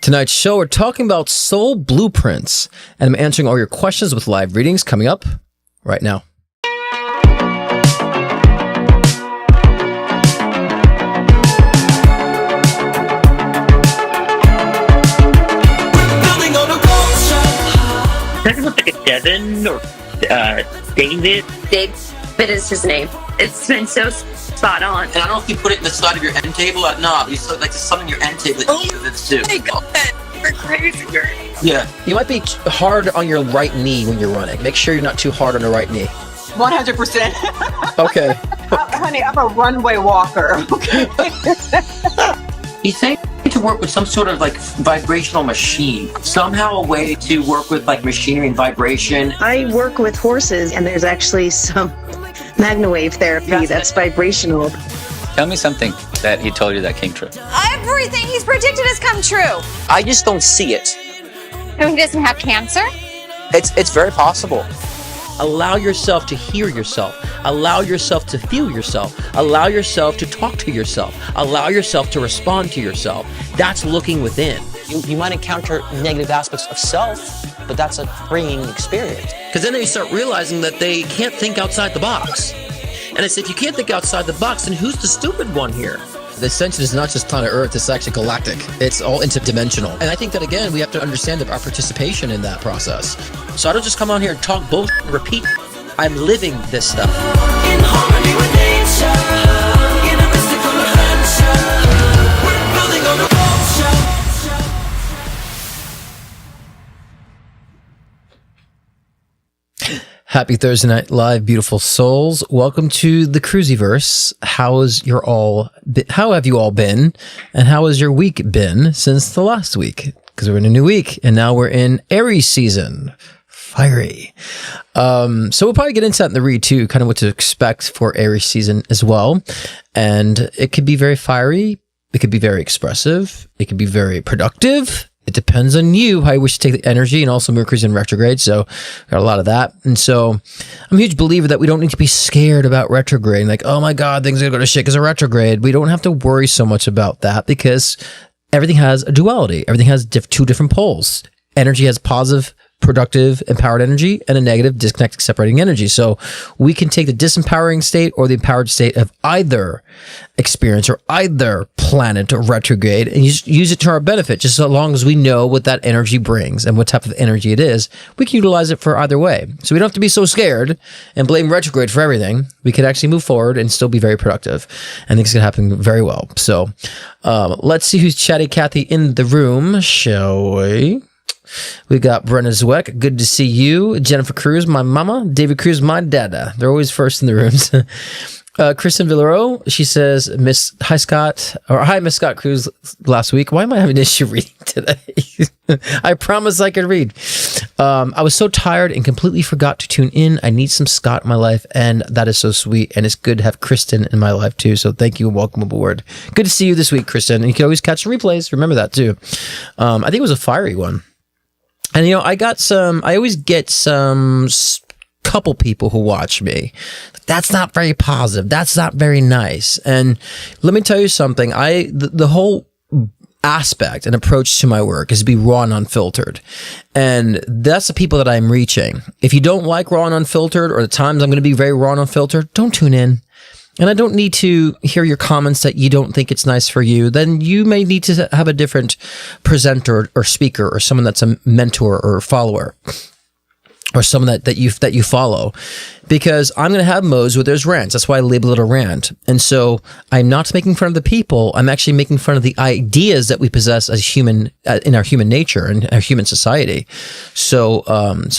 Tonight's show, we're talking about soul blueprints, and I'm answering all your questions with live readings coming up right now. Does it look like a Devin or David? David is his name. It's been so spot on. And I don't know if you put it in the side of your end table or not. You saw like something on your end table that you this too. My God, you're crazy. Yeah. You might be hard on your right knee when you're running. Make sure you're not too hard on the right knee. 100%. Okay. Honey, I'm a runway walker. Okay. You think to work with some sort of like vibrational machine, somehow a way to work with like machinery and vibration. I work with horses, and there's actually some magnawave therapy that's vibrational. Tell me something that he told you that came true. Everything he's predicted has come true. I just don't see it. So he doesn't have cancer? It's very possible. Allow yourself to hear yourself. Allow yourself to feel yourself. Allow yourself to talk to yourself. Allow yourself to respond to yourself. That's looking within. You might encounter negative aspects of self, but that's a freeing experience. Because then they start realizing that they can't think outside the box. And I say, if you can't think outside the box, then who's the stupid one here? The ascension is not just planet Earth, it's actually galactic. It's all interdimensional. And I think that, again, we have to understand our participation in that process. So I don't just come on here and talk bullshit and repeat. I'm living this stuff. In harmony with nature, in a mystical adventure, we're building on a culture. Happy Thursday night live, beautiful souls. Welcome to the Cruisyverse. How have you all been? And how has your week been since the last week? Because we're in a new week and now we're in Aries season. Fiery. So we'll probably get into that in the read too, kind of what to expect for Aries season as well. And it could be very fiery. It could be very expressive. It could be very productive. It depends on you, how you wish to take the energy, and also Mercury's in retrograde, so got a lot of that. And so I'm a huge believer that we don't need to be scared about retrograde. Like, oh my God, things are going to go to shit because of retrograde. We don't have to worry so much about that because everything has a duality. Everything has two different poles. Energy has positive, productive, empowered energy, and a negative, disconnected, separating energy. So we can take the disempowering state or the empowered state of either experience or either planet or retrograde and use it to our benefit, just so long as we know what that energy brings and what type of energy it is. We can utilize it for either way. So we don't have to be so scared and blame retrograde for everything. We can actually move forward and still be very productive. And things can happen very well. So let's see who's chatty Cathy in the room, shall we? We got Brenna Zweck, good to see you. Jennifer Cruz, my mama. David Cruz, my dada. They're always first in the rooms. Kristen Villaro, she says, hi Miss Scott Cruz last week. Why am I having an issue reading today? I promise I could read. I was so tired and completely forgot to tune in. I need some Scott in my life, and that is so sweet. And it's good to have Kristen in my life too. So thank you and welcome aboard. Good to see you this week, Kristen. And you can always catch the replays. Remember that too. I think it was a fiery one. And, I always get some couple people who watch me. That's not very positive. That's not very nice. And let me tell you something. The whole aspect and approach to my work is to be raw and unfiltered. And that's the people that I'm reaching. If you don't like raw and unfiltered, or the times I'm going to be very raw and unfiltered, don't tune in. And I don't need to hear your comments that you don't think it's nice for you. Then you may need to have a different presenter or speaker or someone that's a mentor or follower or someone that you follow. Because I'm going to have modes where there's rants. That's why I label it a rant. And so I'm not making fun of the people. I'm actually making fun of the ideas that we possess as human, in our human nature and our human society. So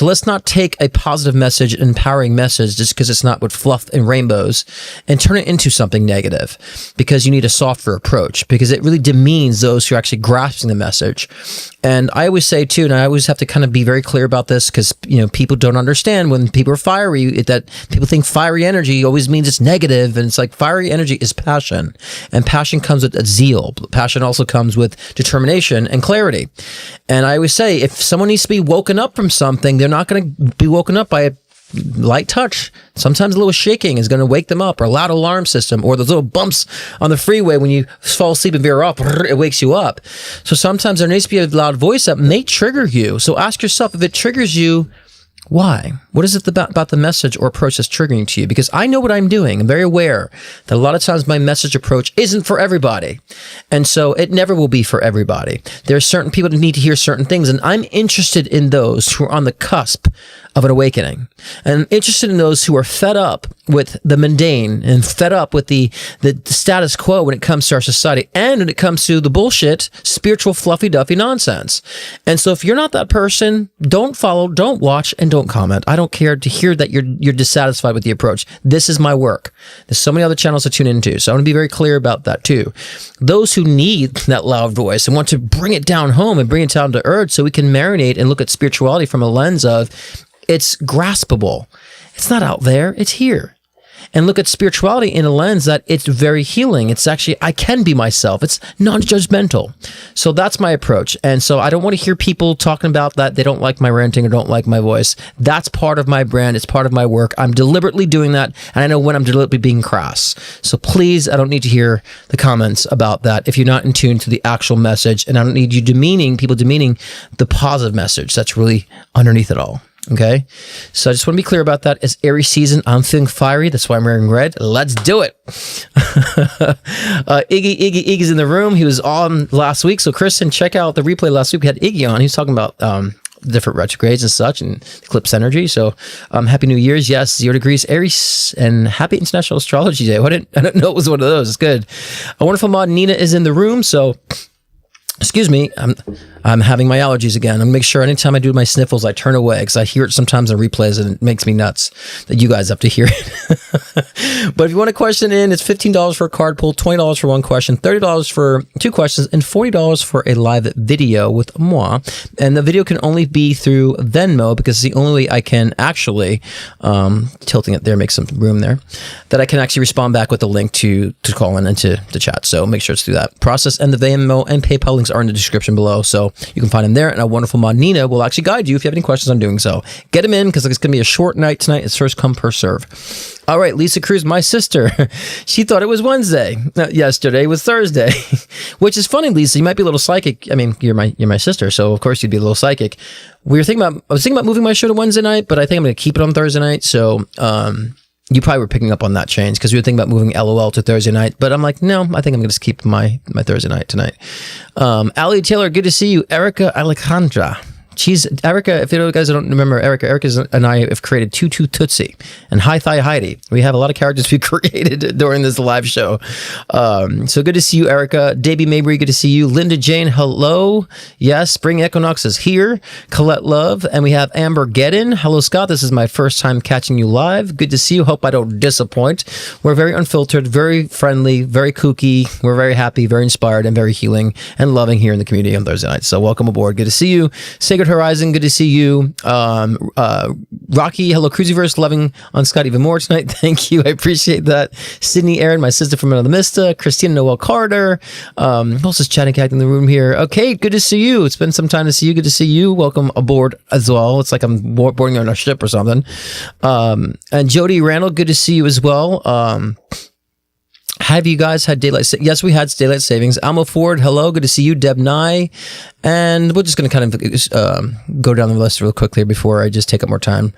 let's not take a positive message, an empowering message, just because it's not with fluff and rainbows, and turn it into something negative, because you need a softer approach, because it really demeans those who are actually grasping the message. And I always say too, and I always have to kind of be very clear about this, because people don't understand when people are fiery, that people think fiery energy always means it's negative, and it's like fiery energy is passion, and passion comes with a zeal. Passion also comes with determination and clarity. And I always say, if someone needs to be woken up from something, they're not going to be woken up by a light touch, sometimes a little shaking is going to wake them up, or a loud alarm system, or those little bumps on the freeway when you fall asleep and veer off, it wakes you up. So sometimes there needs to be a loud voice that may trigger you. So ask yourself, if it triggers you, why? What is it about the message or approach that's triggering to you? Because I know what I'm doing. I'm very aware that a lot of times my message approach isn't for everybody. And so it never will be for everybody. There are certain people that need to hear certain things. And I'm interested in those who are on the cusp of an awakening. And I'm interested in those who are fed up with the mundane and fed up with the status quo when it comes to our society and when it comes to the bullshit, spiritual, fluffy, duffy nonsense. And so if you're not that person, don't follow, don't watch, and don't comment. I don't care to hear that you're dissatisfied with the approach. This is my work. There's so many other channels to tune into. So I want to be very clear about that too. Those who need that loud voice and want to bring it down home and bring it down to earth so we can marinate and look at spirituality from a lens of it's graspable. It's not out there. It's here. And look at spirituality in a lens that it's very healing. It's actually, I can be myself. It's non-judgmental. So that's my approach. And so I don't want to hear people talking about that they don't like my ranting or don't like my voice. That's part of my brand. It's part of my work. I'm deliberately doing that. And I know when I'm deliberately being crass. So please, I don't need to hear the comments about that if you're not in tune to the actual message. And I don't need you demeaning the positive message that's really underneath it all. Okay, so I just want to be clear about that. It's Aries season. I'm feeling fiery. That's why I'm wearing red. Let's do it. Iggy's in the room. He was on last week. So Kristen, check out the replay last week. We had Iggy on. He was talking about different retrogrades and such and eclipse energy. So happy New Year's. Yes, 0 degrees Aries, and happy International Astrology Day. I didn't know it was one of those. It's good. A wonderful mod Nina is in the room. So excuse me, I'm having my allergies again. I'm gonna make sure anytime I do my sniffles, I turn away because I hear it sometimes in replays and it makes me nuts that you guys have to hear it. But if you want a question in, it's $15 for a card pull, $20 for one question, $30 for two questions, and $40 for a live video with moi. And the video can only be through Venmo because it's the only way I can actually, tilting it there, make some room there, that I can actually respond back with the link to call in and to chat. So make sure to do that process. And the Venmo and PayPal links are in the description below. So you can find them there, and a wonderful mod Nina will actually guide you if you have any questions on doing so. Get them in because it's going to be a short night tonight. It's first come, first serve. All right, Lisa Cruz, my sister, she thought it was Wednesday. Yesterday was Thursday, which is funny, Lisa. You might be a little psychic. I mean, you're my sister, so of course you'd be a little psychic. I was thinking about moving my show to Wednesday night, but I think I'm going to keep it on Thursday night. So, you probably were picking up on that change because we were thinking about moving LOL to Thursday night. But I'm like, no, I think I'm going to just keep my Thursday night tonight. Ali Taylor, good to see you. Erica Alejandra. Erica, if you guys don't remember, Erica and I have created Tutu Tootsie and Hi Thigh Heidi. We have a lot of characters we created during this live show. So good to see you, Erica. Davey Mabry, good to see you. Linda Jane, hello. Yes, Spring Equinox is here. Colette Love, and we have Amber Geddon. Hello, Scott. This is my first time catching you live. Good to see you. Hope I don't disappoint. We're very unfiltered, very friendly, very kooky. We're very happy, very inspired, and very healing and loving here in the community on Thursday night. So welcome aboard. Good to see you. Sacred Horizon, good to see you. Rocky, hello, Cruisyverse, loving on Scott even more tonight. Thank you. I appreciate that. Sydney Aaron, my sister from another Mista. Christina Noel Carter. Who else is chatting cat in the room here? Okay, good to see you. It's been some time to see you. Good to see you. Welcome aboard as well. It's like I'm boarding on a ship or something. And Jody Randall, good to see you as well. Have you guys had Yes, we had daylight savings. Alma Ford, hello. Good to see you. Deb Nye. And we're just going to kind of go down the list real quickly before I just take up more time.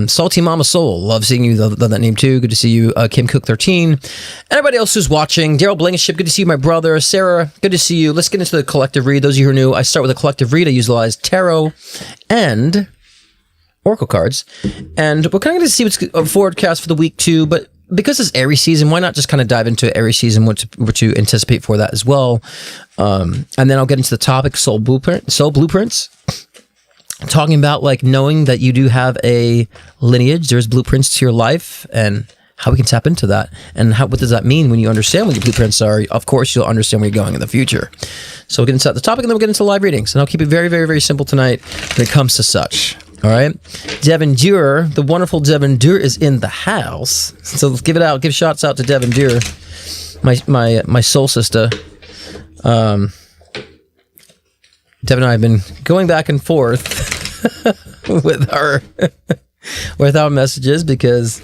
Salty Mama Soul. Love seeing you. Love that name too. Good to see you. Kim Cook 13. Everybody else who's watching. Daryl Blankenship. Good to see you, my brother. Sarah, good to see you. Let's get into the collective read. Those of you who are new, I start with a collective read. I utilize tarot and oracle cards. And we're kind of going to see what's a forecast for the week too, but because it's Aries season, why not just kind of dive into Aries season, what to anticipate for that as well. And then I'll get into the topic soul blueprints, talking about like knowing that you do have a lineage. There's blueprints to your life and how we can tap into that. And what does that mean when you understand what your blueprints are? Of course, you'll understand where you're going in the future. So we'll get into the topic and then we'll get into live readings. And I'll keep it very, very, very simple tonight when it comes to such. All right. Devin Dure, the wonderful Devin Dure is in the house. So let's give it out. Give shots out to Devin Dure, my soul sister. Devin and I have been going back and forth with her without messages because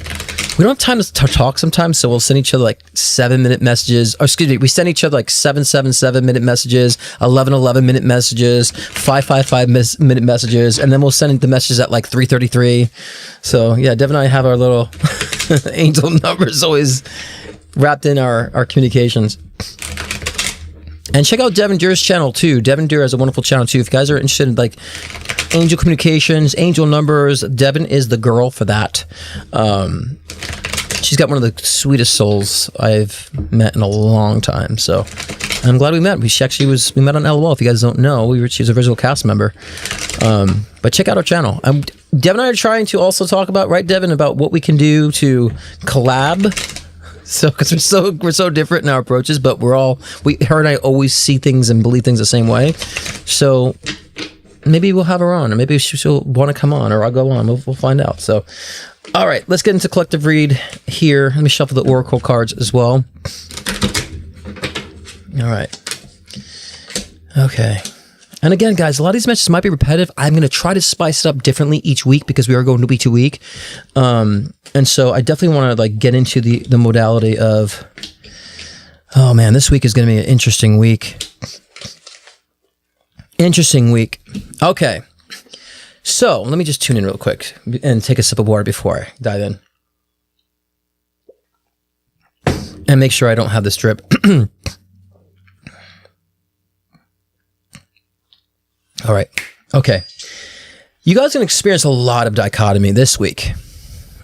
we don't have time to talk sometimes. So we'll send each other like 7-minute messages. Or excuse me, we send each other like 7-7-7-minute messages, 11-11-minute messages, 5-5-5-minute messages, and then we'll send the messages at like 3:33. So yeah, Dev and I have our little angel numbers always wrapped in our communications. And check out Devin Durr's channel too. Devin Durr has a wonderful channel too. If you guys are interested in like angel communications, angel numbers, Devin is the girl for that. She's got one of the sweetest souls I've met in a long time. So I'm glad we met. We met on LOL. If you guys don't know, she was a original cast member. But check out our channel. Devin and I are trying to also talk about, right, Devin, about what we can do to collab. So, because we're so different in our approaches, but her and I always see things and believe things the same way. So maybe we'll have her on, or maybe she'll want to come on, or I'll go on. We'll find out. So, all right, let's get into collective read here. Let me shuffle the oracle cards as well. All right. Okay. And again, guys, a lot of these messages might be repetitive. I'm going to try to spice it up differently each week because we are going to week to week. And so I definitely want to like get into the modality of, oh man, this week is going to be an interesting week. Interesting week. Okay. So let me just tune in real quick and take a sip of water before I dive in. And make sure I don't have this drip. All right. Okay. You guys are going to experience a lot of dichotomy this week.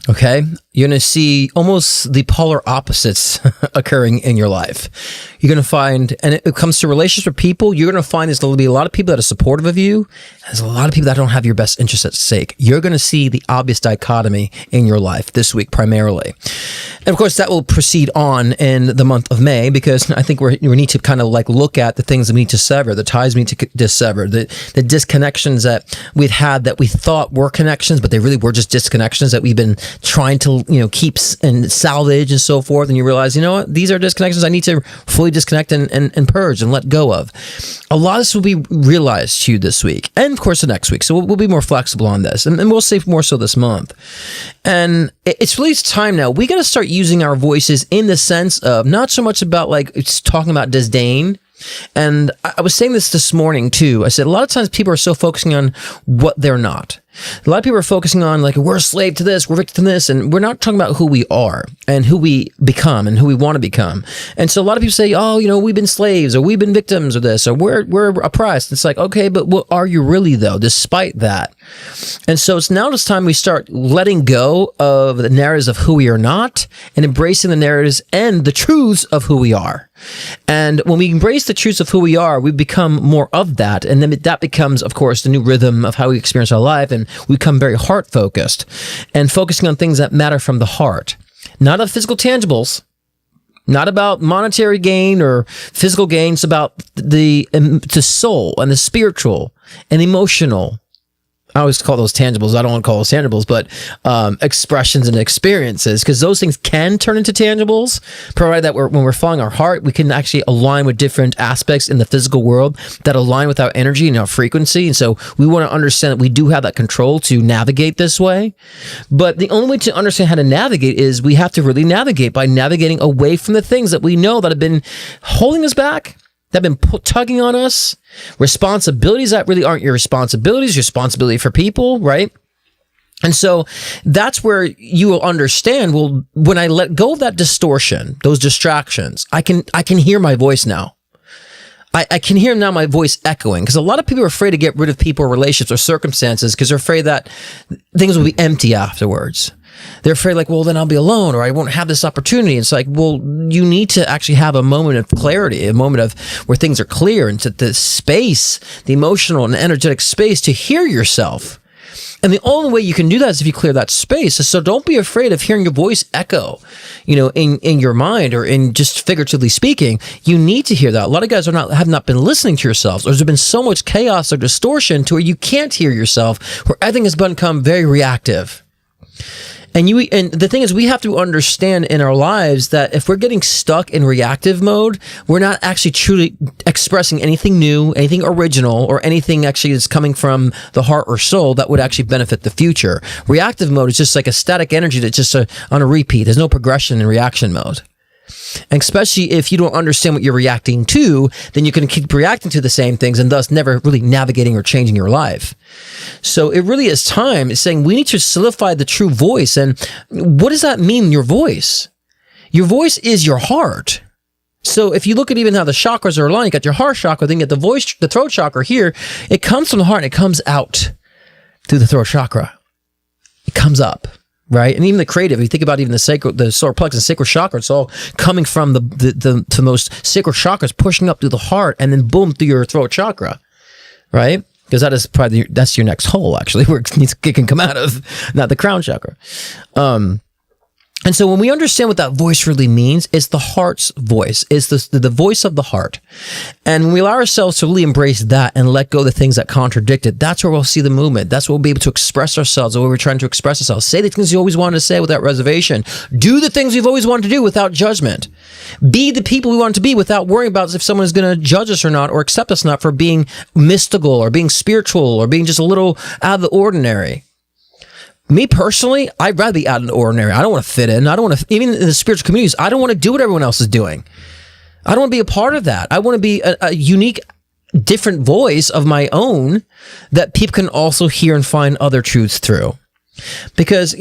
Okay. You're going to see almost the polar opposites occurring in your life. You're going to find, and it comes to relationships with people, you're going to find there's going to be a lot of people that are supportive of you. There's a lot of people that don't have your best interests at stake. You're going to see the obvious dichotomy in your life this week primarily. And of course, that will proceed on in the month of May, because I think we need to kind of like look at the things that we need to sever, the ties we need to dissever, the disconnections that we've had that we thought were connections, but they really were just disconnections that we've been trying to, keep and salvage and so forth. And you realize, you know what, these are disconnections I need to fully disconnect and purge and let go of. A lot of this will be realized to you this week, and of course the next week. So we'll be more flexible on this, and we'll say more so this month. And it's really time now. We got to start using our voices in the sense of not so much about like it's talking about disdain. And I was saying this morning too. I said a lot of times people are so focusing on what they're not. A lot of people are focusing on like, we're a slave to this, we're victim to this, and we're not talking about who we are and who we become and who we want to become. And so a lot of people say, oh, we've been slaves, or we've been victims of this, or we're oppressed. It's like, okay, but what are you really though, despite that? And so it's now this time we start letting go of the narratives of who we are not and embracing the narratives and the truths of who we are. And when we embrace the truths of who we are, we become more of that. And then that becomes, of course, the new rhythm of how we experience our life. And we become very heart focused and focusing on things that matter from the heart, not of physical tangibles, not about monetary gain or physical gain. It's about the soul and the spiritual and emotional. I always call those tangibles. I don't want to call those tangibles, but expressions and experiences, because those things can turn into tangibles, provided that when we're following our heart, we can actually align with different aspects in the physical world that align with our energy and our frequency. And so we want to understand that we do have that control to navigate this way. But the only way to understand how to navigate is we have to really navigate by navigating away from the things that we know that have been holding us back, that have been tugging on us, responsibilities that really aren't your responsibility for people, right? And so that's where you will understand, well, when I let go of that distortion, those distractions, I can hear my voice now. I can hear now my voice echoing, because a lot of people are afraid to get rid of people or relationships or circumstances because they're afraid that things will be empty afterwards. They're afraid like, well, then I'll be alone, or I won't have this opportunity. It's like, well, you need to actually have a moment of clarity, a moment of where things are clear, and to the space, the emotional and energetic space to hear yourself. And the only way you can do that is if you clear that space. So don't be afraid of hearing your voice echo, in your mind, or in just figuratively speaking. You need to hear that. A lot of guys have not been listening to yourselves, or there's been so much chaos or distortion to where you can't hear yourself, where everything has become very reactive. And the thing is, we have to understand in our lives that if we're getting stuck in reactive mode, we're not actually truly expressing anything new, anything original, or anything actually that's coming from the heart or soul that would actually benefit the future. Reactive mode is just like a static energy that's just on a repeat. There's no progression in reaction mode. And especially if you don't understand what you're reacting to, then you can keep reacting to the same things and thus never really navigating or changing your life. So it really is time. It's saying we need to solidify the true voice. And what does that mean, your voice? Your voice is your heart. So if you look at even how the chakras are aligned, you got your heart chakra, then you get the throat chakra here. It comes from the heart and it comes out through the throat chakra. It comes up. Right, and even the creative. If you think about even the solar plexus and sacral chakra, it's all coming from the most sacral chakras, pushing up through the heart, and then boom through your throat chakra. Right, because that is probably that's your next hole actually, where it can come out of, not the crown chakra. And so when we understand what that voice really means, it's the heart's voice. It's the voice of the heart. And when we allow ourselves to really embrace that and let go of the things that contradict it, that's where we'll see the movement. That's where we'll be able to express ourselves, where we're trying to express ourselves. Say the things you always wanted to say without reservation. Do the things we've always wanted to do without judgment. Be the people we want to be without worrying about if someone is going to judge us or not, or accept us or not for being mystical or being spiritual or being just a little out of the ordinary. Me personally, I'd rather be out of the ordinary. I don't want to fit in. I don't want to, even in the spiritual communities, I don't want to do what everyone else is doing. I don't want to be a part of that. I want to be a unique, different voice of my own that people can also hear and find other truths through. Because,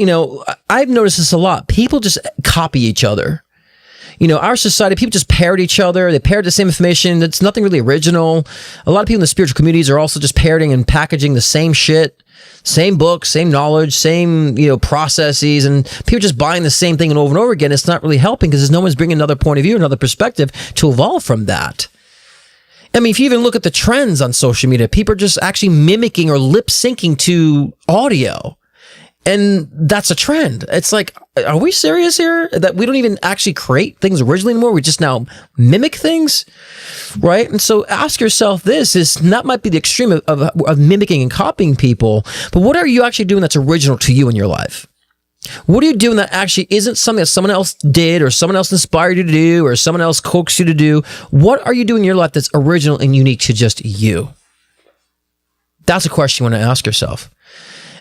I've noticed this a lot. People just copy each other. Our society, people just parrot each other. They parrot the same information. It's nothing really original. A lot of people in the spiritual communities are also just parroting and packaging the same shit. Same books, same knowledge, same, processes, and people just buying the same thing over and over again. It's not really helping because no one's bringing another point of view, another perspective to evolve from that. I mean, if you even look at the trends on social media, people are just actually mimicking or lip syncing to audio. And that's a trend. It's like, are we serious here? That we don't even actually create things originally anymore? We just now mimic things, right? And so ask yourself that might be the extreme of mimicking and copying people, but what are you actually doing that's original to you in your life? What are you doing that actually isn't something that someone else did or someone else inspired you to do or someone else coaxed you to do? What are you doing in your life that's original and unique to just you? That's a question you want to ask yourself.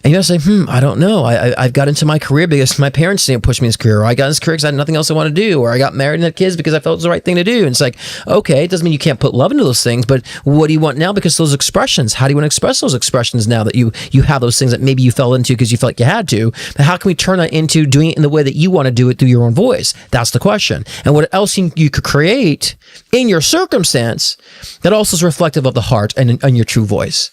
And you gotta say, I don't know. I've got into my career because my parents didn't push me in this career, or I got in this career because I had nothing else I want to do, or I got married and had kids because I felt it was the right thing to do. And it's like, okay, it doesn't mean you can't put love into those things, but what do you want now? Because those expressions, how do you want to express those expressions now that you have those things that maybe you fell into because you felt like you had to? But how can we turn that into doing it in the way that you want to do it through your own voice? That's the question. And what else you could create in your circumstance that also is reflective of the heart and your true voice.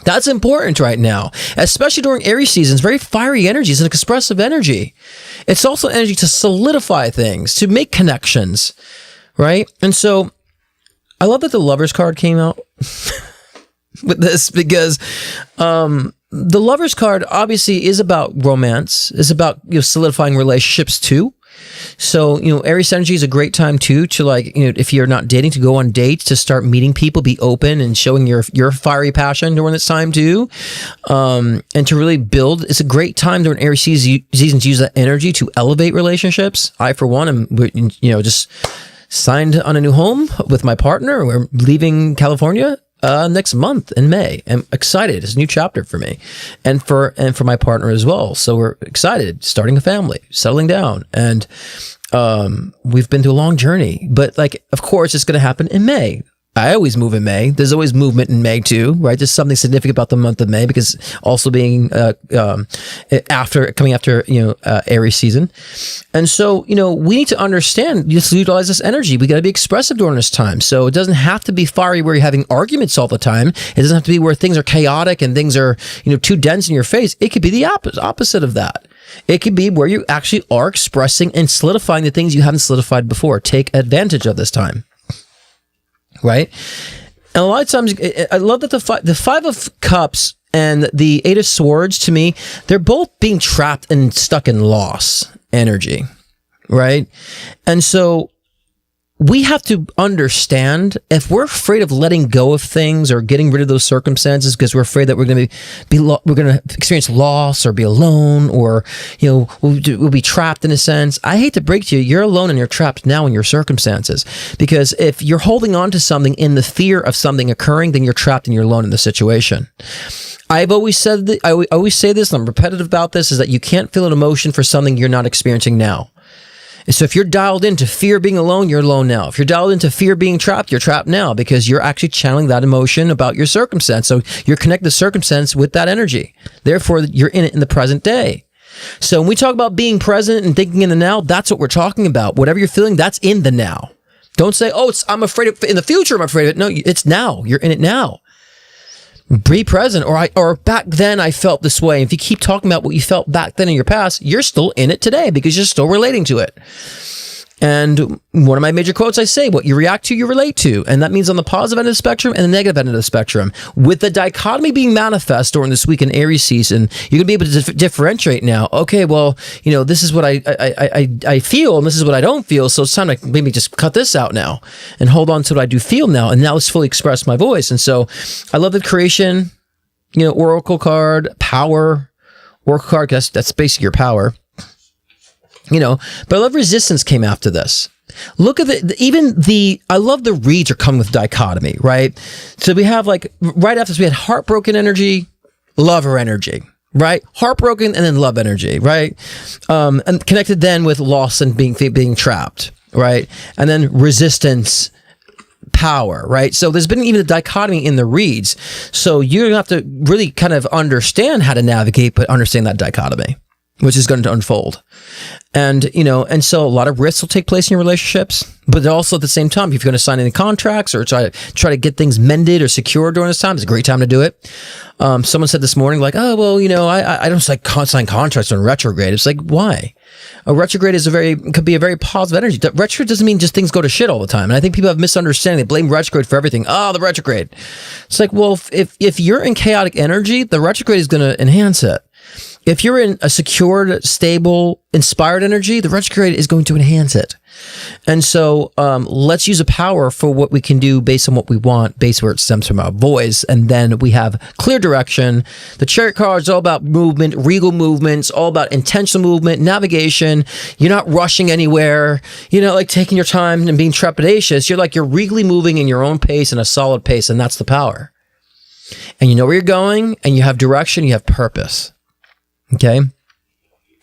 That's important right now, especially during Aries season. It's very fiery energy. It's an expressive energy. It's also energy to solidify things, to make connections, right? And so I love that the Lovers card came out with this because the Lovers card obviously is about romance, is about solidifying relationships too. So, Aries energy is a great time too to if you're not dating, to go on dates, to start meeting people, be open and showing your fiery passion during this time too. And to really build, it's a great time during Aries season to use that energy to elevate relationships. I, for one, am, just signed on a new home with my partner. We're leaving California next month in May. I'm excited. It's a new chapter for me and for my partner as well. So we're excited, starting a family, settling down. And we've been through a long journey, but of course it's going to happen in May. I always move in May. There's always movement in May too, right? There's something significant about the month of May because also being coming after Aries season, and so we need to understand, just utilize this energy. We got to be expressive during this time. So it doesn't have to be fiery where you're having arguments all the time. It doesn't have to be where things are chaotic and things are too dense in your face. It could be the opposite of that. It could be where you actually are expressing and solidifying the things you haven't solidified before. Take advantage of this time. Right? And a lot of times, I love that the Five of Cups and the Eight of Swords, to me, they're both being trapped and stuck in loss energy. Right? And so we have to understand if we're afraid of letting go of things or getting rid of those circumstances because we're afraid that we're going to we're going to experience loss or be alone, or we'll be trapped in a sense. I hate to break to you, you're alone and you're trapped now in your circumstances, because if you're holding on to something in the fear of something occurring, then you're trapped and you're alone in the situation. I've always said that, I always say this, and I'm repetitive about this, is that you can't feel an emotion for something you're not experiencing now. So if you're dialed into fear being alone, you're alone now. If you're dialed into fear being trapped, you're trapped now, because you're actually channeling that emotion about your circumstance. So you're connecting the circumstance with that energy. Therefore, you're in it in the present day. So when we talk about being present and thinking in the now, that's what we're talking about. Whatever you're feeling, that's in the now. Don't say, I'm afraid of in the future, I'm afraid of it. No, it's now. You're in it now. Be present. Or back then I felt this way. If you keep talking about what you felt back then in your past, you're still in it today because you're still relating to it. And one of my major quotes I say, what you react to, you relate to. And that means on the positive end of the spectrum and the negative end of the spectrum. With the dichotomy being manifest during this week in Aries season, you're going to be able to differentiate now. Okay, well, this is what I feel and this is what I don't feel. So it's time to maybe just cut this out now and hold on to what I do feel now. And now let's fully express my voice. And so I love the creation, oracle card, power, oracle card, that's basically your power. But I love resistance came after this. Look at I love the reads are coming with dichotomy, right? So we have right after this, we had heartbroken energy, lover energy, right? Heartbroken and then love energy, right? And connected then with loss and being trapped, right? And then resistance, power, right? So there's been even a dichotomy in the reads. So you're going to have to really kind of understand how to navigate, but understand that dichotomy, which is going to unfold. And, and so a lot of risks will take place in your relationships, but also at the same time, if you're going to sign any contracts or try to get things mended or secured during this time, it's a great time to do it. Someone said this morning, I don't sign contracts on retrograde. It's like, why? A retrograde could be a very positive energy. Retrograde doesn't mean just things go to shit all the time. And I think people have misunderstanding. They blame retrograde for everything. Oh, the retrograde. It's like, well, if you're in chaotic energy, the retrograde is going to enhance it. If you're in a secured, stable, inspired energy, the retrograde is going to enhance it. And so let's use a power for what we can do based on what we want, based where it stems from our voice. And then we have clear direction. The Chariot card is all about movement, regal movements, all about intentional movement, navigation. You're not rushing anywhere, taking your time and being trepidatious. You're regally moving in your own pace and a solid pace. And that's the power. And you know where you're going, and you have direction, you have purpose. Okay.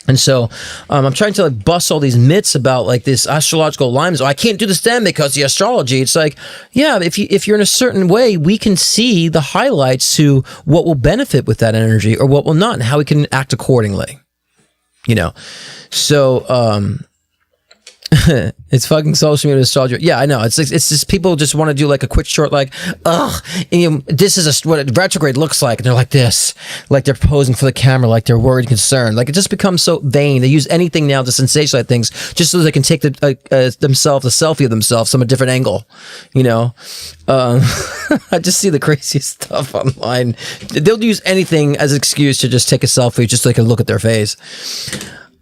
And so I'm trying to bust all these myths about this astrological alignment. I can't do this then because the astrology. It's if you're in a certain way, we can see the highlights to what will benefit with that energy or what will not, and how we can act accordingly. So it's fucking social media astrology. Yeah, I know. It's just people just want to do a quick short this is what a retrograde looks like, and they're like this, they're posing for the camera, they're worried, concerned. It just becomes so vain. They use anything now to sensationalize things just so they can take themselves a selfie of themselves from a different angle. I just see the craziest stuff online. They'll use anything as an excuse to just take a selfie, just so they can look at their face.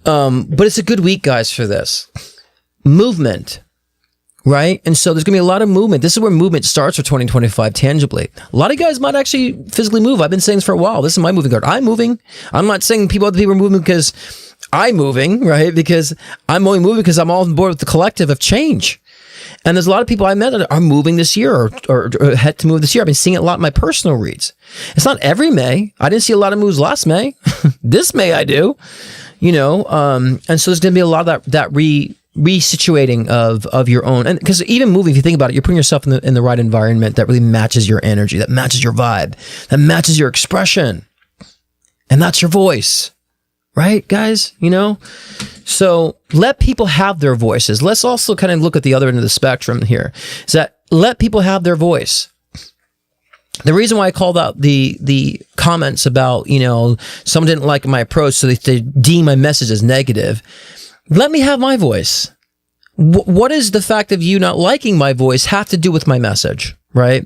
But it's a good week, guys, for this. Movement, right? And so there's going to be a lot of movement. This is where movement starts for 2025 tangibly. A lot of guys might actually physically move. I've been saying this for a while. This is my moving card. I'm moving. I'm not saying other people are moving because I'm moving, right? Because I'm only moving because I'm all on board with the collective of change. And there's a lot of people I met that are moving this year or had to move this year. I've been seeing it a lot in my personal reads. It's not every May. I didn't see a lot of moves last May. This May I do, and so there's going to be a lot of that resituating of your own, and because even moving, if you think about it, you're putting yourself in the right environment that really matches your energy, that matches your vibe, that matches your expression, and that's your voice, right, guys? So let people have their voices. Let's also kind of look at the other end of the spectrum here. Is that let people have their voice. The reason why I called out the comments about someone didn't like my approach, so they deem my message as negative. Let me have my voice. What does the fact of you not liking my voice have to do with my message? Right.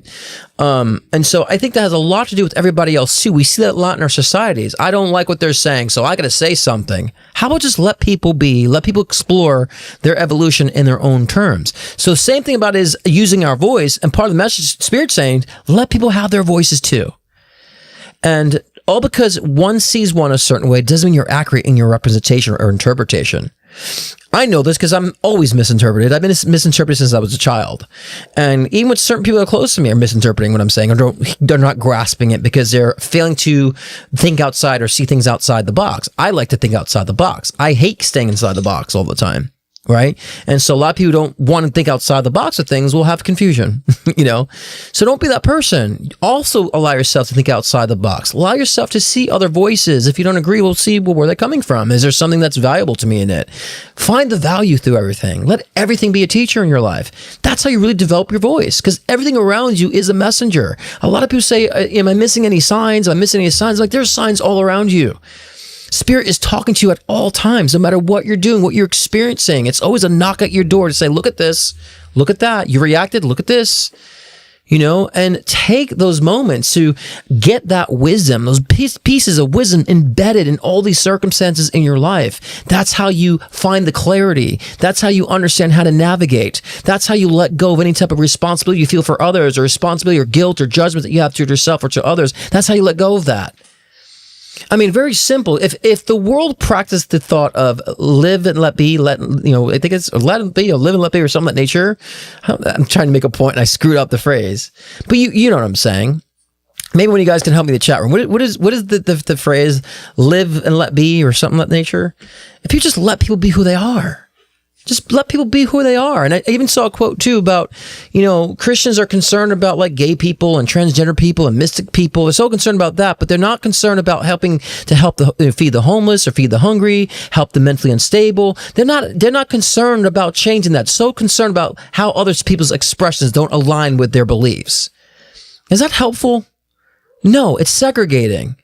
And so I think that has a lot to do with everybody else too. We see that a lot in our societies. I don't like what they're saying, so I got to say something. How about just let people be, let people explore their evolution in their own terms? So the same thing about is using our voice, and part of the message Spirit's saying, let people have their voices too. And all because one sees one a certain way doesn't mean you're accurate in your representation or interpretation. I know this because I'm always misinterpreted. I've been misinterpreted since I was a child. And even with certain people that are close to me are misinterpreting what I'm saying, or they're not grasping it because they're failing to think outside or see things outside the box. I like to think outside the box. I hate staying inside the box all the time. Right? And so a lot of people who don't want to think outside the box of things will have confusion, you know? So don't be that person. Also allow yourself to think outside the box. Allow yourself to see other voices. If you don't agree, we'll see where they're coming from. Is there something that's valuable to me in it? Find the value through everything. Let everything be a teacher in your life. That's how you really develop your voice, because everything around you is a messenger. A lot of people say, am I missing any signs? Am I missing any signs? Like, there's signs all around you. Spirit is talking to you at all times, no matter what you're doing, what you're experiencing. It's always a knock at your door to say, look at this, look at that. You reacted, look at this, you know, and take those moments to get that wisdom, those pieces of wisdom embedded in all these circumstances in your life. That's how you find the clarity. That's how you understand how to navigate. That's how you let go of any type of responsibility you feel for others, or responsibility or guilt or judgment that you have to yourself or to others. That's how you let go of that. I mean, very simple. If the world practiced the thought of live and let be, I think it's let it be or live and let be or something like nature. I'm trying to make a point and I screwed up the phrase, but you know what I'm saying. Maybe when you guys can help me in the chat room, what is the phrase live and let be or something like nature? If you just let people be who they are. Just let people be who they are. And I even saw a quote too about, you know, Christians are concerned about like gay people and transgender people and mystic people. They're so concerned about that, but they're not concerned about helping feed the homeless or feed the hungry, help the mentally unstable. They're not concerned about changing that. So concerned about how other people's expressions don't align with their beliefs. Is that helpful? No, it's segregating.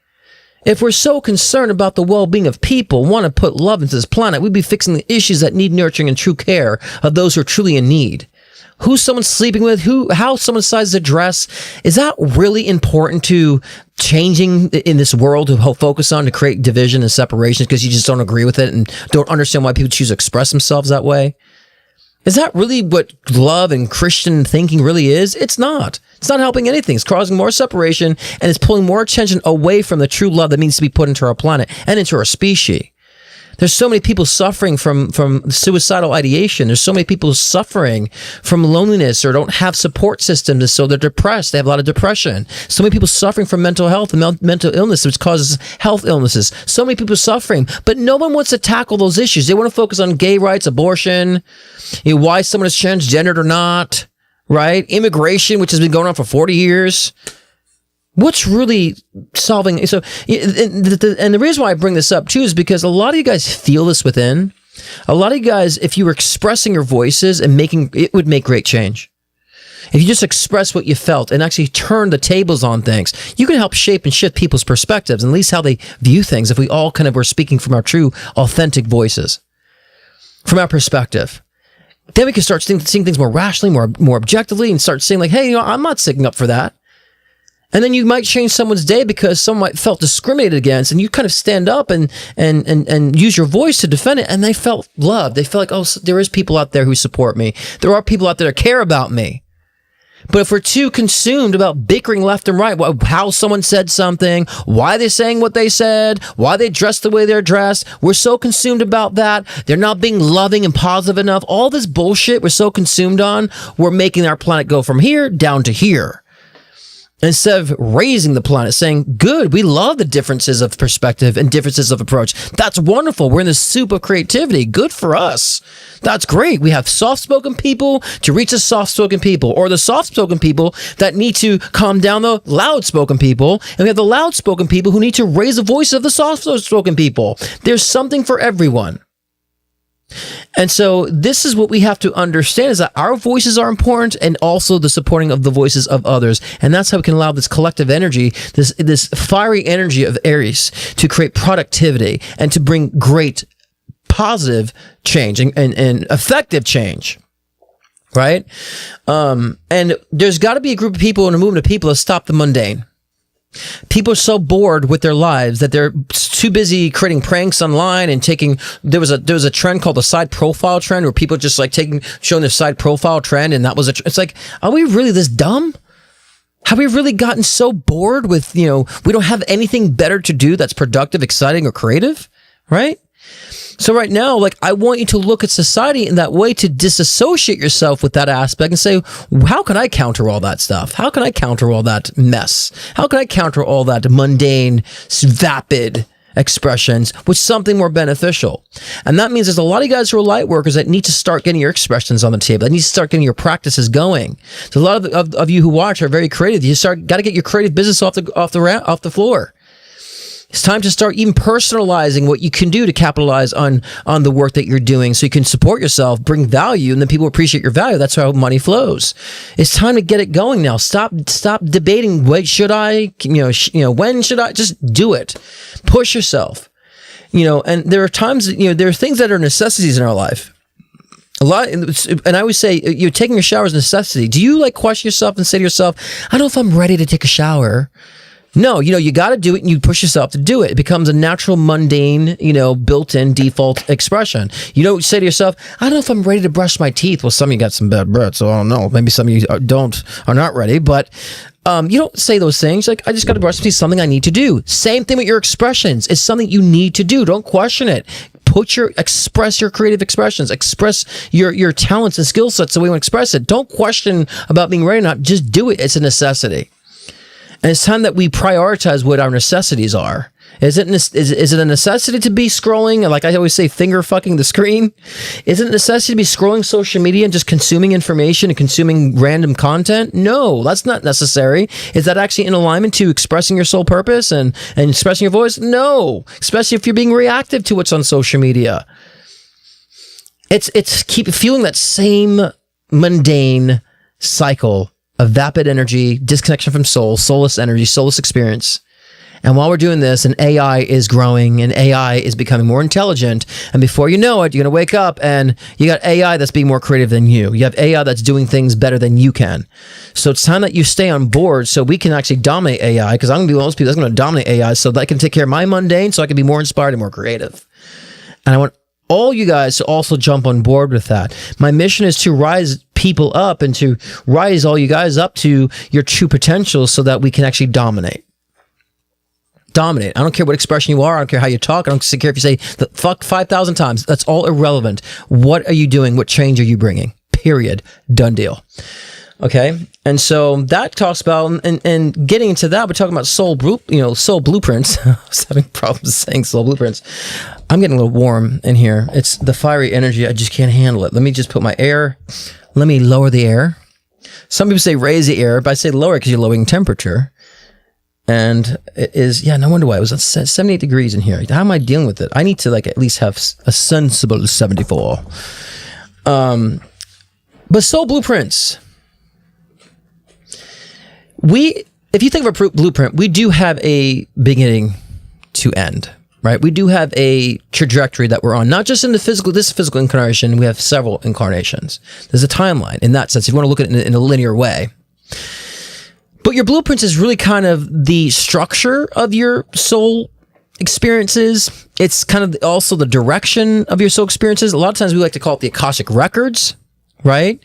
If we're so concerned about the well-being of people, want to put love into this planet, we'd be fixing the issues that need nurturing and true care of those who are truly in need. Who someone's sleeping with, how someone decides to dress. Is that really important to changing in this world to focus on, to create division and separation because you just don't agree with it and don't understand why people choose to express themselves that way? Is that really what love and Christian thinking really is? It's not. It's not helping anything. It's causing more separation, and it's pulling more attention away from the true love that needs to be put into our planet and into our species. There's so many people suffering from suicidal ideation. There's so many people suffering from loneliness or don't have support systems, so they're depressed. They have a lot of depression. So many people suffering from mental health and mental illness, which causes health illnesses. So many people suffering, but no one wants to tackle those issues. They want to focus on gay rights, abortion, why someone is transgendered or not, right? Immigration, which has been going on for 40 years. What's really solving? So, and the reason why I bring this up too is because a lot of you guys feel this within. A lot of you guys, if you were expressing your voices and it would make great change. If you just express what you felt and actually turn the tables on things, you can help shape and shift people's perspectives, and at least how they view things. If we all kind of were speaking from our true, authentic voices, from our perspective. Then we can start seeing things more rationally, more objectively, and start saying like, hey, you know, I'm not sticking up for that. And then you might change someone's day because someone might felt discriminated against, and you kind of stand up and use your voice to defend it, and they felt loved. They felt like, oh, there is people out there who support me. There are people out there that care about me. But if we're too consumed about bickering left and right, how someone said something, why they're saying what they said, why they dressed the way they're dressed, we're so consumed about that. They're not being loving and positive enough. All this bullshit we're so consumed on, we're making our planet go from here down to here. Instead of raising the planet, saying, good, we love the differences of perspective and differences of approach. That's wonderful. We're in the soup of creativity. Good for us. That's great. We have soft-spoken people to reach the soft-spoken people, or the soft-spoken people that need to calm down the loud-spoken people. And we have the loud-spoken people who need to raise the voice of the soft-spoken people. There's something for everyone. And so this is what we have to understand, is that our voices are important, and also the supporting of the voices of others. And that's how we can allow this collective energy, this fiery energy of Aries, to create productivity and to bring great positive change and effective change. Right? And there's got to be a group of people and a movement of people to stop the mundane. People are so bored with their lives that they're too busy creating pranks online and there was a trend called the side profile trend, where people just like showing their side profile trend. And that was it's like, are we really this dumb? Have we really gotten so bored with, we don't have anything better to do that's productive, exciting, or creative? Right? So right now, like, I want you to look at society in that way, to disassociate yourself with that aspect and say, how can I counter all that stuff? How can I counter all that mess? How can I counter all that mundane, vapid expressions with something more beneficial? And that means there's a lot of you guys who are light workers that need to start getting your expressions on the table. That need to start getting your practices going. So a lot of you who watch are very creative. You got to get your creative business off the floor. It's time to start even personalizing what you can do to capitalize on the work that you're doing, so you can support yourself, bring value, and then people appreciate your value. That's how money flows. It's time to get it going now. Stop debating, when should I, when should I? Just do it. Push yourself. And there are times, there are things that are necessities in our life. And I always say, taking a shower is a necessity. Do you question yourself and say to yourself, I don't know if I'm ready to take a shower? No, you got to do it, and you push yourself to do it. It becomes a natural, mundane, built-in default expression. You don't say to yourself, I don't know if I'm ready to brush my teeth. Well, some of you got some bad breath, so I don't know. Maybe some of you are not ready, but you don't say those things. Like, I just got to brush my teeth, something I need to do. Same thing with your expressions. It's something you need to do. Don't question it. Express your creative expressions. Express your talents and skill sets the way you want to express it. Don't question about being ready or not. Just do it. It's a necessity. And it's time that we prioritize what our necessities are. Is it a necessity to be scrolling, like I always say, finger fucking the screen? Is it a necessity to be scrolling social media and just consuming information and consuming random content? No, that's not necessary. Is that actually in alignment to expressing your soul purpose and expressing your voice? No, especially if you're being reactive to what's on social media. It's keep fueling that same mundane cycle of vapid energy, disconnection from soul, soulless energy, soulless experience. And while we're doing this, and AI is growing, and AI is becoming more intelligent, and before you know it, you're going to wake up and you got AI that's being more creative than you. You have AI that's doing things better than you can. So it's time that you stay on board so we can actually dominate AI, because I'm going to be one of those people that's going to dominate AI so that I can take care of my mundane, so I can be more inspired and more creative. And I want all you guys to also jump on board with that. My mission is to rise people up and to rise all you guys up to your true potential so that we can actually dominate. Dominate. I don't care what expression you are. I don't care how you talk. I don't care if you say the fuck 5,000 times. That's all irrelevant. What are you doing? What change are you bringing? Period. Done deal. Okay. And so that talks about, and getting into that, we're talking about soul blueprints. I was having problems saying soul blueprints. I'm getting a little warm in here. It's the fiery energy. I just can't handle it. Let me just put my air. Let me lower the air. Some people say raise the air, but I say lower because you're lowering temperature. And it is, no wonder why. It was at 78 degrees in here. How am I dealing with it? I need to at least have a sensible 74. But soul blueprints. If you think of a blueprint, we do have a beginning to end, right? We do have a trajectory that we're on, not just in this physical incarnation. We have several incarnations. There's a timeline in that sense, if you want to look at it in a linear way. But your blueprints is really kind of the structure of your soul experiences. It's kind of also the direction of your soul experiences. A lot of times we like to call it the Akashic Records, right?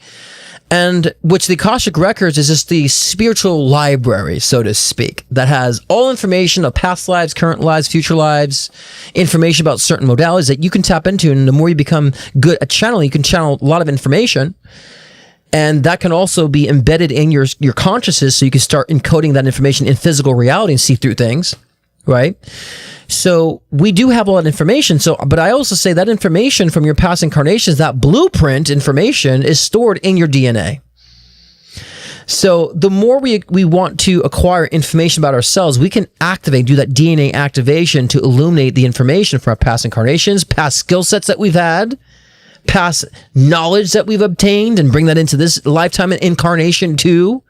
And which the Akashic Records is just the spiritual library, so to speak, that has all information of past lives, current lives, future lives, information about certain modalities that you can tap into. And the more you become good at channeling, you can channel a lot of information. And that can also be embedded in your consciousness, so you can start encoding that information in physical reality and see through things, right? So we do have a lot of information. But I also say that information from your past incarnations, that blueprint information, is stored in your DNA. So the more we want to acquire information about ourselves, we can do that DNA activation to illuminate the information from our past incarnations, past skill sets that we've had, past knowledge that we've obtained, and bring that into this lifetime and incarnation too.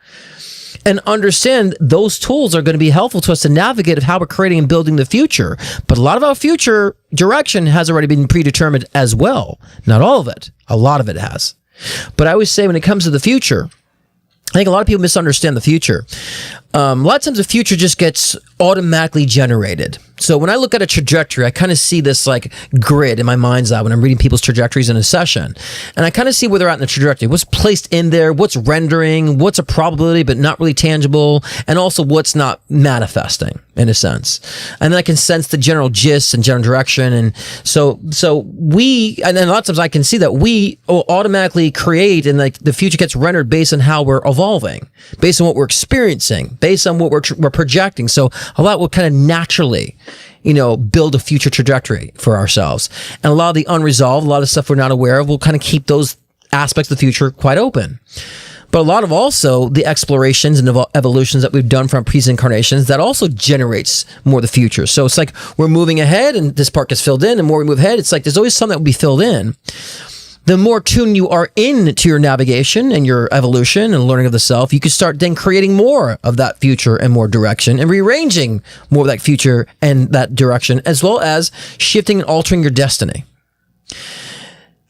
and understand those tools are going to be helpful to us to navigate of how we're creating and building the future. But a lot of our future direction has already been predetermined as well. Not all of it. A lot of it has. But I always say when it comes to the future, I think a lot of people misunderstand the future. A lot of times the future just gets automatically generated. So when I look at a trajectory, I kind of see this like grid in my mind's eye when I'm reading people's trajectories in a session. And I kind of see where they're at in the trajectory. What's placed in there, what's rendering, what's a probability but not really tangible, and also what's not manifesting in a sense. And then I can sense the general gist and general direction. And so and then a lot of times I can see that we will automatically create, and like the future gets rendered based on how we're evolving, based on what we're experiencing, based on what we're projecting. So a lot will kind of naturally, build a future trajectory for ourselves. And a lot of the unresolved, a lot of stuff we're not aware of, will kind of keep those aspects of the future quite open. But a lot of also the explorations and evolutions that we've done from previous incarnations, that also generates more of the future. So it's like we're moving ahead and this part gets filled in. The more we move ahead, it's like there's always something that will be filled in. The more tuned you are into your navigation and your evolution and learning of the self, you can start then creating more of that future and more direction, and rearranging more of that future and that direction, as well as shifting and altering your destiny.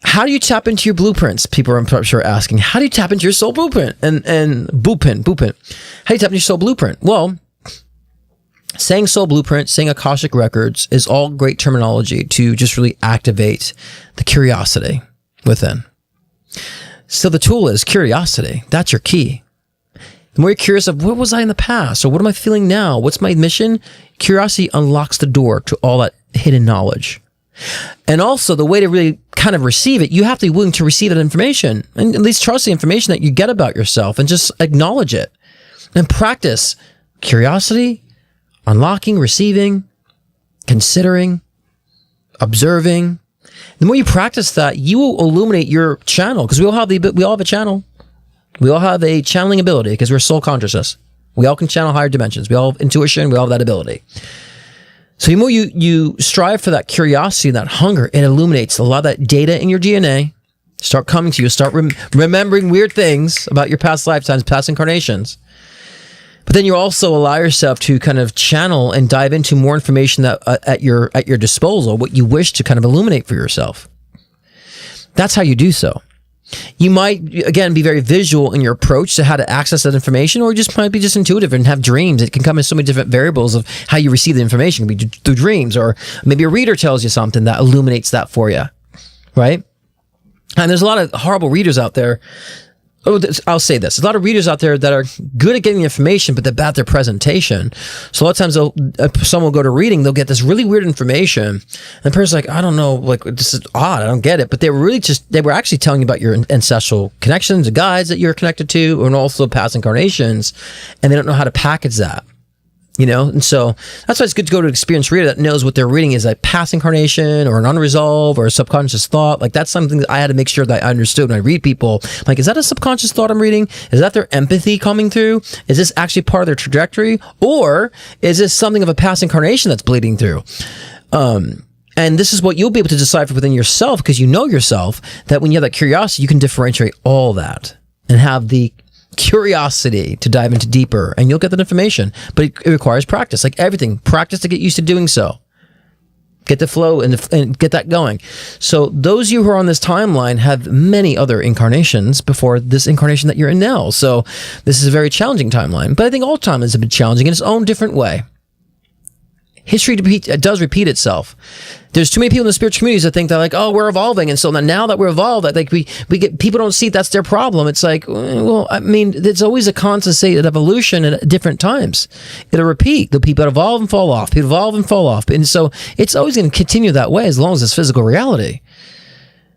How do you tap into your blueprints? People are, I'm sure, asking, how do you tap into your soul blueprint? And blueprint. How do you tap into your soul blueprint? Well, saying soul blueprint, saying Akashic records is all great terminology to just really activate the curiosity within. So the tool is curiosity. That's your key. The more you're curious of what was I in the past, or what am I feeling now? What's my mission? Curiosity unlocks the door to all that hidden knowledge. And also the way to really kind of receive it, you have to be willing to receive that information, and at least trust the information that you get about yourself, and just acknowledge it and practice curiosity, unlocking, receiving, considering, observing. The more you practice that, you will illuminate your channel, because we all have a channel. We all have a channeling ability because we're soul consciousness. We all can channel higher dimensions. We all have intuition. We all have that ability. So the more you strive for that curiosity and that hunger, it illuminates a lot of that data in your DNA. Start coming to you. Start remembering weird things about your past lifetimes, past incarnations. But then you also allow yourself to kind of channel and dive into more information that at your disposal, what you wish to kind of illuminate for yourself. That's how you do so. You might, again, be very visual in your approach to how to access that information, or you just might be just intuitive and have dreams. It can come in so many different variables of how you receive the information. It can be through dreams, or maybe a reader tells you something that illuminates that for you, right? And there's a lot of horrible readers out there. Oh, I'll say this. There's a lot of readers out there that are good at getting the information, but they're bad at their presentation. So a lot of times someone will go to reading, they'll get this really weird information, and the person's like, I don't know, like, this is odd, I don't get it. But they were actually telling you about your ancestral connections, the guides that you're connected to, and also past incarnations, and they don't know how to package that. And so that's why it's good to go to an experienced reader that knows what they're reading is a past incarnation or an unresolved or a subconscious thought. Like, that's something that I had to make sure that I understood when I read people. Like, is that a subconscious thought I'm reading? Is that their empathy coming through? Is this actually part of their trajectory? Or is this something of a past incarnation that's bleeding through? And this is what you'll be able to decipher within yourself, because you know yourself, that when you have that curiosity, you can differentiate all that and have the curiosity to dive into deeper, and you'll get that information. But it requires practice, like everything. Practice to get used to doing so. Get the flow and get that going. So those of you who are on this timeline have many other incarnations before this incarnation that you're in now. So this is a very challenging timeline. But I think all timelines have been challenging in its own different way. History does repeat itself. There's too many people in the spiritual communities that think that, like, oh, we're evolving, and so now that we're evolved, that like we get, people don't see that's their problem. It's like, well, I mean, there's always a constant state of evolution at different times. It'll repeat. The people evolve and fall off. People evolve and fall off, and so it's always going to continue that way as long as it's physical reality.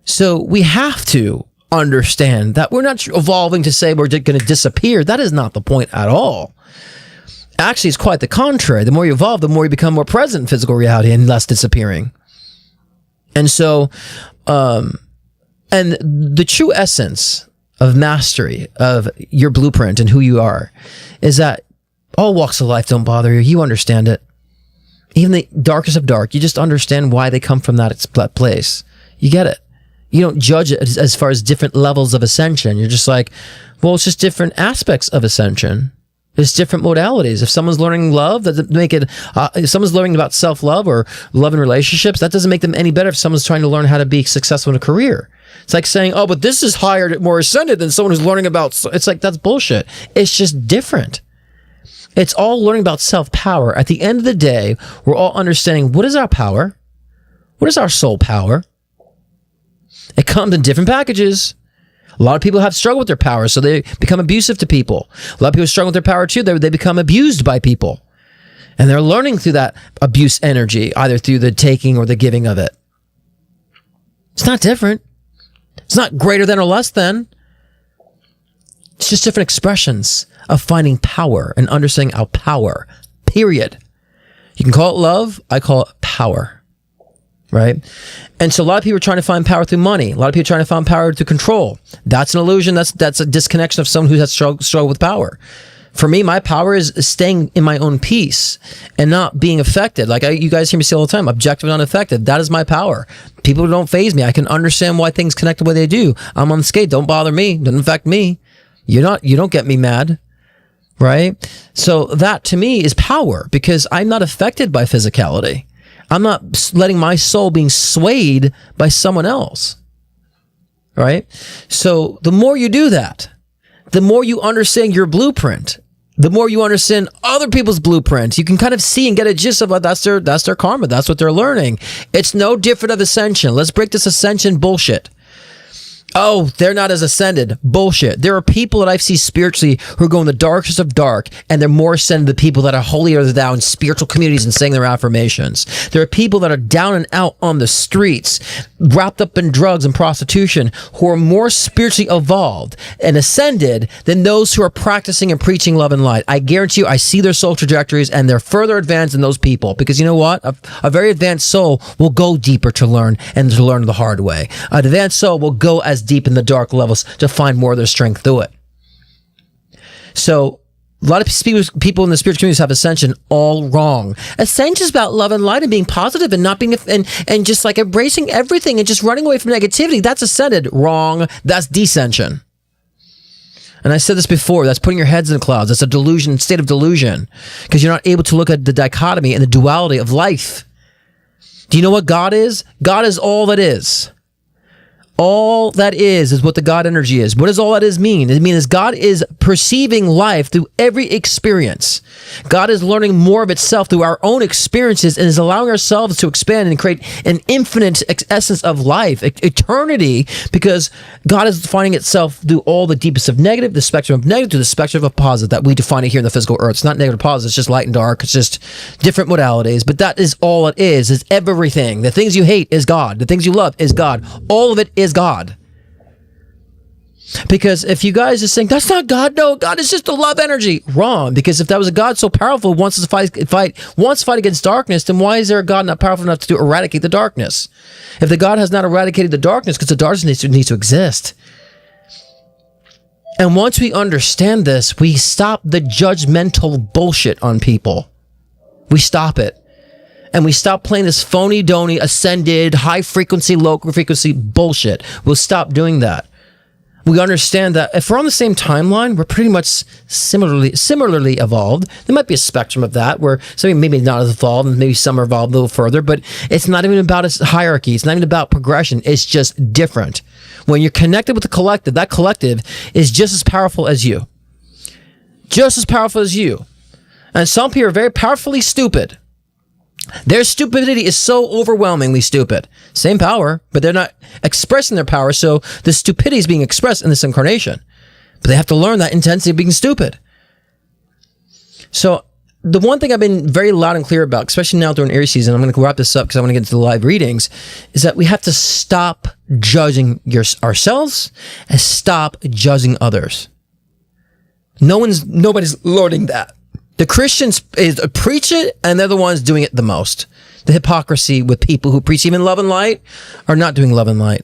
So we have to understand that we're not evolving to say we're going to disappear. That is not the point at all. Actually, it's quite the contrary. The more you evolve, the more you become more present in physical reality and less disappearing. And so, and the true essence of mastery of your blueprint and who you are is that all walks of life don't bother you. You understand it. Even the darkest of dark, you just understand why they come from that place. You get it. You don't judge it as far as different levels of ascension. You're just like, well, it's just different aspects of ascension. There's different modalities. If someone's learning love, that doesn't make it. If someone's learning about self-love or love in relationships, that doesn't make them any better. If someone's trying to learn how to be successful in a career, it's like saying, "Oh, but this is higher, more ascended than someone who's learning about." It's like that's bullshit. It's just different. It's all learning about self-power. At the end of the day, we're all understanding what is our power, what is our soul power. It comes in different packages. A lot of people have struggled with their power, so they become abusive to people. A lot of people struggle with their power too. They become abused by people. And they're learning through that abuse energy, either through the taking or the giving of it. It's not different. It's not greater than or less than. It's just different expressions of finding power and understanding our power, period. You can call it love. I call it power. Right? And so a lot of people are trying to find power through money. A lot of people are trying to find power through control. That's an illusion. That's a disconnection of someone who has struggled with power. For me, my power is staying in my own peace and not being affected. Like you guys hear me say all the time, objective and unaffected. That is my power. People don't faze me. I can understand why things connect the way they do. I'm on the skate. Don't bother me. Doesn't affect me. You don't get me mad. Right? So that to me is power because I'm not affected by physicality. I'm not letting my soul being swayed by someone else. Right? So the more you do that, the more you understand your blueprint, the more you understand other people's blueprints. You can kind of see and get a gist of what that's their karma. That's what they're learning. It's no different of ascension. Let's break this ascension bullshit. Oh, they're not as ascended. Bullshit. There are people that I see spiritually who go in the darkest of dark, and they're more ascended than people that are holier than thou in spiritual communities and saying their affirmations. There are people that are down and out on the streets, wrapped up in drugs and prostitution, who are more spiritually evolved and ascended than those who are practicing and preaching love and light. I guarantee you, I see their soul trajectories, and they're further advanced than those people. Because you know what? A very advanced soul will go deeper to learn and to learn the hard way. An advanced soul will go as deep in the dark levels to find more of their strength through it. So a lot of people in the spiritual communities have ascension all wrong. Ascension is about love and light and being positive and not being and just like embracing everything and just running away from negativity. That's ascended. Wrong. That's descension. And I said this before, that's putting your heads in the clouds. That's a delusion, state of delusion, because you're not able to look at the dichotomy and the duality of life. Do you know what God is? God is all that is. All that is what the God energy is. What does all that is mean? It means God is perceiving life through every experience. God is learning more of itself through our own experiences and is allowing ourselves to expand and create an infinite essence of life, eternity, because God is defining itself through all the deepest of negative, the spectrum of negative to the spectrum of positive that we define it here in the physical earth. It's not negative or positive, it's just light and dark. It's just different modalities, but that is all it is everything. The things you hate is God. The things you love is God. All of it is God. Because if you guys are saying that's not God, no, God is just a love energy. Wrong. Because if that was a God so powerful wants to fight against darkness, then why is there a God not powerful enough to eradicate the darkness? If the God has not eradicated the darkness, because the darkness needs to exist. And once we understand this, we stop the judgmental bullshit on people. We stop it. And we stop playing this phony, donny, ascended, high frequency, low frequency bullshit. We'll stop doing that. We understand that if we're on the same timeline, we're pretty much similarly evolved. There might be a spectrum of that where some maybe not as evolved and maybe some are evolved a little further, but it's not even about a hierarchy. It's not even about progression. It's just different. When you're connected with the collective, that collective is just as powerful as you. Just as powerful as you. And some people are very powerfully stupid. Their stupidity is so overwhelmingly stupid. Same power, but they're not expressing their power, so the stupidity is being expressed in this incarnation. But they have to learn that intensity of being stupid. So the one thing I've been very loud and clear about, especially now during Aries season, I'm going to wrap this up because I want to get into the live readings, is that we have to stop judging ourselves and stop judging others. Nobody's learning that. The Christians preach it, and they're the ones doing it the most. The hypocrisy with people who preach even love and light are not doing love and light.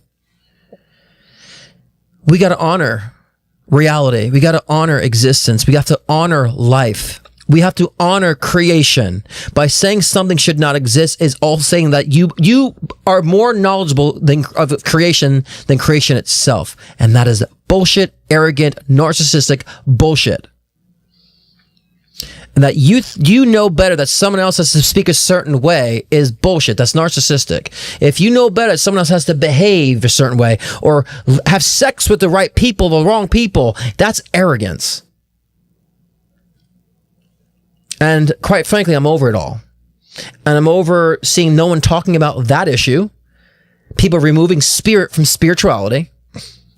We got to honor reality. We got to honor existence. We have to honor life. We have to honor creation. By saying something should not exist is all saying that you are more knowledgeable of creation than creation itself. And that is bullshit, arrogant, narcissistic bullshit. And that you know better that someone else has to speak a certain way is bullshit. That's narcissistic. If you know better that someone else has to behave a certain way or have sex with the right people, the wrong people, that's arrogance. And quite frankly, I'm over it all. And I'm over seeing no one talking about that issue. People removing spirit from spirituality.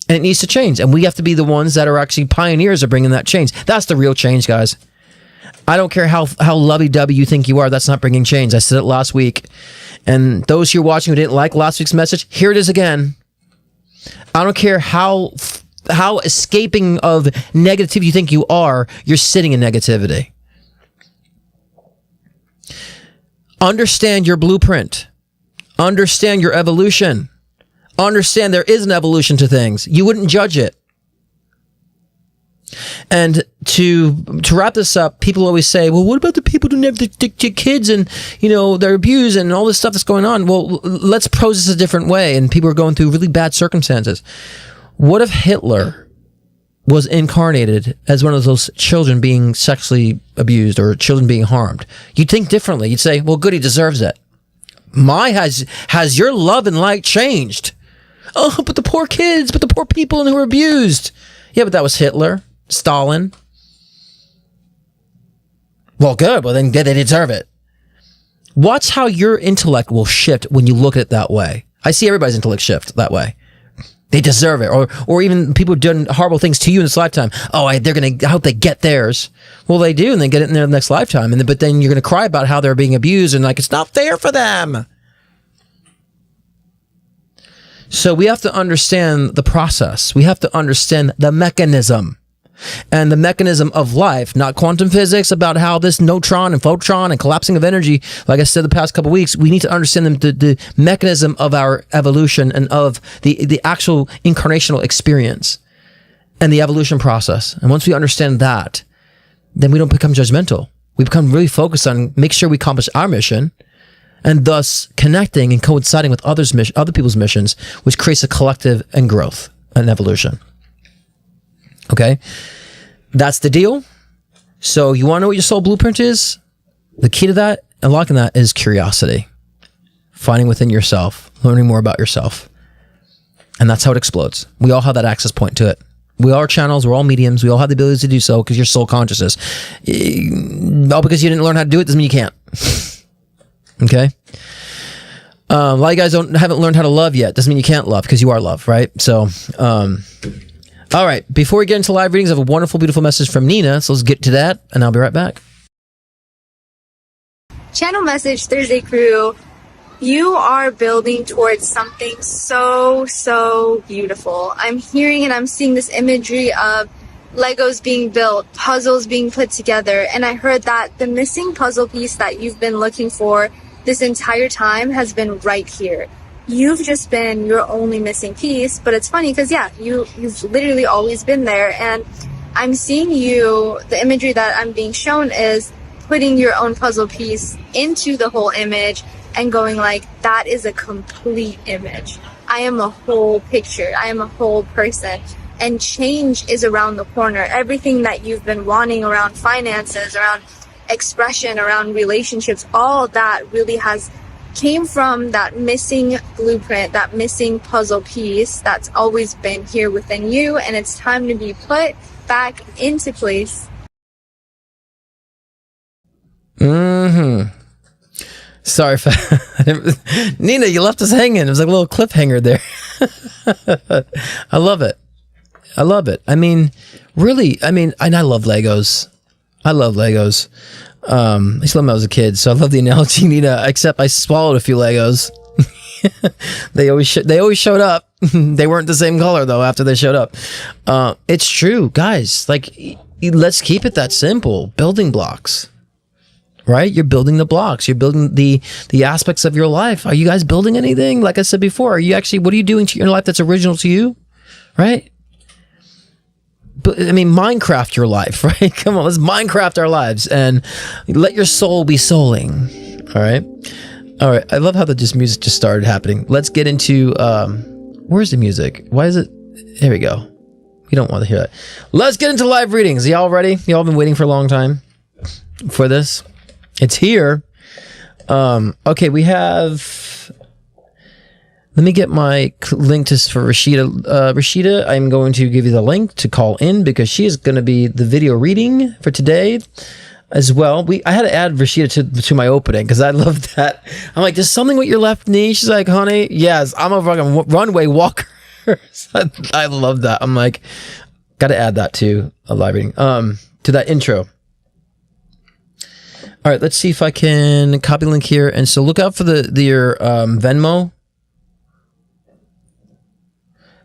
And it needs to change. And we have to be the ones that are actually pioneers of bringing that change. That's the real change, guys. I don't care how lovey-dovey you think you are. That's not bringing change. I said it last week. And those who are watching who didn't like last week's message, here it is again. I don't care how escaping of negativity you think you are, you're sitting in negativity. Understand your blueprint. Understand your evolution. Understand there is an evolution to things. You wouldn't judge it. And to wrap this up, people always say, well, what about the people who never to kids and, they're abused and all this stuff that's going on? Well, let's pose this a different way. And people are going through really bad circumstances. What if Hitler was incarnated as one of those children being sexually abused or children being harmed? You'd think differently. You'd say, well, good, he deserves it. Has your love and light changed? Oh, but the poor kids, but the poor people who were abused. Yeah, but that was Hitler. Stalin. Well, good. Well, then they deserve it. Watch how your intellect will shift when you look at it that way. I see everybody's intellect shift that way. They deserve it. Or even people who've done horrible things to you in this lifetime. Oh, I hope they get theirs. Well, they do, and they get it in their next lifetime. But then you're going to cry about how they're being abused and it's not fair for them. So we have to understand the process. We have to understand the mechanism. And the mechanism of life, not quantum physics, about how this neutron and photon and collapsing of energy, like I said the past couple of weeks, we need to understand the mechanism of our evolution and of the actual incarnational experience and the evolution process. And once we understand that, then we don't become judgmental. We become really focused on make sure we accomplish our mission and thus connecting and coinciding with other people's missions, which creates a collective and growth and evolution. Okay, that's the deal. So you want to know what your soul blueprint is? The key to that, unlocking that, is curiosity. Finding within yourself, learning more about yourself. And that's how it explodes. We all have that access point to it. We all are channels, we're all mediums, we all have the ability to do so because you're soul consciousness. All because you didn't learn how to do it doesn't mean you can't. Okay? A lot of you guys haven't learned how to love yet. Doesn't mean you can't love because you are love, right? So, all right, before we get into live readings, I have a wonderful, beautiful message from Nina, so let's get to that, and I'll be right back. Channel message, Thursday crew. You are building towards something so, so beautiful. I'm hearing and I'm seeing this imagery of Legos being built, puzzles being put together, and I heard that the missing puzzle piece that you've been looking for this entire time has been right here. You've just been your only missing piece, but it's funny because you've literally always been there, and I'm seeing the imagery that I'm being shown is putting your own puzzle piece into the whole image and going like, that is a complete image. I am a whole picture. I am a whole person, and change is around the corner. Everything that you've been wanting around finances, around expression, around relationships, all that really came from that missing blueprint, that missing puzzle piece that's always been here within you, and it's time to be put back into place. Sorry if Nina, you left us hanging. It was like a little cliffhanger there. I love it. I mean, really, and I love Legos. I used to love them when I was a kid, so I love the analogy, Nina, except I swallowed a few Legos. They always showed up. They weren't the same color, though, after they showed up. It's true, guys. Let's keep it that simple. Building blocks. Right? You're building the blocks. You're building the aspects of your life. Are you guys building anything? Like I said before, what are you doing to your life that's original to you? Right? But Minecraft your life, right? Come on, let's Minecraft our lives and let your soul be souling. All right. I love how the music just started happening. Let's get into where's the music? Why is it? There we go. You don't want to hear that. Let's get into live readings. Y'all ready? Y'all been waiting for a long time. for this. It's here. Okay, we have... Let me get my link for Rashida. Rashida, I'm going to give you the link to call in because she is going to be the video reading for today as well. I had to add Rashida to my opening because I love that. I'm like, there's something with your left knee. She's like, honey, yes, I'm a fucking runway walker. I love that. I'm like, got to add that to a live reading. To that intro. All right, let's see if I can copy the link here. And so look out for your Venmo.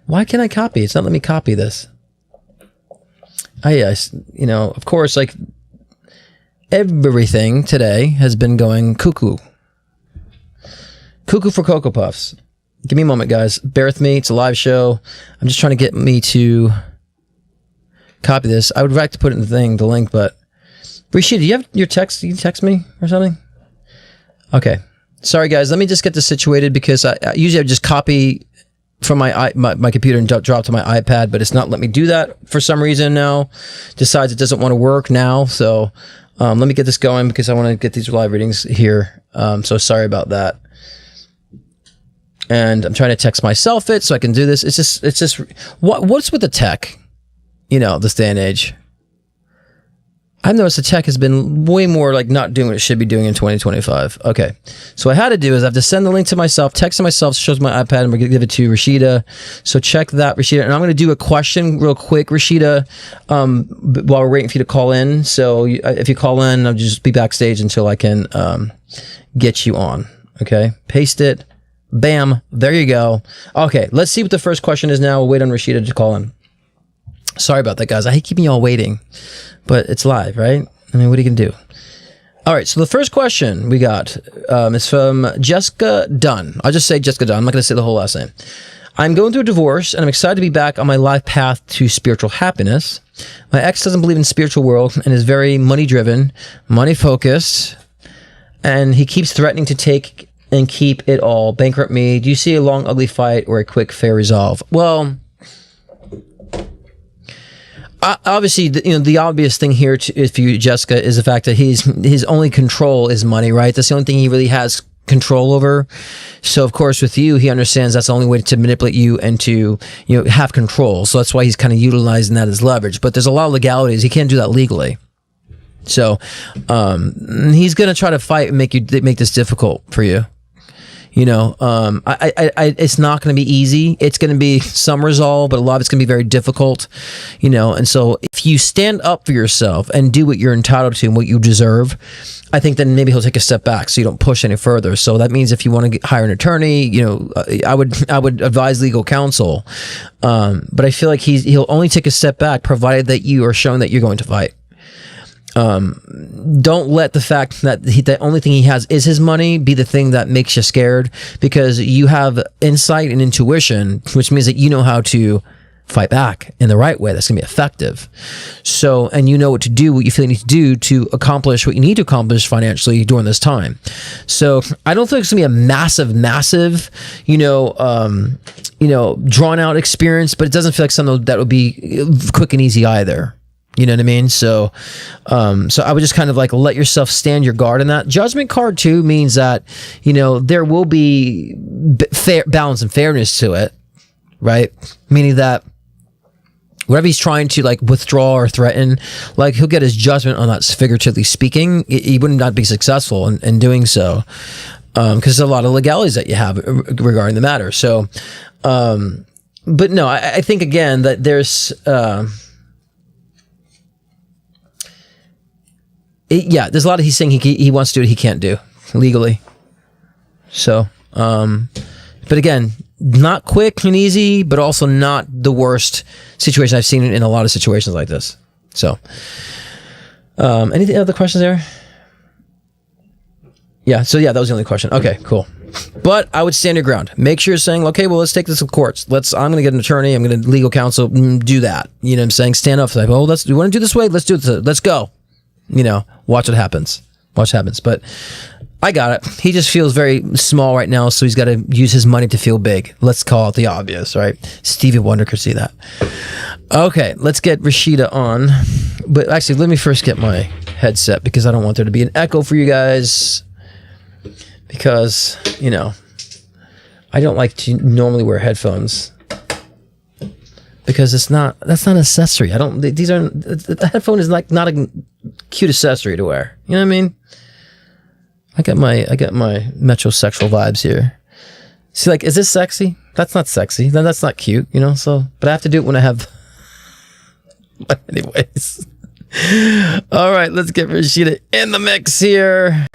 Why can't I copy? It's not letting me copy this. Yes, of course, like everything today has been going cuckoo. Cuckoo for Cocoa Puffs. Give me a moment, guys. Bear with me. It's a live show. I'm just trying to get me to copy this. I would like to put it in the link, but Rashida, do you have your text? You can text me or something? Okay. Sorry, guys. Let me just get this situated because I usually just copy from my computer and drop to my iPad, but it's not letting me do that for some reason now. Decides it doesn't want to work now. So let me get this going because I want to get these live readings here. So sorry about that. And I'm trying to text myself it so I can do this. It's just what's with the tech? This day and age. I've noticed the tech has been way more like not doing what it should be doing in 2025. Okay. So what I had to do is I have to send the link to myself, text to myself, shows my iPad, and we're going to give it to Rashida. So check that, Rashida. And I'm going to do a question real quick, Rashida, while we're waiting for you to call in. So if you call in, I'll just be backstage until I can get you on. Okay. Paste it. Bam. There you go. Okay. Let's see what the first question is now. We'll wait on Rashida to call in. Sorry about that, guys. I hate keeping y'all waiting, but it's live, right? I mean, what are you going to do? All right, so the first question we got is from Jessica Dunn. I'll just say Jessica Dunn. I'm not going to say the whole last name. I'm going through a divorce, and I'm excited to be back on my life path to spiritual happiness. My ex doesn't believe in the spiritual world and is very money-driven, money-focused, and he keeps threatening to take and keep it all, bankrupt me. Do you see a long, ugly fight or a quick, fair resolve? Well... obviously, the obvious thing here for you, Jessica, is the fact that his only control is money, right? That's the only thing he really has control over. So, of course, with you, he understands that's the only way to manipulate you and to have control. So that's why he's kind of utilizing that as leverage. But there's a lot of legalities. He can't do that legally. So he's going to try to fight and make this difficult for you. It's not going to be easy. It's going to be some resolve, but a lot of it's going to be very difficult, and so if you stand up for yourself and do what you're entitled to and what you deserve, I think then maybe he'll take a step back so you don't push any further. So that means if you want to hire an attorney, I would advise legal counsel. But I feel like he'll only take a step back provided that you are showing that you're going to fight. Don't let the fact that the only thing he has is his money be the thing that makes you scared, because you have insight and intuition, which means that you know how to fight back in the right way that's going to be effective. So, and you know what to do, what you feel you need to do to accomplish what you need to accomplish financially during this time. So I don't think it's going to be a massive, drawn out experience, but it doesn't feel like something that would be quick and easy either. You know what I mean? So I would just kind of like let yourself stand your guard in that. Judgment card too means that, there will be fair balance and fairness to it, right? Meaning that whatever he's trying to like withdraw or threaten, like he'll get his judgment on that, figuratively speaking. He would not be successful in doing so. Because there's a lot of legalities that you have regarding the matter. So, but no, I think again that there's, there's a lot of he's saying he wants to do it, he can't do legally. So, but again, not quick and easy, but also not the worst situation I've seen in a lot of situations like this. So, any other questions there? So that was the only question. Okay, cool. But I would stand your ground. Make sure you're saying, okay, well, let's take this to courts. I'm going to get an attorney. I'm going to legal counsel. Do that. You know what I'm saying? Stand up for that. Oh, you want to do this way? Let's do it. Let's go. Watch what happens. But I got it. He just feels very small right now, so he's got to use his money to feel big. Let's call it the obvious, right? Stevie Wonder could see that. Okay, let's get Rashida on. But actually, let me first get my headset because I don't want there to be an echo for you guys. Because, you know, I don't like to normally wear headphones. Because that's not an accessory. The headphone is like not a cute accessory to wear. You know what I mean? I got my metrosexual vibes here. See, like, is this sexy? That's not sexy. Then that's not cute, you know? So, but I have to do it when I have. But anyways. All right, let's get Rashida in the mix here.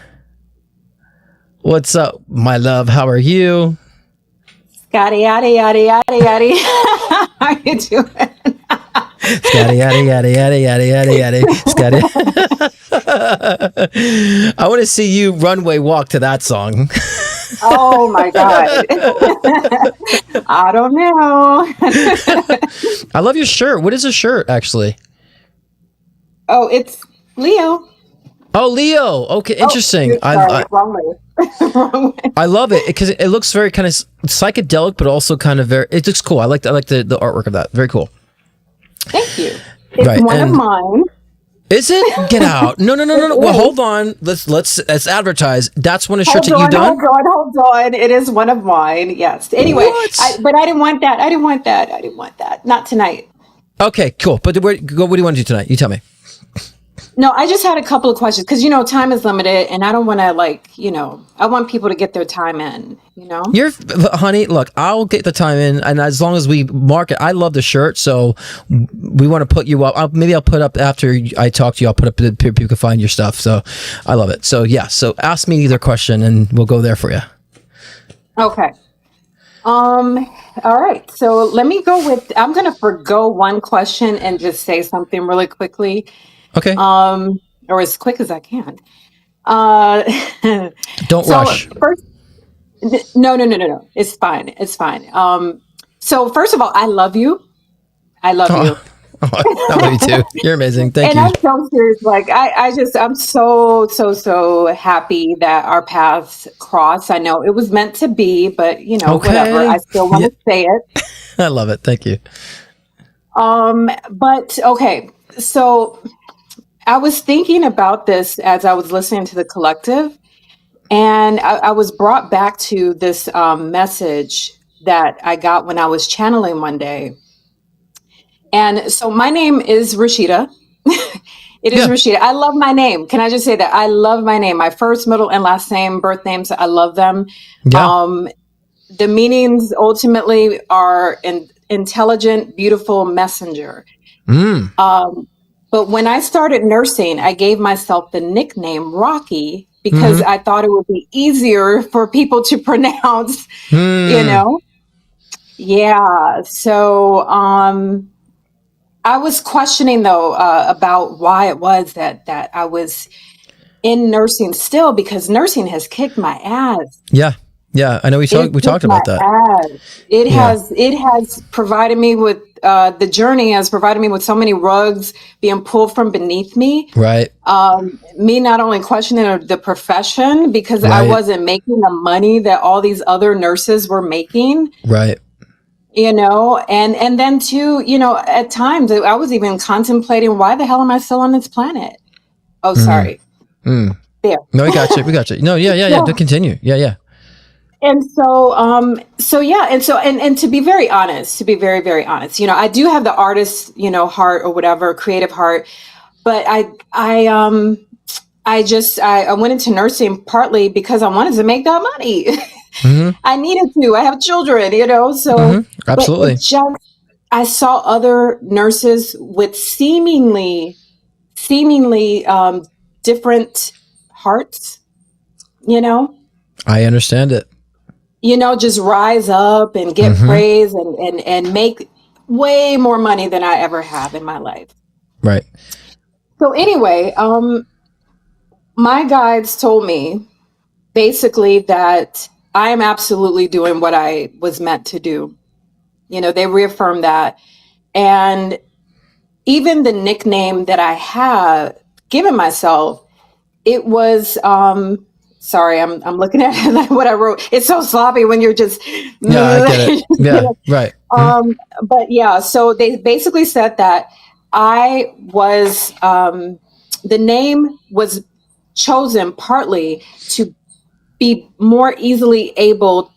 What's up, my love? How are you? Scotty, yaddy, yaddy, yaddy, yaddy. How you doing? Scotty, yaddy, yaddy, yaddy, yaddy, yaddy, yaddy. Scotty. I want to see you runway walk to that song. Oh my God. I don't know. I love your shirt. What is a shirt, actually? Oh, it's Leo. Oh, Leo. Okay, interesting. Sorry, wrong way. Wrong way. I love it because it looks very kind of psychedelic, but also kind of very. It looks cool. I like the artwork of that. Very cool. Thank you. It's one of mine. Is it? Get out! No. Well, hold on. Let's advertise. That's one of the shirts that you've done. Hold on. It is one of mine. Yes. Anyway, but I didn't want that. I didn't want that. Not tonight. Okay, cool. But what do you want to do tonight? You tell me. No, I just had a couple of questions because, time is limited and I don't want to I want people to get their time in, Honey, look, I'll get the time in. And as long as we mark it, I love the shirt. So we want to put you up. Maybe I'll put up after I talk to you. I'll put up people can find your stuff. So I love it. So yeah. So ask me either question and we'll go there for you. Okay. All right. So let me go with, I'm going to forgo one question and just say something really quickly. Okay. Or as quick as I can. Don't rush. First, no. It's fine. So first of all, I love you. I love you. Oh, I love you too. You're amazing. Thank you. And I'm so serious. Like I'm so happy that our paths cross. I know it was meant to be, but whatever. I still want to say it. I love it. Thank you. But okay. So I was thinking about this as I was listening to the collective, and I was brought back to this message that I got when I was channeling one day. And so my name is Rashida. It is Rashida. I love my name. Can I just say that? I love my name. My first, middle, and last name, birth names, I love them. Yeah. The meanings ultimately are an intelligent, beautiful messenger. But when I started nursing, I gave myself the nickname Rocky because I thought it would be easier for people to pronounce, Yeah. So I was questioning, though, about why it was that I was in nursing still, because nursing has kicked my ass. Yeah, I know we talked about that. It has provided me with the journey has provided me with so many rugs being pulled from beneath me. Right. Me not only questioning the profession because I wasn't making the money that all these other nurses were making. Right. And then too, at times I was even contemplating, why the hell am I still on this planet? Oh, sorry. There. No, we got you. No, yeah. To continue. Yeah. And so, and to be very honest, to be very, very honest, I do have the artist, heart or whatever, creative heart, but I went into nursing partly because I wanted to make that money. I needed to. I have children, so absolutely. I saw other nurses with seemingly different hearts. I understand it. Just rise up and get praise and make way more money than I ever have in my life. Right. So anyway, my guides told me basically that I am absolutely doing what I was meant to do. They reaffirmed that. And even the nickname that I had given myself, it was, sorry, I'm looking at what I wrote. It's so sloppy when you're just. Yeah, I get it. Yeah, right. But yeah, so they basically said that I was the name was chosen partly to be more easily able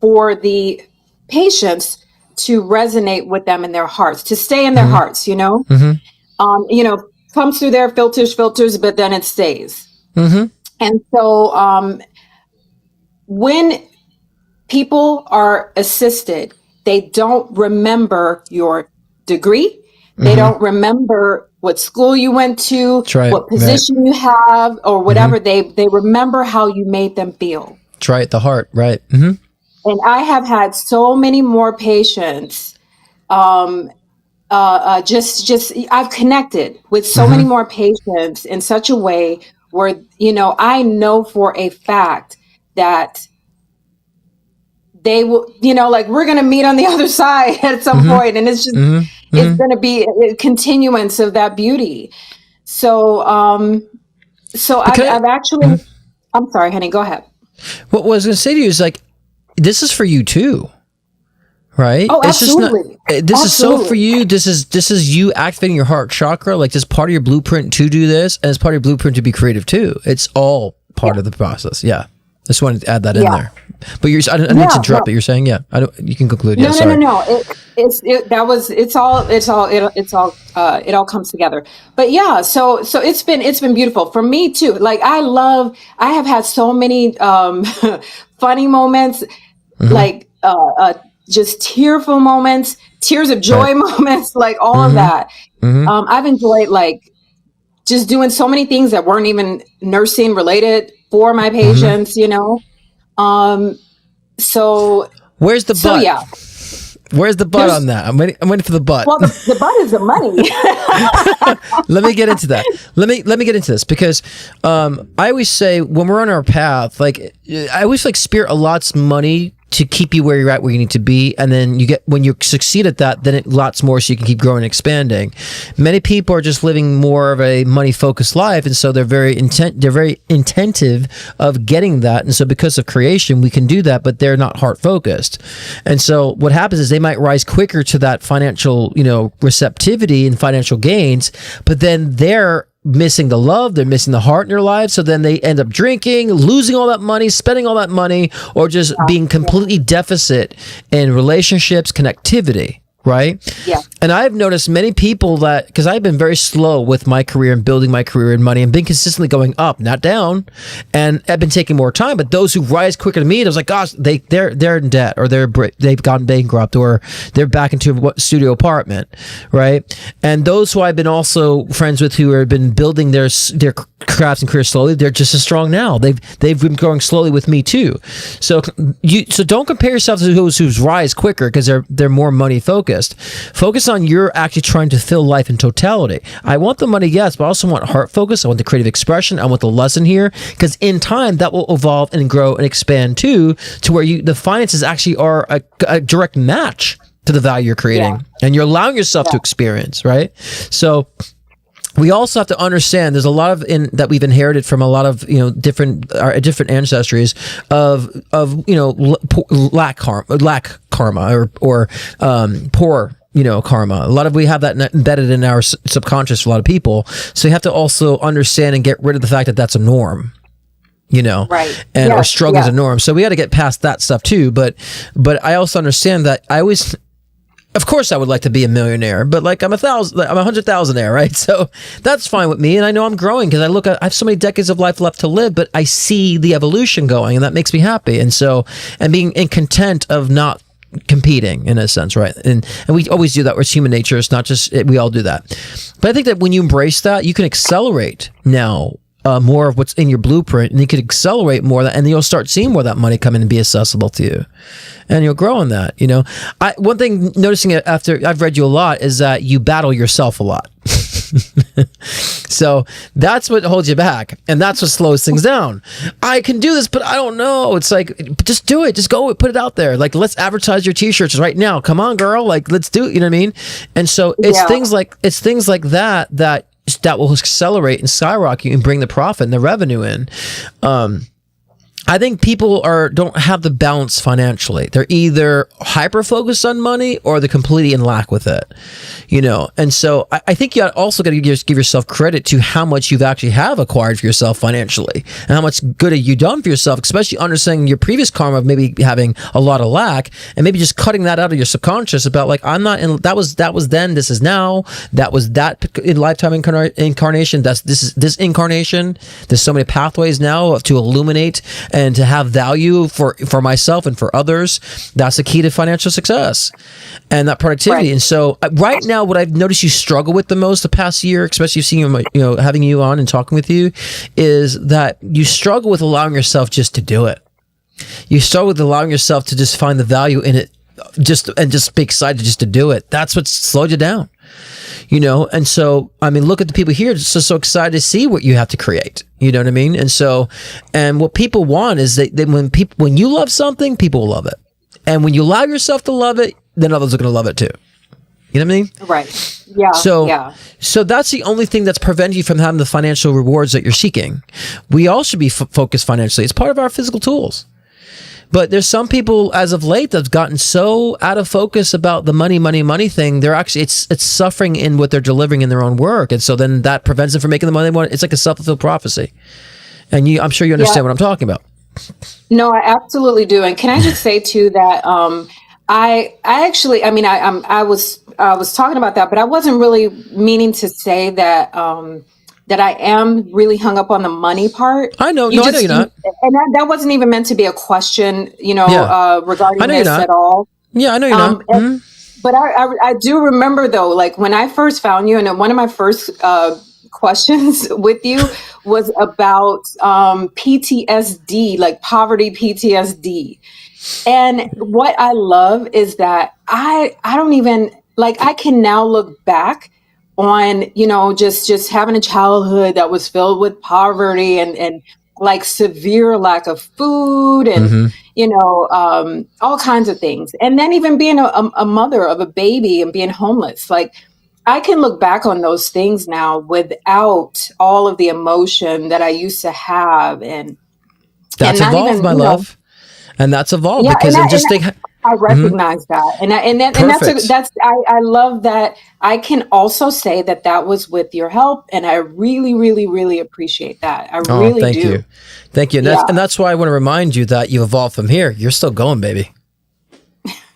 for the patients to resonate with them in their hearts, to stay in their hearts, you know, comes through their filters, but then it stays. And so when people are assisted, they don't remember your degree. They don't remember what school you went to, what position you have, or whatever. They remember how you made them feel. That's right. The heart. Right. And I have had so many more patients. I've connected with so many more patients in such a way where, you know, I know for a fact that they will, you know, like we're going to meet on the other side at some point, and it's just, it's going to be a continuance of that beauty. So, I've actually, I'm sorry, honey, go ahead. What I was going to say to you is like, this is for you too, right? Oh, it's absolutely. Just not, this is so for you. This is you activating your heart chakra. Like this is part of your blueprint to do this, and it's part of your blueprint to be creative too. It's all part of the process. Yeah. I just wanted to add that in there. But I didn't mean to interrupt, but you're saying, you can conclude. No. It all comes together. But yeah, so it's been beautiful for me too. Like I have had so many funny moments, like just tearful moments, tears of joy moments, like all of that. I've enjoyed like just doing so many things that weren't even nursing related for my patients, you know. So where's the butt? Yeah. Where's the butt on that? I'm waiting for the butt. Well, the butt is the money. Let me get into that. Let me get into this because I always say when we're on our path, like I always like spirit allots money to keep you where you're at, where you need to be, and then when you succeed at that, then it lots more so you can keep growing and expanding. Many people are just living more of a money focused life, and so they're very intentive of getting that, and so because of creation we can do that, but they're not heart focused. And so what happens is they might rise quicker to that financial, you know, receptivity and financial gains, but then they're missing the love, they're missing the heart in their lives, so then they end up drinking, losing all that money, spending all that money, or just being completely deficit in relationships, connectivity, right? Yeah. And I've noticed many people that, because I've been very slow with my career and building my career in money and been consistently going up, not down, and I've been taking more time, but those who rise quicker than me, I was like, gosh, they're in debt, or they've gone bankrupt, or they're back into a studio apartment, right? And those who I've been also friends with who have been building their crafts and careers slowly, they're just as strong now. They've been growing slowly with me too. So don't compare yourself to those who rise quicker because they're more money focused. Focus on you're actually trying to fill life in totality. I want the money, yes, but I also want heart focus. I want the creative expression. I want the lesson here, because in time that will evolve and grow and expand too, to where the finances actually are a direct match to the value you're creating, and you're allowing yourself to experience, right? So we also have to understand there's a lot of that we've inherited from a lot of, you know, different ancestries of you know, lack karma or poor, you know, karma. A lot of we have that embedded in our subconscious for a lot of people. So you have to also understand and get rid of the fact that that's a norm, you know, right? And our struggle is a norm. So we got to get past that stuff too. But I also understand that of course I would like to be a millionaire, but like I'm 100,000-aire, right? So that's fine with me. And I know I'm growing because I have so many decades of life left to live, but I see the evolution going, and that makes me happy. And being content of not competing in a sense, right? And we always do that. It's human nature. It's not just, we all do that. But I think that when you embrace that, you can accelerate now more of what's in your blueprint, and you can accelerate more of that, and then you'll start seeing more of that money come in and be accessible to you, and you'll grow in that. You know, one thing noticing it after I've read you a lot is that you battle yourself a lot. So that's what holds you back, and that's what slows things down. I can do this, but I don't know. It's like, just do it. Just go put it out there. Like, let's advertise your t-shirts right now. Come on, girl. Like, let's do it. You know what I mean? And so it's things like that will accelerate and skyrocket and bring the profit and the revenue in. I think people don't have the balance financially. They're either hyper focused on money or they're completely in lack with it, And so I think you also got to give yourself credit to how much you've actually have acquired for yourself financially and how much good have you done for yourself, especially understanding your previous karma of maybe having a lot of lack and maybe just cutting that out of your subconscious about like, I'm not in, that was then, this is now, that was that in lifetime incarnation, this incarnation. There's so many pathways now to illuminate and to have value for myself and for others. That's the key to financial success and that productivity. Right. And so right now, what I've noticed you struggle with the most the past year, especially seeing having you on and talking with you, is that you struggle with allowing yourself just to do it. You struggle with allowing yourself to just find the value in it, just be excited just to do it. That's what slowed you down. And so, I mean, look at the people here, just so excited to see what you have to create. You know what I mean? And so, and what people want is that when you love something, people will love it. And when you allow yourself to love it, then others are going to love it too. You know what I mean? Right. Yeah. So that's the only thing that's preventing you from having the financial rewards that you're seeking. We all should be focused financially. It's part of our physical tools. But there's some people as of late that've gotten so out of focus about the money thing. They're actually, it's suffering in what they're delivering in their own work. And so then that prevents them from making the money they want. It's like a self-fulfilled prophecy. And I'm sure you understand what I'm talking about. No, I absolutely do. And can I just say too that, I actually, I mean, I was talking about that, but I wasn't really meaning to say that, that I am really hung up on the money part. I know. I know you're not. And that wasn't even meant to be a question, regarding this at all. Yeah, I know you're not. But I do remember though, like when I first found you, and one of my first questions with you was about PTSD, like poverty PTSD. And what I love is that I don't even, like, I can now look back on, just having a childhood that was filled with poverty and like severe lack of food and, all kinds of things. And then even being a mother of a baby and being homeless, like I can look back on those things now without all of the emotion that I used to have. And that's evolved, my love. And that's evolved because I recognize that, and I love that. I can also say that was with your help, and I really, really, really appreciate that. I really do. Thank you, and that's why I want to remind you that you evolved from here. You're still going, baby.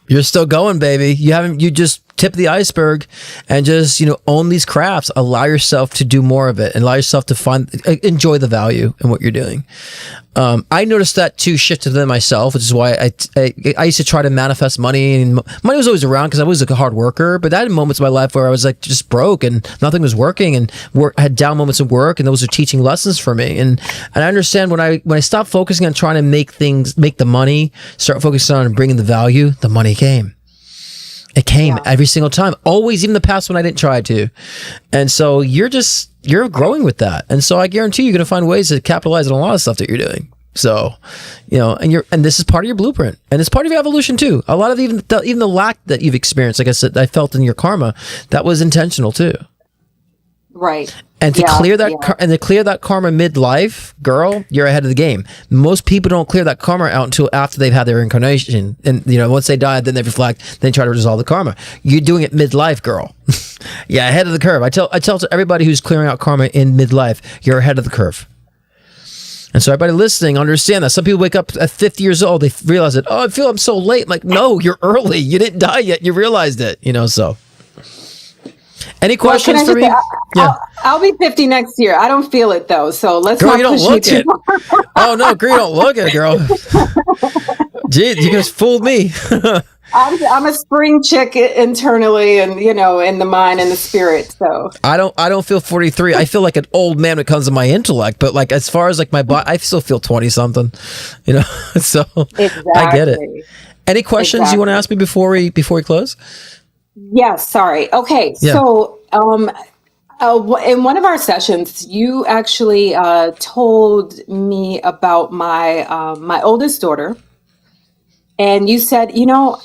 You're still going, baby. You just tip the iceberg and just, own these crafts. Allow yourself to do more of it and allow yourself to enjoy the value in what you're doing. I noticed that too shifted in myself, which is why I used to try to manifest money, and money was always around because I was a hard worker, but I had moments in my life where I was like just broke and nothing was working, and I had down moments of work, and those are teaching lessons for me. And I understand when I stopped focusing on trying to make the money, start focusing on bringing the value, the money came. It came every single time, always, even the past when I didn't try to. And so you're growing with that. And so I guarantee you're going to find ways to capitalize on a lot of stuff that you're doing. So, and this is part of your blueprint, and it's part of your evolution too. A lot of even the lack that you've experienced, like I said, I felt in your karma, that was intentional too. Right. And to clear that karma midlife, girl, you're ahead of the game. Most people don't clear that karma out until after they've had their incarnation. And, once they die, then they reflect, then try to resolve the karma. You're doing it midlife, girl. Yeah, ahead of the curve. I tell to everybody who's clearing out karma in midlife, you're ahead of the curve. And so everybody listening, understand that. Some people wake up at 50 years old, they realize it. Oh, I feel I'm so late. I'm like, no, you're early. You didn't die yet. You realized it, so. Any questions for me? I'll be 50 next year. I don't feel it though, so let's girl, not you don't push look me it. Oh no, girl, you don't look it, girl. Gee, you just fooled me. I'm a spring chick internally, and in the mind and the spirit. So I don't feel 43. I feel like an old man when it comes to my intellect, but like as far as like my body, I still feel 20 something. So exactly. I get it. Any questions you want to ask me before we close? Yes, sorry. Okay, so in one of our sessions, you actually told me about my oldest daughter, and you said, you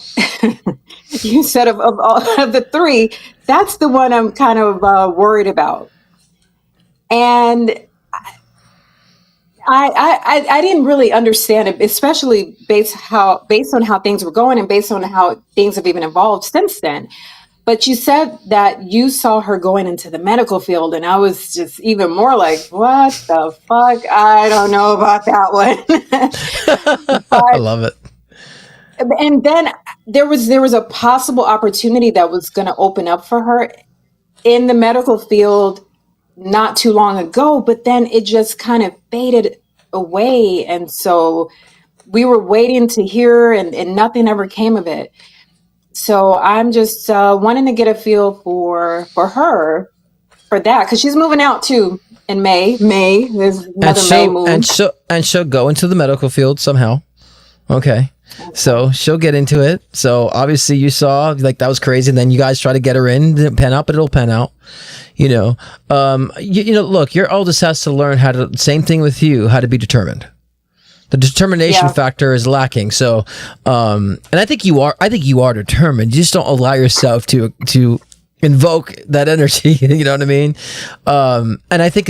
said of all of the three, that's the one I'm kind of worried about, and I didn't really understand it, especially based on how things were going and based on how things have even evolved since then. But you said that you saw her going into the medical field, and I was just even more like, what the fuck? I don't know about that one. I love it. And then there was a possible opportunity that was going to open up for her in the medical field not too long ago, but then it just kind of faded away. And so we were waiting to hear, and nothing ever came of it. So I'm just wanting to get a feel for her, for that, because she's moving out too in May. There's another May move. And she'll go into the medical field somehow. Okay. So she'll get into it. So obviously you saw like that was crazy. And then you guys try to get her in, didn't pan out, but it'll pan out. You know, look, your oldest has to learn how to, same thing with you, how to be determined. The determination factor is lacking. So, and I think you are determined. You just don't allow yourself to invoke that energy. You know what I mean? And I think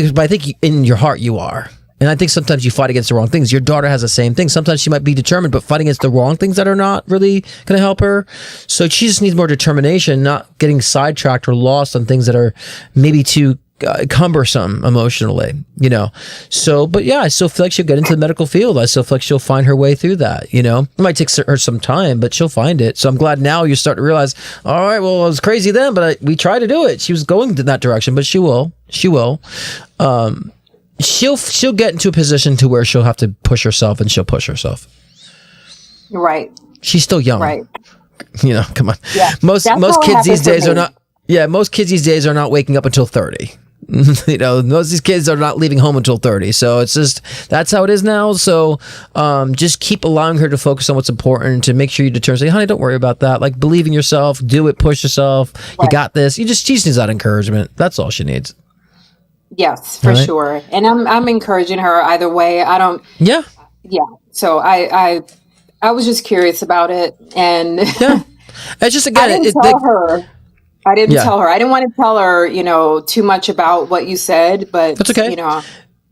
in your heart you are. And I think sometimes you fight against the wrong things. Your daughter has the same thing. Sometimes she might be determined, but fighting against the wrong things that are not really going to help her. So she just needs more determination, not getting sidetracked or lost on things that are maybe too cumbersome emotionally, you know. So, but yeah, I still feel like she'll get into the medical field. I still feel like she'll find her way through that, you know. It might take her some time, but she'll find it. So I'm glad now you start to realize, all right, well, it was crazy then, but we tried to do it. She was going in that direction, but she will. She'll get into a position to where she'll have to push herself, and she'll push herself. Right. She's still young. Right. You know, come on. Yeah. Most kids these days are not. Yeah, most kids these days are not waking up until 30. You know, most of these kids are not leaving home until 30. So it's just, that's how it is now. So just keep allowing her to focus on what's important, to make sure you determine, say, honey, don't worry about that. Like, believe in yourself, do it, push yourself. Right. You got this. She just needs that encouragement. That's all she needs. Yes, for sure. And I'm encouraging her either way. I don't. Yeah. Yeah. So I was just curious about it, and it's just, again, I didn't tell her. I didn't tell her. I didn't want to tell her, you know, too much about what you said, but that's okay. You know.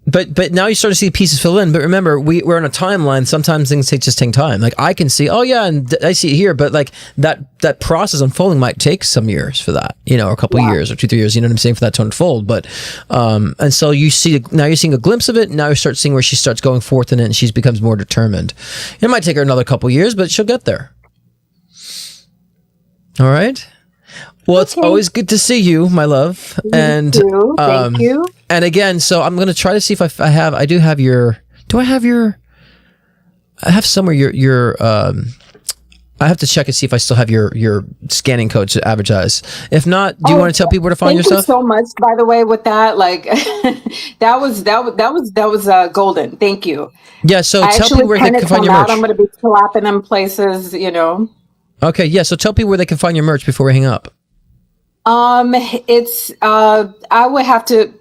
But now you start to see pieces fill in. But remember, we're on a timeline. Sometimes things just take time. Like, I can see, oh yeah, and I see it here. But like that process unfolding might take some years for that, you know, or a couple of years or 2-3 years. You know what I'm saying, for that to unfold. But and so you see, now you're seeing a glimpse of it. Now you start seeing where she starts going forth in it, and she becomes more determined. It might take her another couple of years, but she'll get there. All right. Well, it's always good to see you, my love. And thank you. And again, so I'm going to try to see if I have somewhere your I have to check and see if I still have your scanning code to advertise. If not, do you want to tell people where to find your stuff? Thank you so much, by the way, with that. Like, that was golden. Thank you. Yeah. So tell people where they can find your merch. I'm going to be slapping them places, you know. Okay. Yeah. So tell people where they can find your merch before we hang up. It's I would have to.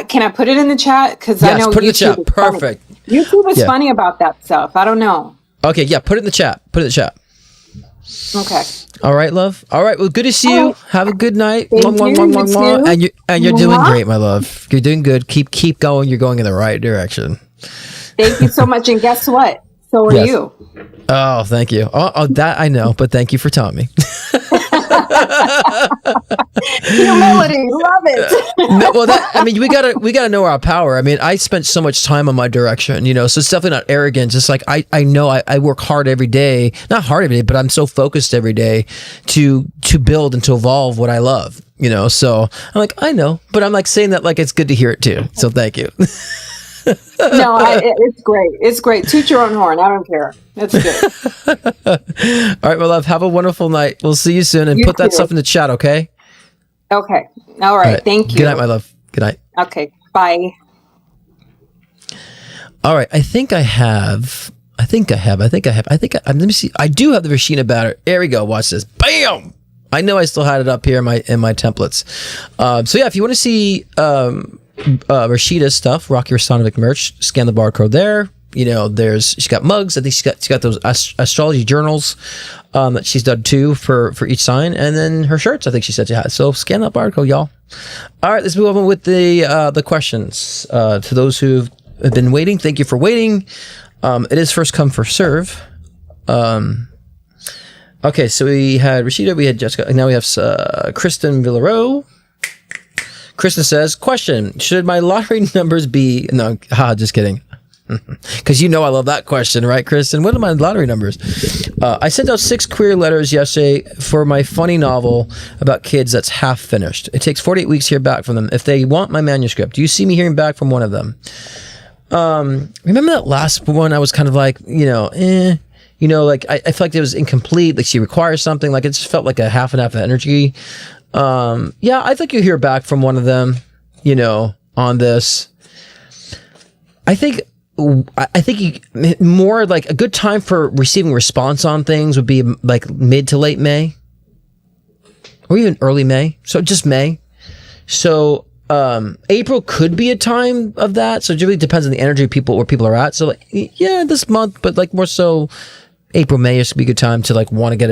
Can I put it in the chat? Because I know put it in the YouTube chat. Perfect. Funny. YouTube is funny about that stuff. I don't know. Okay. Yeah. Put it in the chat. Okay. All right, love. All right. Well, good to see you. Have a good night. Thank you. And you're doing great, my love. You're doing good. Keep going. You're going in the right direction. Thank you so much. And guess what? So are you. Oh, thank you. Oh, that I know, but thank you for telling me. Humility, love it. No, well, we gotta know our power. I mean, I spent so much time on my direction, you know, so it's definitely not arrogance. It's like I know I work hard every day, not hard every day, but I'm so focused every day to build and to evolve what I love, you know. So I'm like, I know, but I'm like saying that like it's good to hear it too. So thank you. No, it's great. It's great. Toot your own horn. I don't care. That's good. All right, my love. Have a wonderful night. We'll see you soon. And put that stuff in the chat, okay? Okay. All right. Thank you. Good night, my love. Good night. Okay. Bye. All right. I think I have. Let me see. I do have the Rashina batter. There we go. Watch this. Bam! I know I still had it up here in my templates. So yeah, if you want to see Rashida's stuff, Rock Your Sonovic merch, scan the barcode there. You know, she's got mugs. I think she's got those astrology journals that she's done too for each sign, and then her shirts. I think she said she had. So scan that barcode, y'all. All right, let's move on with the questions. To those who've have been waiting. Thank you for waiting. It is first come, first serve. Okay, so we had Rashida, we had Jessica, and now we have Kristen Villaro. Kristen says, question, should my lottery numbers be... No, just kidding. Because you know I love that question, right, Kristen? What are my lottery numbers? I sent out 6 query letters yesterday for my funny novel about kids that's half finished. It takes 48 weeks to hear back from them. If they want my manuscript, do you see me hearing back from one of them? Remember that last one? I was kind of like, like I felt like it was incomplete. Like she requires something. Like it just felt like a half and half of energy. Yeah, I think you'll hear back from one of them, on this. I think more like a good time for receiving response on things would be like mid to late May or even early May. So just May. So, April could be a time of that. So it really depends on the energy of people, where people are at. So like, yeah, this month, but like more so April, May is to be a good time to like want to get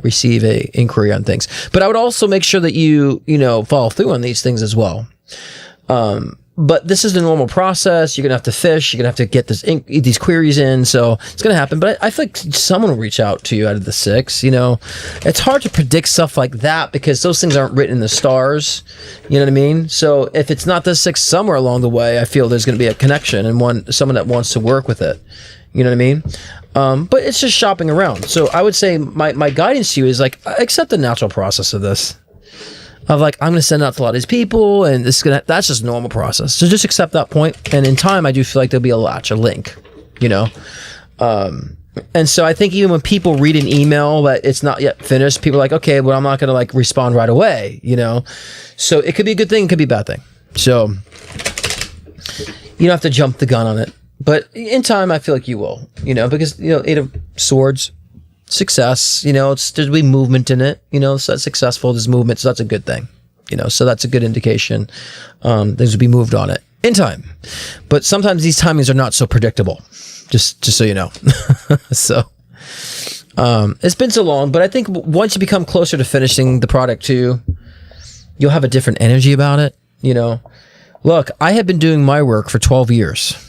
receive a inquiry on things. But I would also make sure that you follow through on these things as well. But this is the normal process. You're going to have to fish. You're going to have to get these queries in. So it's going to happen. But I feel like someone will reach out to you out of the 6, It's hard to predict stuff like that because those things aren't written in the stars. You know what I mean? So if it's not the 6, somewhere along the way, I feel there's going to be a connection and someone that wants to work with it. You know what I mean? But it's just shopping around. So I would say my guidance to you is like, accept the natural process of this. Of like, I'm going to send out to a lot of these people, and that's just a normal process. So just accept that point. And in time, I do feel like there'll be a link, and so I think even when people read an email that it's not yet finished, people are like, okay, well, I'm not going to like respond right away, So it could be a good thing, it could be a bad thing. So you don't have to jump the gun on it. But in time, I feel like you will, because, 8 of Swords, success, there'll be movement in it, so that's successful, there's movement, so that's a good thing, so that's a good indication. Things will be moved on it in time. But sometimes these timings are not so predictable, just so you know. So, it's been so long, but I think once you become closer to finishing the product too, you'll have a different energy about it, Look, I have been doing my work for 12 years.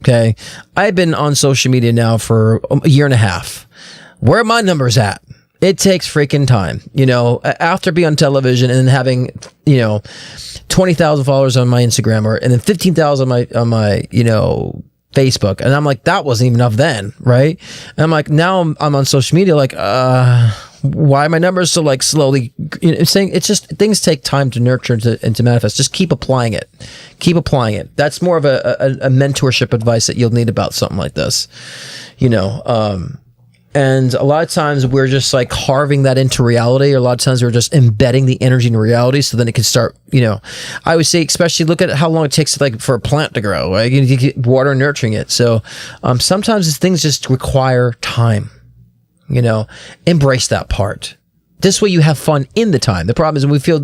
Okay. I've been on social media now for a year and a half. Where are my numbers at? It takes freaking time, after being on television and then having, 20,000 followers on my Instagram and then 15,000 on my, Facebook. And I'm like, that wasn't even enough then. Right. And I'm like, now I'm on social media, like, why are my numbers so like slowly, saying it's just things take time to nurture and to manifest. Just keep applying it. Keep applying it. That's more of a mentorship advice that you'll need about something like this, and a lot of times we're just like carving that into reality, or a lot of times we're just embedding the energy in reality so then it can start, I would say, especially look at how long it takes for a plant to grow, right? You get water and nurturing it. So sometimes things just require time, embrace that part. This way you have fun in the time. The problem is when we feel,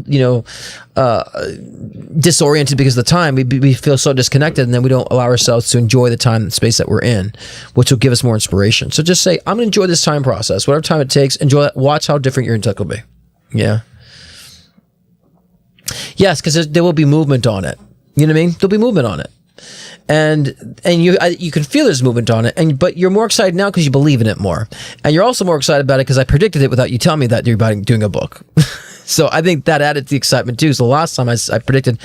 disoriented because of the time, we feel so disconnected, and then we don't allow ourselves to enjoy the time and space that we're in, which will give us more inspiration. So just say, I'm going to enjoy this time process. Whatever time it takes, enjoy that. Watch how different your intellect will be. Yeah. Yes, because there will be movement on it. You know what I mean? There'll be movement on it. And you can feel there's movement on it, but you're more excited now because you believe in it more, and you're also more excited about it because I predicted it without you telling me that you're doing a book. So I think that added to the excitement too. So last time I predicted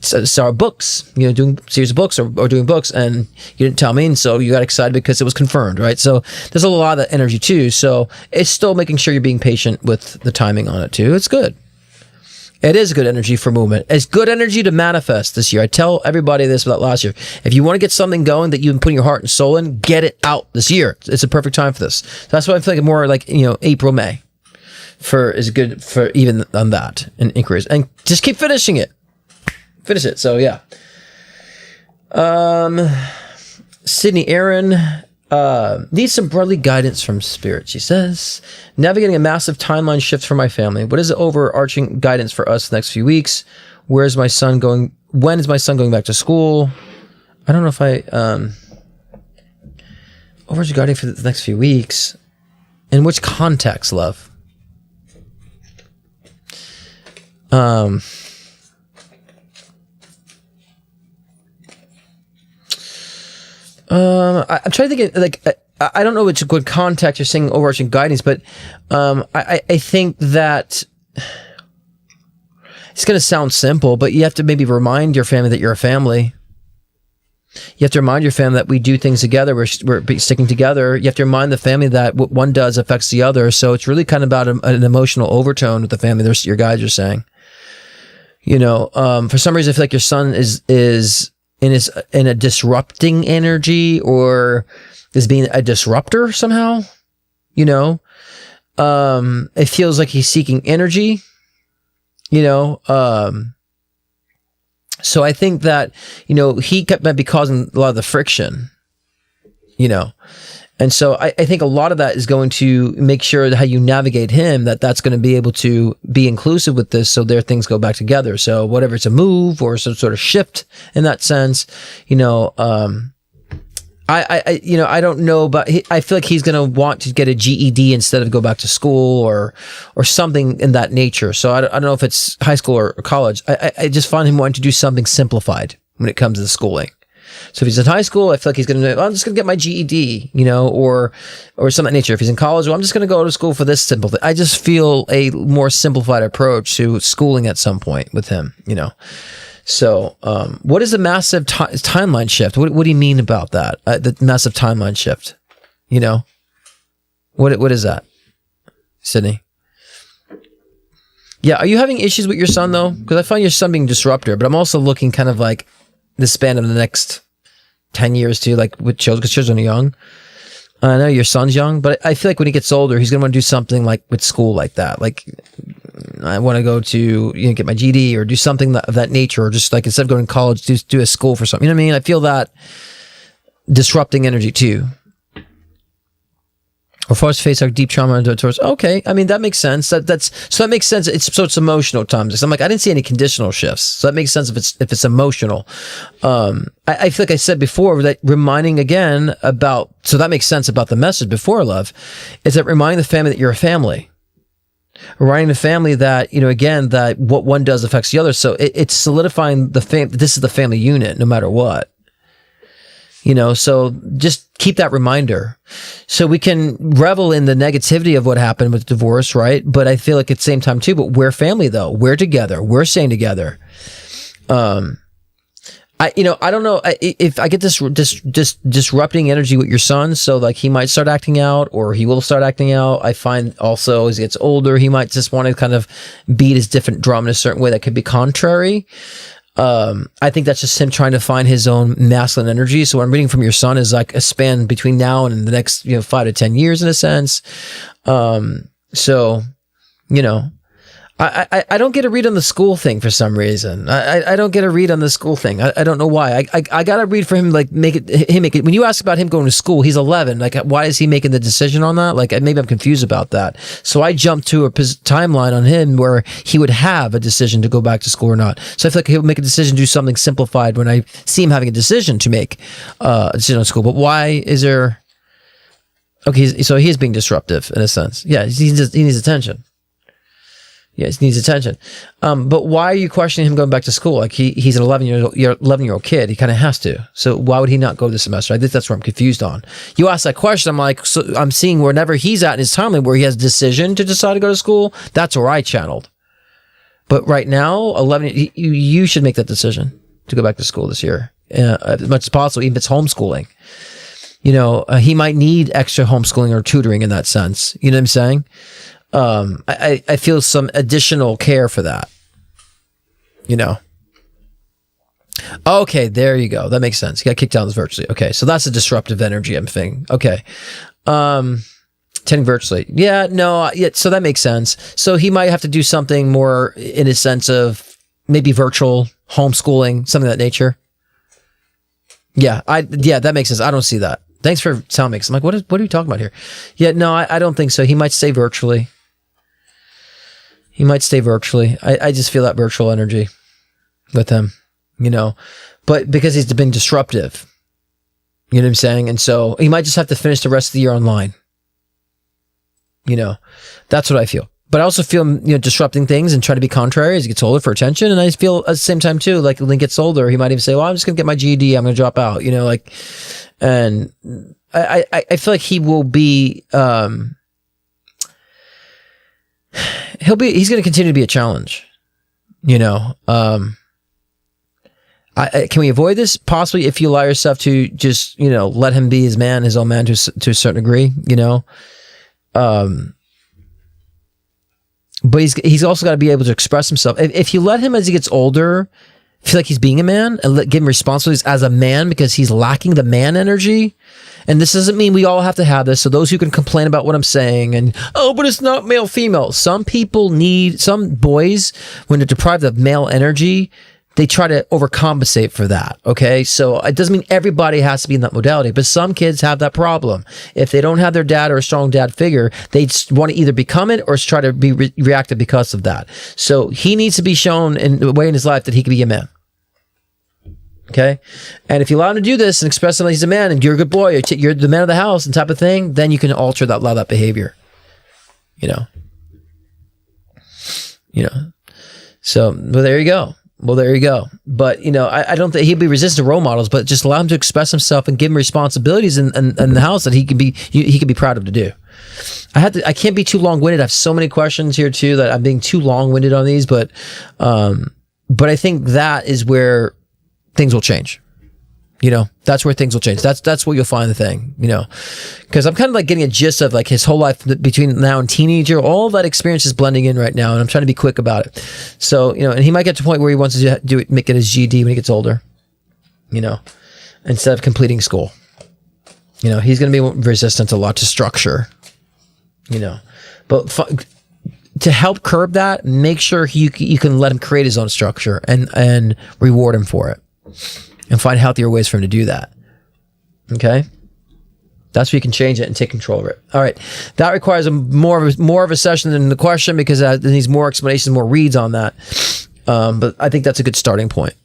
start books, doing series of books or doing books, and you didn't tell me, and so you got excited because it was confirmed, right? So there's a lot of that energy too. So it's still making sure you're being patient with the timing on it too. It's good. It is good energy for movement. It's good energy to manifest this year. I tell everybody this about last year. If you want to get something going that you've been putting your heart and soul in, get it out this year. It's a perfect time for this. So that's why I feel like more like, April, May is good for even on that and inquiries. And just keep finishing it. Finish it. So yeah. Sydney Aaron needs some brotherly guidance from spirit, she says. Navigating a massive timeline shift for my family. What is the overarching guidance for us the next few weeks? When is my son going back to school? I don't know if overarching guidance for the next few weeks. In which context, love? I'm trying to think of, like, I don't know which good context you're saying overarching guidance, but I think that it's going to sound simple, but you have to maybe remind your family that you're a family. You have to remind your family that we do things together. We're sticking together. You have to remind the family that what one does affects the other. So it's really kind of about an emotional overtone with the family. There's your guides are saying, you know, for some reason, I feel like your son is in a disrupting energy, or is being a disruptor somehow. You know, it feels like he's seeking energy. You know, so I think that, you know, he might be causing a lot of the friction, you know. And so I think a lot of that is going to make sure that how you navigate him, that's going to be able to be inclusive with this, so their things go back together. So whatever it's a move or some sort of shift in that sense, you know, you know, I don't know, but I feel like he's going to want to get a GED instead of go back to school or something in that nature. So I don't know if it's high school or college. I just find him wanting to do something simplified when it comes to schooling. So if he's in high school, I feel like he's going to, I'm just going to get my GED, you know, or something of that nature. If he's in college, well, I'm just going to go to school for this simple thing. I just feel a more simplified approach to schooling at some point with him, you know. So, what is the massive timeline shift? What do you mean about that? The massive timeline shift, you know? What is that, Sydney? Yeah, are you having issues with your son though? Because I find your son being disruptor, but I'm also looking kind of like the span of the next 10 years too, like with children, because children are young. I know your son's young, but I feel like when he gets older, he's going to want to do something like with school like that. Like, I want to go to, you know, get my GD or do something of that nature, or just like instead of going to college, do a school for something. You know what I mean? I feel that disrupting energy too. Or force face our deep trauma towards. Okay, I mean that makes sense. That makes sense. It's emotional times. I'm like, I didn't see any conditional shifts, so that makes sense if it's emotional. I feel like I said before that reminding again about. So that makes sense about the message before love, is that reminding the family that you're a family. Reminding the family that, you know, again, that what one does affects the other. So it's solidifying this is the family unit, no matter what. You know, so just keep that reminder, so we can revel in the negativity of what happened with divorce, right? But I feel like at the same time too, but we're family though. We're together. We're staying together. I don't know if I get this disrupting energy with your son. So like he might start acting out, or he will start acting out. I find also as he gets older, he might just want to kind of beat his different drum in a certain way that could be contrary. I think that's just him trying to find his own masculine energy. So what I'm reading from your son is like a span between now and the next, 5 to 10 years in a sense. So, I don't get a read on the school thing for some reason. I don't get a read on the school thing. I don't know why. I got to read for him, like make it. When you ask about him going to school, he's 11. Like, why is he making the decision on that? Like, maybe I'm confused about that. So I jumped to a timeline on him where he would have a decision to go back to school or not. So I feel like he'll make a decision to do something simplified when I see him having a decision to make a decision on school. But why is there? Okay, so he is being disruptive in a sense. Yeah, he needs attention. Yes, he needs attention. But why are you questioning him going back to school? Like he's an 11-year-old kid. He kind of has to. So why would he not go this semester? I think that's where I'm confused on. You asked that question. I'm like, so I'm seeing whenever he's at in his timeline where he has a decision to decide to go to school. That's where I channeled. But right now, 11, you should make that decision to go back to school this year as much as possible, even if it's homeschooling. He might need extra homeschooling or tutoring in that sense. You know what I'm saying? I feel some additional care for that, Okay, there you go. That makes sense. He got kicked out virtually. Okay, so that's a disruptive energy I'm thinking. Okay. Attending virtually. Yeah, no, yeah, so that makes sense. So he might have to do something more in a sense of maybe virtual homeschooling, something of that nature. Yeah, that makes sense. I don't see that. Thanks for sound mix. I'm like, what are you talking about here? Yeah, no, I don't think so. He might stay virtually. I just feel that virtual energy with him, but because he's been disruptive, you know what I'm saying? And so he might just have to finish the rest of the year online. That's what I feel. but I also feel him, disrupting things and try to be contrary as he gets older for attention. And I feel at the same time too, like when he gets older, he might even say, well, I'm just going to get my GED. I'm going to drop out, and I feel like he will be, he's going to continue to be a challenge, can we avoid this? Possibly if you allow yourself to just, let him be his own man to a certain degree, but he's also got to be able to express himself. If you let him as he gets older, feel like he's being a man and give him responsibilities as a man because he's lacking the man energy. And this doesn't mean we all have to have this. So those who can complain about what I'm saying and, but it's not male, female. Some boys, when they're deprived of male energy, they try to overcompensate for that. Okay. So it doesn't mean everybody has to be in that modality, but some kids have that problem. If they don't have their dad or a strong dad figure, they want to either become it or try to be reactive because of that. So he needs to be shown in a way in his life that he can be a man. Okay. And if you allow him to do this and express him like he's a man and you're a good boy, you're the man of the house and type of thing, then you can alter a lot of that behavior, so, well, there you go. But, I don't think he'd be resistant to role models, but just allow him to express himself and give him responsibilities in the house that he can be proud of to do. I can't be too long-winded. I have so many questions here too that I'm being too long-winded on these, but I think that is where things will change. That's where things will change. That's where you'll find the thing, because I'm kind of like getting a gist of like his whole life between now and teenager. All that experience is blending in right now, and I'm trying to be quick about it. So, and he might get to a point where he wants to make it his GED when he gets older, instead of completing school. He's going to be resistant a lot to structure, but to help curb that, make sure you can let him create his own structure and reward him for it. And find healthier ways for him to do that. Okay? That's where you can change it and take control of it. All right. That requires more of a session than the question because it needs more explanations, more reads on that. But I think that's a good starting point.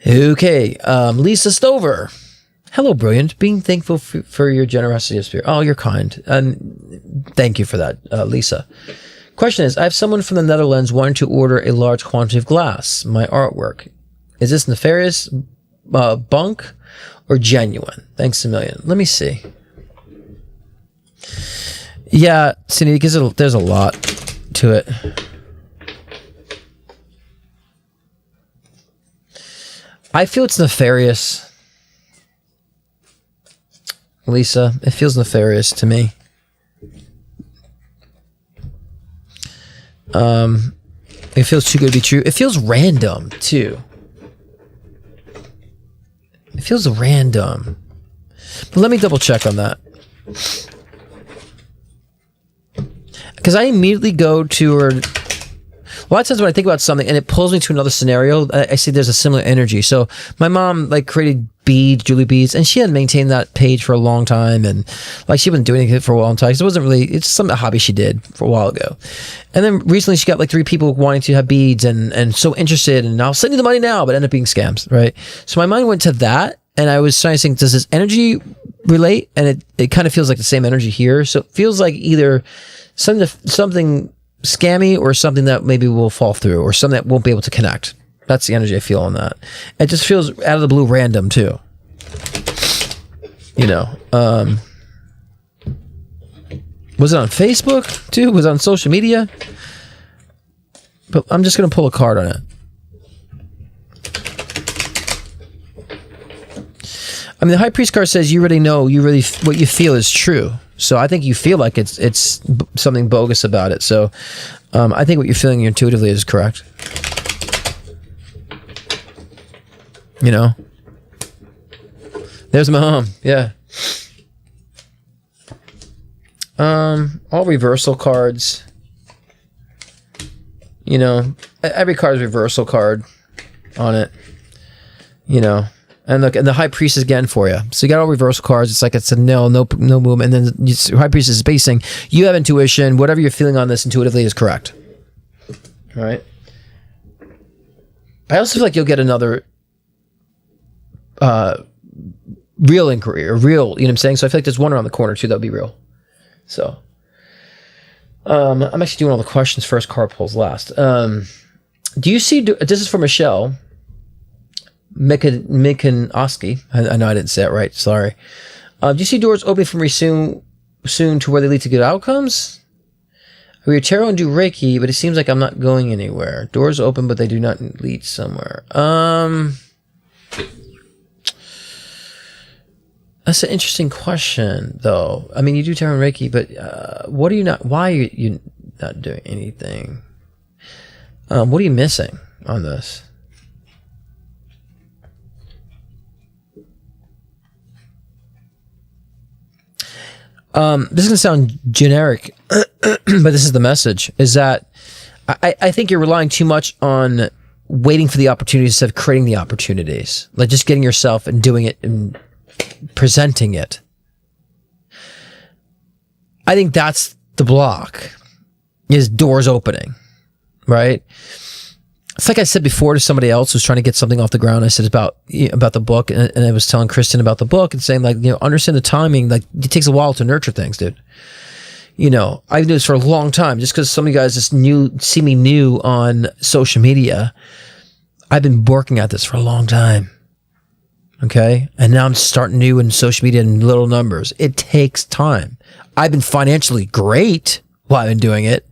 Okay. Lisa Stover. Hello, brilliant. Being thankful for your generosity of spirit. Oh, you're kind. And thank you for that, Lisa. Question is, I have someone from the Netherlands wanting to order a large quantity of glass, my artwork. Is this nefarious bunk or genuine? Thanks a million. Let me see. Yeah, Cindy, because there's a lot to it. I feel it's nefarious. Lisa, it feels nefarious to me. It feels too good to be true. It feels random too. It feels random. But let me double check on that. Because I immediately go to her. A lot of times when I think about something and it pulls me to another scenario, I see there's a similar energy. So my mom created beads, jewelry beads, and she had maintained that page for a long time, and she wasn't doing anything for a long time. So it wasn't really, it's some hobby she did for a while ago. And then recently she got 3 people wanting to have beads and so interested, and I'll send you the money now, but end up being scams, right? So my mind went to that, and I was trying to think, does this energy relate? And it kind of feels like the same energy here. So it feels like either something scammy or something that maybe will fall through or something that won't be able to connect. That's the energy I feel on that. It just feels out of the blue random too. Was it on Facebook too? Was it on social media? But I'm just going to pull a card on it. I mean, the High Priest card says you already know, what you feel is true. So I think you feel like it's something bogus about it. So I think what you're feeling intuitively is correct. There's my mom. Yeah. All reversal cards. Every card is a reversal card on it. And look, and the High Priest is again for you. So you got all reversal cards. It's like it's a no movement. And then High Priest is basing. You have intuition. Whatever you're feeling on this intuitively is correct. All right. I also feel like you'll get another real inquiry or real, you know what I'm saying? So I feel like there's one around the corner too that'll be real. So I'm actually doing all the questions first, card pulls last. Do you see, this is for Michelle Mikanoski. I know I didn't say it right, sorry. Do you see doors opening for me soon to where they lead to good outcomes? I read tarot and do Reiki, but it seems like I'm not going anywhere. Doors open, but they do not lead somewhere. That's an interesting question, though. I mean, you do tarot and Reiki, but why are you not doing anything? What are you missing on this? This is going to sound generic, but this is the message, is that I think you're relying too much on waiting for the opportunities instead of creating the opportunities. Like just getting yourself and doing it and presenting it. I think that's the block, is doors opening, right? It's like I said before to somebody else who's trying to get something off the ground. I said about the book, and I was telling Kristen about the book and saying, like, understand the timing. Like, it takes a while to nurture things, dude. I've been doing this for a long time. Just because some of you guys just see me new on social media, I've been working at this for a long time. Okay? And now I'm starting new in social media in little numbers. It takes time. I've been financially great while I've been doing it.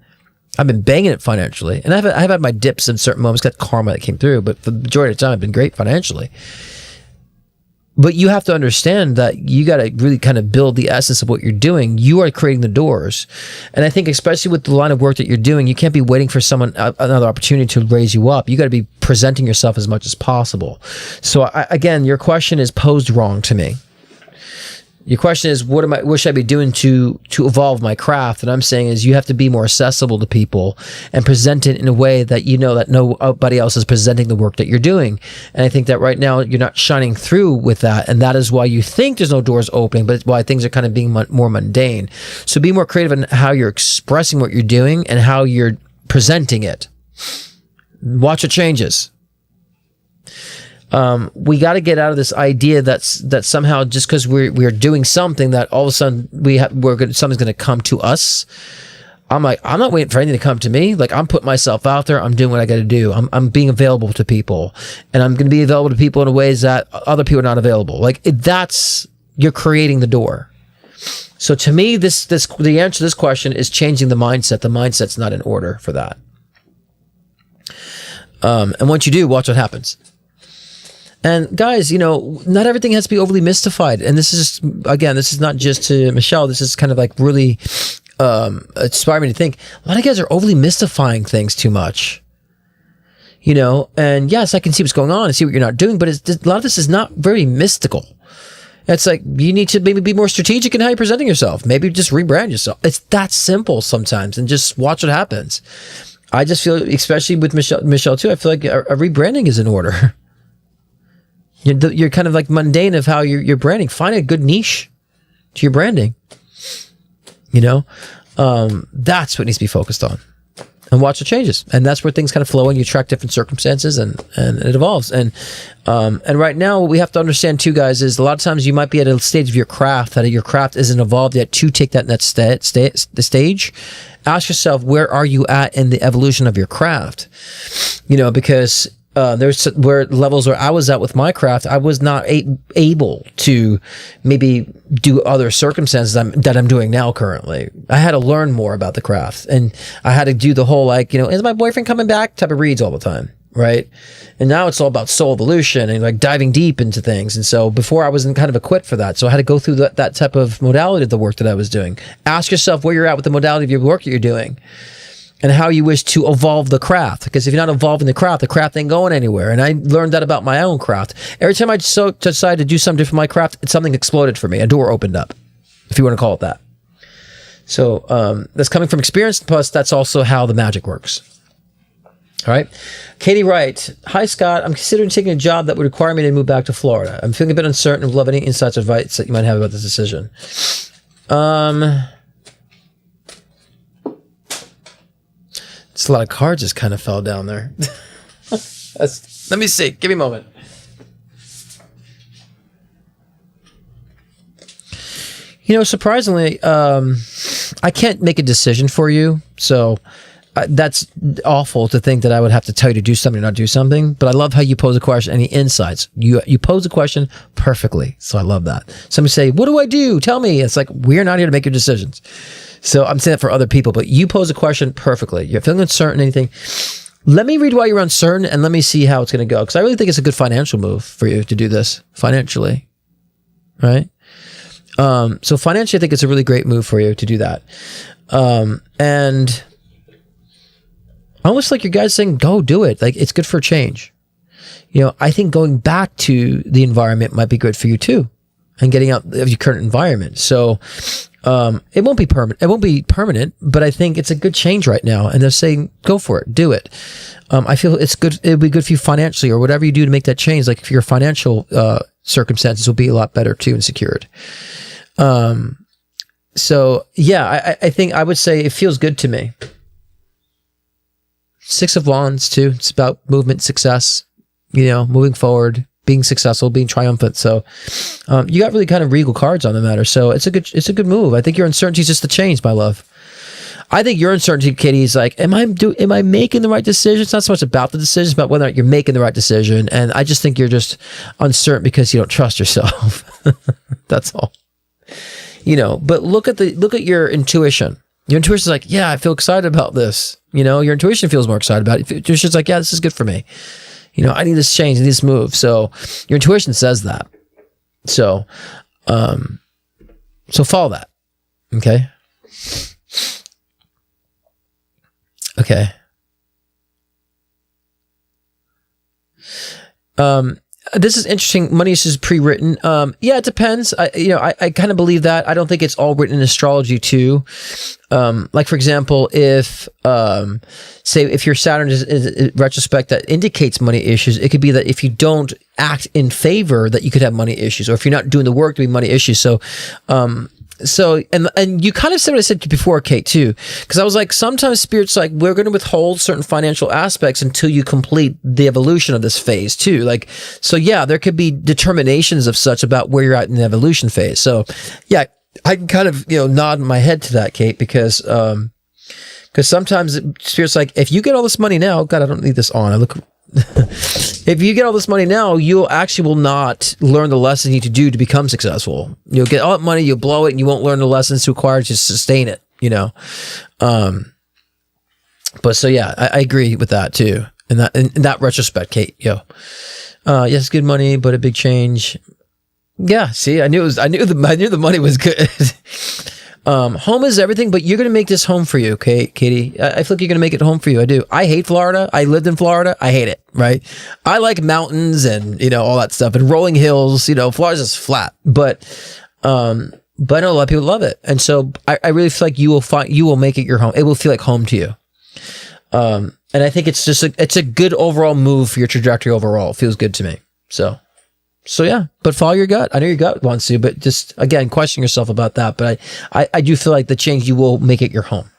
I've been banging it financially. And I've had my dips in certain moments, got karma that came through, but for the majority of the time, I've been great financially. But you have to understand that you got to really kind of build the essence of what you're doing. You are creating the doors. And I think especially with the line of work that you're doing, you can't be waiting for another opportunity to raise you up. You got to be presenting yourself as much as possible. So again, your question is posed wrong to me. Your question is, what should I be doing to evolve my craft? And I'm saying is you have to be more accessible to people and present it in a way that that nobody else is presenting the work that you're doing. And I think that right now you're not shining through with that. And that is why you think there's no doors opening, but it's why things are kind of being more mundane. So be more creative in how you're expressing what you're doing and how you're presenting it. Watch what changes. We got to get out of this idea that somehow just because we're doing something that all of a sudden something's going to come to us. I'm not waiting for anything to come to me. Like, I'm putting myself out there. I'm doing what I got to do. I'm being available to people, and I'm going to be available to people in ways that other people are not available. Like, you're creating the door. So to me, the answer to this question is changing the mindset. The mindset's not in order for that. And once you do, watch what happens. And guys, not everything has to be overly mystified. And this is not just to Michelle. This is kind of like really inspiring me to think. A lot of guys are overly mystifying things too much. And yes, I can see what's going on and see what you're not doing, but a lot of this is not very mystical. It's like you need to maybe be more strategic in how you're presenting yourself. Maybe just rebrand yourself. It's that simple sometimes, and just watch what happens. I just feel, especially with Michelle too, I feel like a rebranding is in order. You're kind of like mundane of how you're branding. Find a good niche to your branding. That's what needs to be focused on, and watch the changes. And that's where things kind of flow, and you attract different circumstances, and it evolves. And right now, what we have to understand too, guys, is a lot of times you might be at a stage of your craft that your craft isn't evolved yet to take that next stage. Ask yourself, where are you at in the evolution of your craft? Because there's where levels where I was at with my craft, I was not able to maybe do other circumstances that I'm doing now currently. I had to learn more about the craft, and I had to do the whole is my boyfriend coming back type of reads all the time, right? And now it's all about soul evolution and like diving deep into things. And so before I wasn't kind of equipped for that, so I had to go through that type of modality of the work that I was doing. Ask yourself where you're at with the modality of your work that you're doing, and how you wish to evolve the craft. Because if you're not evolving the craft ain't going anywhere. And I learned that about my own craft. Every time I decided to do something different for my craft, something exploded for me. A door opened up, if you want to call it that. So that's coming from experience, plus that's also how the magic works. All right. Katie Wright. Hi, Scott. I'm considering taking a job that would require me to move back to Florida. I'm feeling a bit uncertain and would love any insights or advice that you might have about this decision. It's a lot of cards just kind of fell down there. Let me see. Give me a moment. Surprisingly, I can't make a decision for you, so that's awful to think that I would have to tell you to do something or not do something. But I love how you pose a question. Any insights? You pose a question perfectly, so I love that. Somebody say, "What do I do? Tell me." It's like, we're not here to make your decisions. So I'm saying that for other people, but you pose a question perfectly. You're feeling uncertain, anything. Let me read why you're uncertain, and let me see how it's going to go, because I really think it's a good financial move for you to do this financially, right? So financially, I think it's a really great move for you to do that. And almost like your guys saying, go do it. Like, it's good for a change. You know, I think going back to the environment might be good for you too, and getting out of your current environment. So, it won't be permanent. It won't be permanent, but I think it's a good change right now. And they're saying, go for it, do it. I feel it's good. It'll be good for you financially, or whatever you do to make that change. Like, if your financial, circumstances will be a lot better too and secured. So yeah, I think I would say it feels good to me. 6 of Wands too. It's about movement, success, you know, moving forward, being successful, being triumphant. So, you got really kind of regal cards on the matter. So it's a good move. I think your uncertainty is just the change, my love. I think your uncertainty, Katie, is like, am I making the right decision? It's not so much about the decision, it's about whether or not you're making the right decision. And I just think you're just uncertain because you don't trust yourself. That's all. You know, but look at your intuition. Your intuition is like, yeah, I feel excited about this. You know, your intuition feels more excited about it. Your intuition's like, yeah, this is good for me. You know, I need this change, I need this move. So your intuition says that. So, so follow that. Okay. Okay. This is interesting. Money is pre-written. Yeah, it depends. I kind of believe that. I don't think it's all written in astrology too. Like for example, if your Saturn is in retrospect that indicates money issues, it could be that if you don't act in favor, that you could have money issues, or if you're not doing the work to be money issues. So, and you kind of said what I said before, Kate, too, because I was like, sometimes Spirit's like, we're going to withhold certain financial aspects until you complete the evolution of this phase too. Like, so yeah, there could be determinations of such about where you're at in the evolution phase. So yeah, I can kind of, nod my head to that, Kate, because sometimes Spirit's like, if you get all this money now, God, I don't need this on. I look, if you get all this money now, you actually will not learn the lessons you need to do to become successful. You'll get all that money, you'll blow it, and you won't learn the lessons required to sustain it, But so yeah, I agree with that too. In that retrospect, Kate, yes, good money, but a big change. Yeah, see, I knew the money was good. Home is everything, but you're going to make this home for you, okay, Katie? I feel like you're going to make it home for you. I do. I hate Florida. I lived in Florida. I hate it, right? I like mountains and, all that stuff and rolling hills. Florida's just flat, but I know a lot of people love it. And so I really feel like you will make it your home. It will feel like home to you. And I think it's just it's a good overall move for your trajectory overall. It feels good to me. So yeah, but follow your gut. I know your gut wants to, but just, again, question yourself about that. But I do feel like the change, you will make it your home.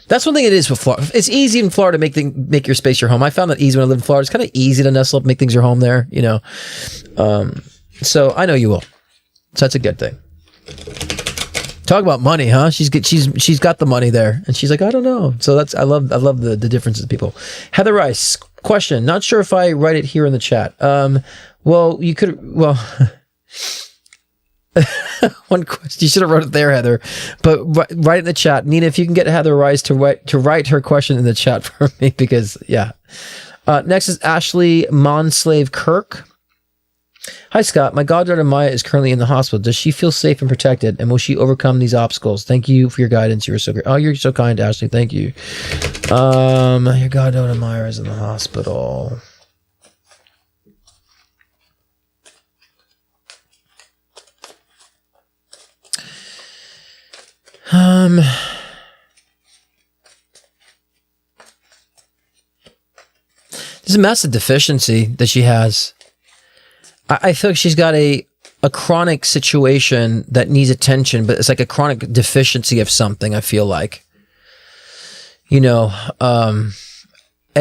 That's one thing it is with Florida. It's easy in Florida to make your space your home. I found that easy when I lived in Florida. It's kind of easy to nestle up, make things your home there, So I know you will. So that's a good thing. Talk about money, huh? She's got the money there, and she's like, I don't know. So I love the differences of people. Heather Rice, question. Not sure if I write it here in the chat. Well, you could. Well, one question. You should have wrote it there, Heather. But write it in the chat, Nina. If you can get Heather Rice to write her question in the chat for me, because yeah. Next is Ashley Monslave Kirk. Hi, Scott. My goddaughter Maya is currently in the hospital. Does she feel safe and protected? And will she overcome these obstacles? Thank you for your guidance. You were so great. Oh, you're so kind, Ashley. Thank you. Your goddaughter Maya is in the hospital. There's a massive deficiency that she has. I feel like she's got a chronic situation that needs attention, but it's like a chronic deficiency of something, I feel like. It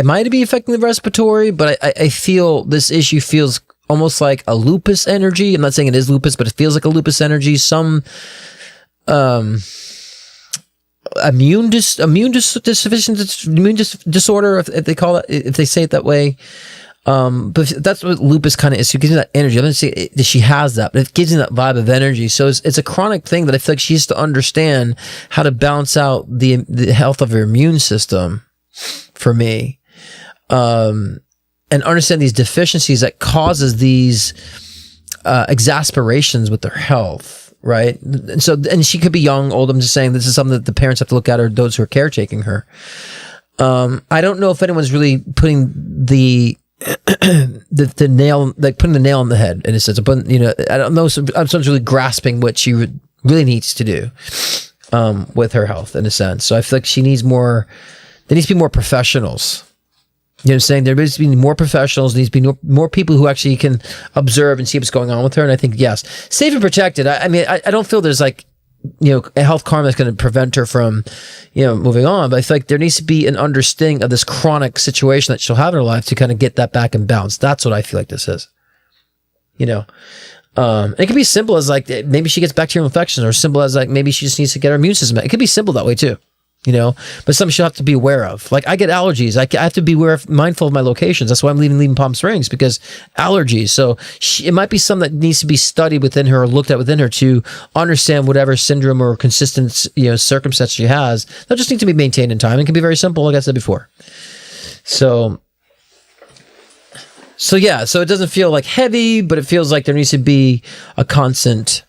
might be affecting the respiratory, but I feel this issue feels almost like a lupus energy. I'm not saying it is lupus, but it feels like a lupus energy. disorder, if they call it, if they say it that way. But that's what lupus kind of is. It gives you that energy. I don't say that she has that, but it gives you that vibe of energy. So it's a chronic thing that I feel like she has to understand how to balance out the health of her immune system for me. And understand these deficiencies that causes these exasperations with their health, right? And she could be young, old. I'm just saying this is something that the parents have to look at, or those who are caretaking her. I don't know if anyone's really putting the nail, like putting the nail on the head in a sense. But I don't know. Someone's really grasping what she really needs to do with her health in a sense. So I feel like she needs more. There needs to be more professionals. You know what I'm saying? There needs to be more professionals. There needs to be more people who actually can observe and see what's going on with her. And I think, yes, safe and protected. I mean, I don't feel there's like, a health karma that's going to prevent her from, moving on. But I feel like there needs to be an understanding of this chronic situation that she'll have in her life to kind of get that back in balance. That's what I feel like this is. It can be simple as like, maybe she gets bacterial infections, or simple as like, maybe she just needs to get her immune system. It could be simple that way too. But something she'll have to be aware of. Like I get allergies. I have to be mindful of my locations. That's why I'm leaving Palm Springs, because allergies. So it might be something that needs to be studied within her, or looked at within her, to understand whatever syndrome or consistent, circumstance she has. They'll just need to be maintained in time. It can be very simple, like I said before. So yeah. So it doesn't feel like heavy, but it feels like there needs to be a constant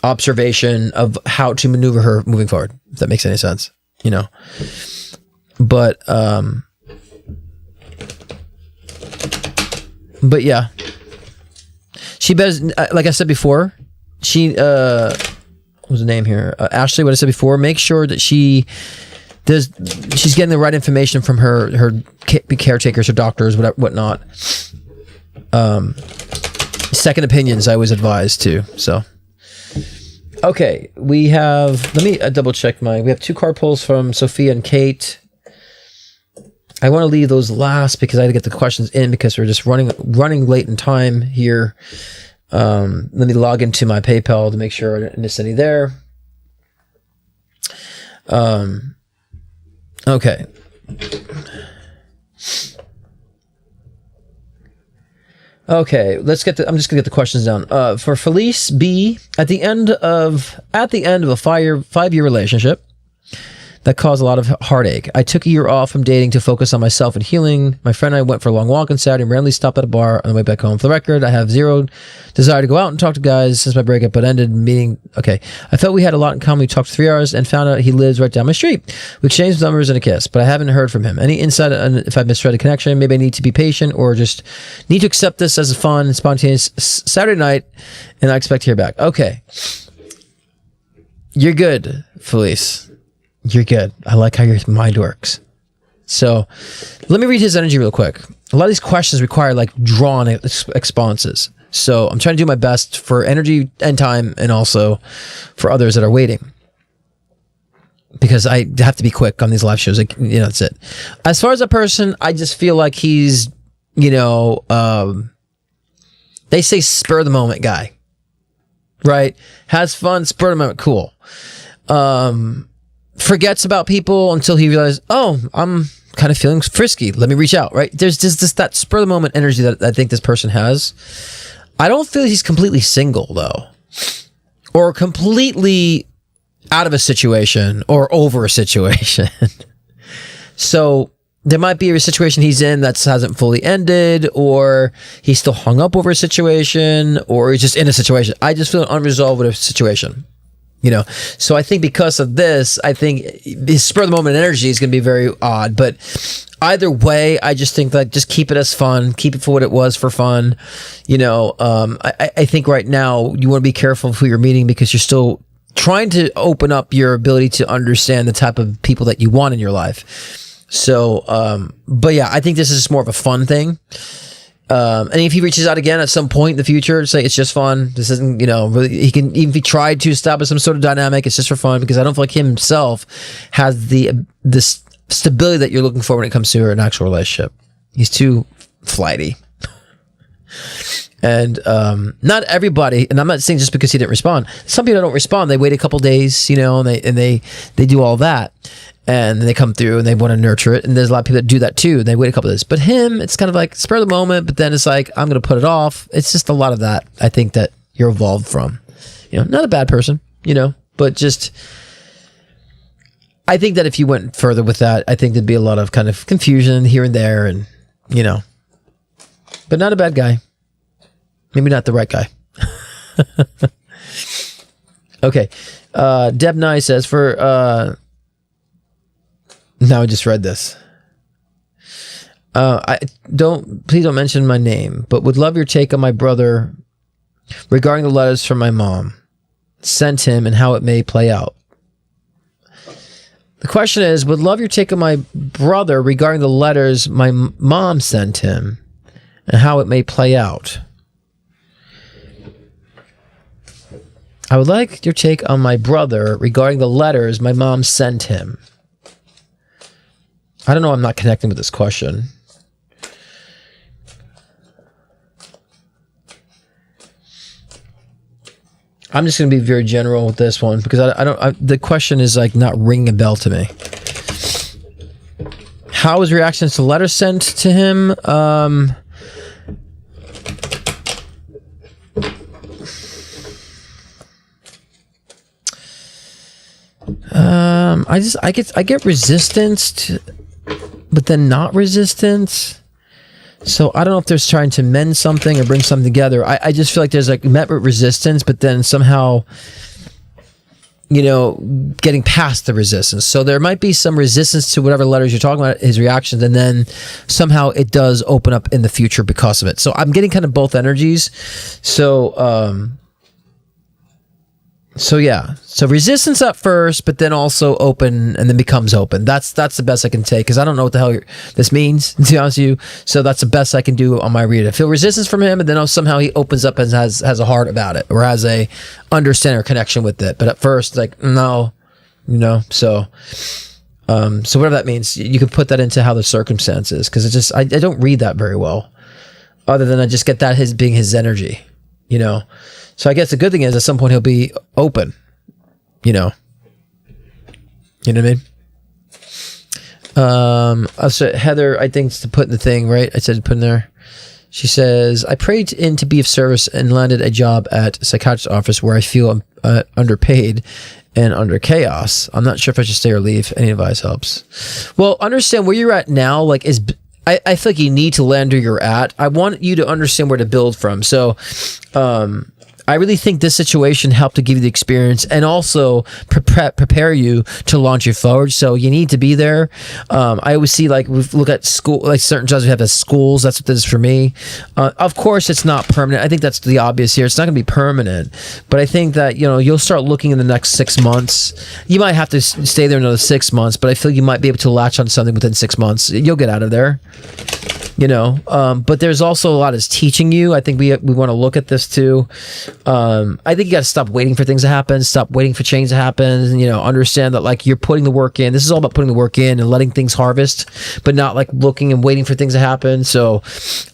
observation of how to maneuver her moving forward. If that makes any sense. But yeah, she better, like I said before, what was the name here? Ashley, what I said before, make sure that she's getting the right information from her caretakers, her doctors, whatnot. Second opinions, I always advise too. So. Okay, we have, let me double check we have 2 card pulls from Sophia and Kate. I want to leave those last because I had to get the questions in, because we're just running late in time here. Let me log into my PayPal to make sure I didn't miss any there. Okay. Okay, I'm just gonna get the questions down. For Felice B, at the end of a 5-year relationship that caused a lot of heartache, I took a year off from dating to focus on myself and healing. My friend and I went for a long walk on Saturday and randomly stopped at a bar on the way back home. For the record, I have zero desire to go out and talk to guys since my breakup, but ended meeting. Okay, I felt we had a lot in common. We talked for 3 hours and found out he lives right down my street. We exchanged numbers and a kiss, but I haven't heard from him. Any insight on if I've misread a connection? Maybe I need to be patient, or just need to accept this as a fun and spontaneous Saturday night, and I expect to hear back. Okay, you're good, Felice. You're good. I like how your mind works. So let me read his energy real quick. A lot of these questions require like drawn responses. So I'm trying to do my best for energy and time, and also for others that are waiting, because I have to be quick on these live shows. Like, that's it. As far as a person, I just feel like he's, they say spur of the moment guy, right? Has fun, spur of the moment, cool. Forgets about people until he realizes, oh, I'm kind of feeling frisky. Let me reach out, right? There's just that spur of the moment energy that I think this person has. I don't feel he's completely single though, or completely out of a situation or over a situation. So there might be a situation he's in that hasn't fully ended, or he's still hung up over a situation, or he's just in a situation. I just feel unresolved with a situation. So I think because of this, I think his spur of the moment energy is going to be very odd. But either way, I just think that just keep it as fun, keep it for what it was, for fun. I think right now you want to be careful of who you're meeting, because you're still trying to open up your ability to understand the type of people that you want in your life. So, but yeah, I think this is just more of a fun thing. And if he reaches out again at some point in the future, say it's just fun. This isn't, really, he can, even if he tried to establish some sort of dynamic, it's just for fun, because I don't feel like himself has this stability that you're looking for when it comes to an actual relationship. He's too flighty. And not everybody, and I'm not saying just because he didn't respond. Some people don't respond. They wait a couple days, and they do all that, and they come through and they want to nurture it. And there's a lot of people that do that too. They wait a couple days. But him, it's kind of like spur of the moment. But then it's like I'm going to put it off. It's just a lot of that. I think that you're evolved from. Not a bad person, but just. I think that if you went further with that, I think there'd be a lot of kind of confusion here and there, and but not a bad guy. Maybe not the right guy. Okay. Deb Nye says now I just read this. Please don't mention my name, but would love your take on my brother regarding the letters from my mom sent him and how it may play out. The question is, would love your take on my brother regarding the letters my mom sent him and how it may play out. I would like your take on my brother regarding the letters my mom sent him. I don't know. I'm not connecting with this question. I'm just going to be very general with this one because the question is like not ringing a bell to me. How was reactions to letters sent to him? I get resistance to, but then not resistance. So I don't know if there's trying to mend something or bring something together. I just feel like there's like met with resistance, but then somehow, getting past the resistance. So there might be some resistance to whatever letters you're talking about, his reactions, and then somehow it does open up in the future because of it. So I'm getting kind of both energies. So yeah. So resistance at first, but then also open and then becomes open. That's the best I can take because I don't know what the hell this means, to be honest with you. So that's the best I can do on my read. I feel resistance from him, and then somehow he opens up and has a heart about it or has a understanding or connection with it. But at first, like, no, so whatever that means, you can put that into how the circumstances because it just, I don't read that very well other than I just get that being his energy, So I guess the good thing is at some point he'll be open, You know what I mean? So Heather, I think to put in the thing, right? I said put in there. She says, I prayed in to be of service and landed a job at a psychiatrist's office where I feel underpaid and under chaos. I'm not sure if I should stay or leave. Any advice helps. Well, understand where you're at now, like I feel like you need to land where you're at. I want you to understand where to build from. So, I really think this situation helped to give you the experience and also prepare you to launch you forward. So you need to be there. I always see we look at school, like certain jobs we have as schools. That's what this is for me. Of course, it's not permanent. I think that's the obvious here. It's not going to be permanent, but I think that you'll start looking in the next 6 months. You might have to stay there another 6 months, but I feel you might be able to latch on to something within 6 months. You'll get out of there. But there's also a lot is teaching you. I think we want to look at this too. I think you got to stop waiting for things to happen, stop waiting for change to happen, and, understand that you're putting the work in. This is all about putting the work in and letting things harvest, but not looking and waiting for things to happen. So,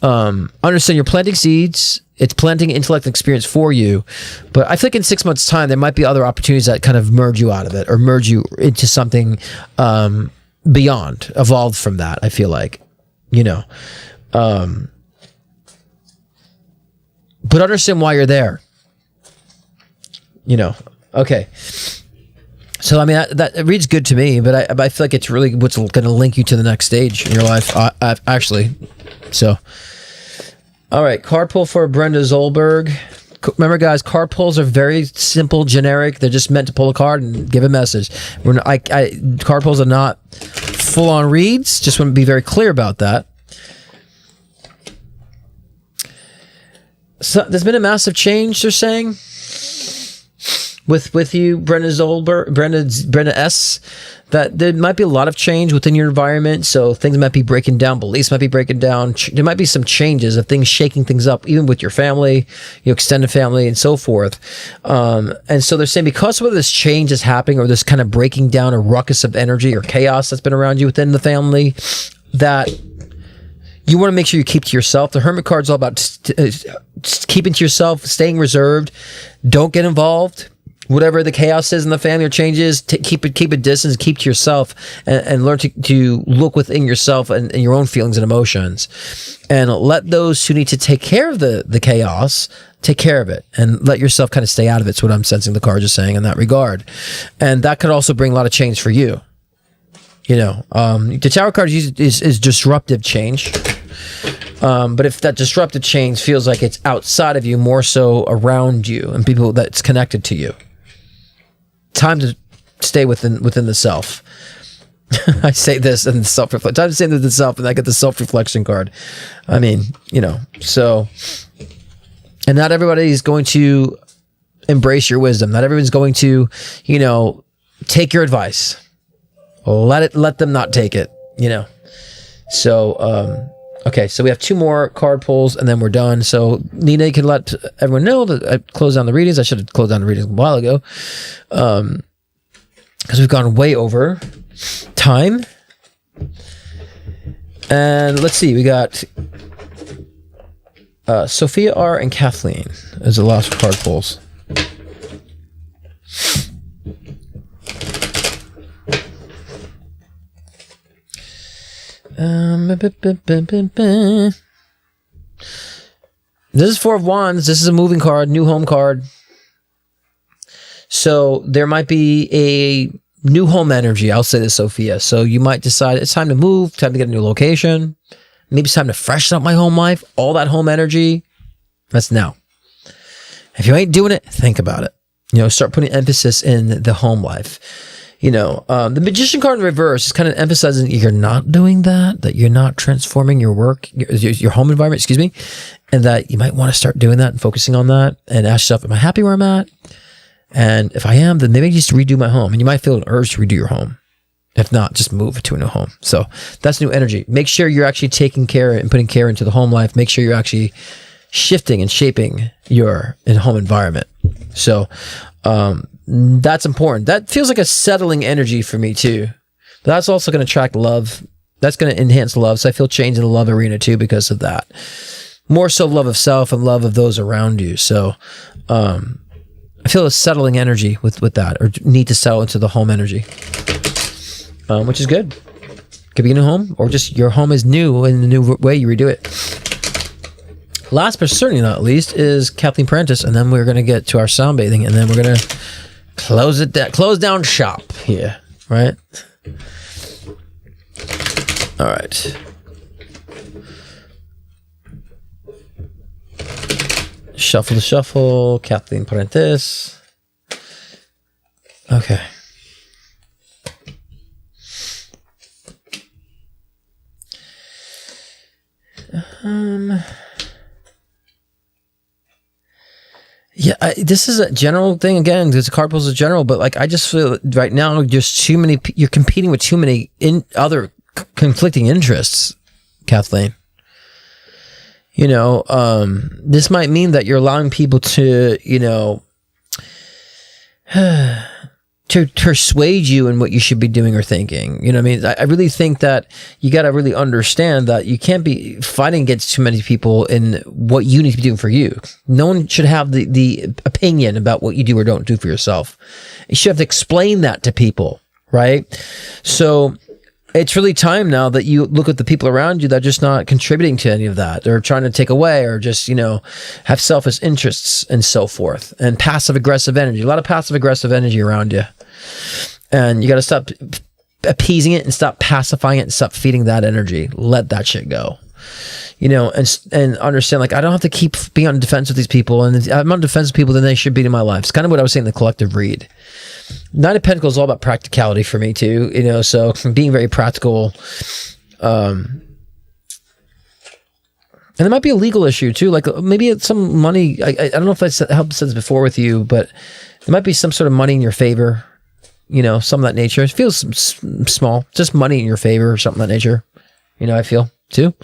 understand you're planting seeds. It's planting intellect and experience for you. But I think in 6 months' time, there might be other opportunities that kind of merge you out of it or merge you into something, beyond, evolved from that, I feel like. But understand why you're there. Okay. So I mean that it reads good to me, but I feel like it's really what's going to link you to the next stage in your life. Actually, so all right. Card pull for Brenda Zolberg. Remember, guys, card pulls are very simple, generic. They're just meant to pull a card and give a message. Card pulls are not full-on reads. Just want to be very clear about that. So there's been a massive change, they're saying, with you, Brenda Zolberg, Brenda S. That there might be a lot of change within your environment. So things might be breaking down, beliefs might be breaking down. There might be some changes of things shaking things up, even with your family, your extended family, and so forth. And so they're saying because of this change is happening, or this kind of breaking down, or ruckus of energy or chaos that's been around you within the family, that You want to make sure you keep to yourself. The Hermit card's all about keeping to yourself, staying reserved. Don't get involved. Whatever the chaos is in the family or changes, keep a distance, keep to yourself, and learn to look within yourself and your own feelings and emotions, and let those who need to take care of the chaos take care of it, and let yourself kind of stay out of it. It's what I'm sensing the cards are saying in that regard, and that could also bring a lot of change for you. The Tower card is disruptive change. But if that disruptive change feels like it's outside of you, more so around you and people that's connected to you, time to stay within the self. I say this and self-reflect. Time to stay within the self, and I get the self-reflection card. I mean, so, and not everybody's going to embrace your wisdom. Not everyone's going to, take your advice. Let them not take it, So, okay, so we have 2 more card pulls, and then we're done. So, Nina, you can let everyone know that I closed down the readings. I should have closed down the readings a while ago, because we've gone way over time. And let's see, we got Sophia R. and Kathleen as the last card pulls. This is 4 of Wands. This is a moving card, new home card. So there might be a new home energy. I'll say this, Sophia. So you might decide it's time to move, time to get a new location. Maybe it's time to freshen up my home life. All that home energy, that's now. If you ain't doing it, think about it. Start putting emphasis in the home life. The Magician card in reverse is kind of emphasizing you're not doing that you're not transforming your work, your home environment, and that you might want to start doing that and focusing on that, and ask yourself, am I happy where I'm at? And if I am, then maybe just redo my home. And you might feel an urge to redo your home. If not, just move to a new home. So that's new energy. Make sure you're actually taking care and putting care into the home life. Make sure you're actually shifting and shaping your home environment. So, that's important. That feels like a settling energy for me too. But that's also going to attract love. That's going to enhance love. So I feel change in the love arena too because of that. More so love of self and love of those around you. So I feel a settling energy with that, or need to settle into the home energy, which is good. Could be a new home, or just your home is new in a new way you redo it. Last but certainly not least is Kathleen Prentice, and then we're going to get to our sound bathing, and then we're going to close down shop here, right? All right. Shuffle the shuffle, Kathleen Prentice. Okay. Yeah, this is a general thing again. Because the card pulls is general, but like I just feel right now there's too many. You're competing with too many other conflicting interests, Kathleen. This might mean that you're allowing people to, to persuade you in what you should be doing or thinking. You know what I mean? I really think that you got to really understand that you can't be fighting against too many people in what you need to be doing for you. No one should have the opinion about what you do or don't do for yourself. You should have to explain that to people, right? So it's really time now that you look at the people around you that are just not contributing to any of that. They're trying to take away, or just, have selfish interests and so forth, and passive aggressive energy. A lot of passive aggressive energy around you. And you got to stop appeasing it and stop pacifying it and stop feeding that energy. Let that shit go. And understand, like, I don't have to keep being on defense with these people. And if I'm on defense with people, then they should be in my life. It's kind of what I was saying in the collective read. Nine of Pentacles is all about practicality for me too, so being very practical. And there might be a legal issue too, like maybe it's some money. I don't know if I helped said this before with you, but there might be some sort of money in your favor, some of that nature. It feels small, just money in your favor or something of that nature, I feel too.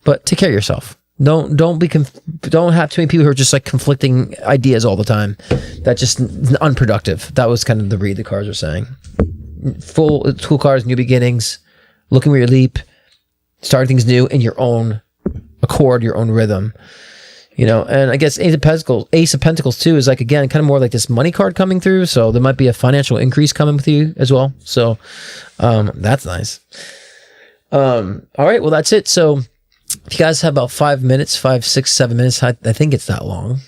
But take care of yourself. Don't have too many people who are just like conflicting ideas all the time. That's just unproductive. That was kind of the read the cards are saying. Full cards, new beginnings, looking where you leap, starting things new in your own accord, your own rhythm. And I guess Ace of Pentacles too is like, again, kind of more like this money card coming through. So there might be a financial increase coming with you as well. So that's nice. All right, well, that's it. So if you guys have about 5 minutes, 5, 6, 7 minutes, I think it's that long.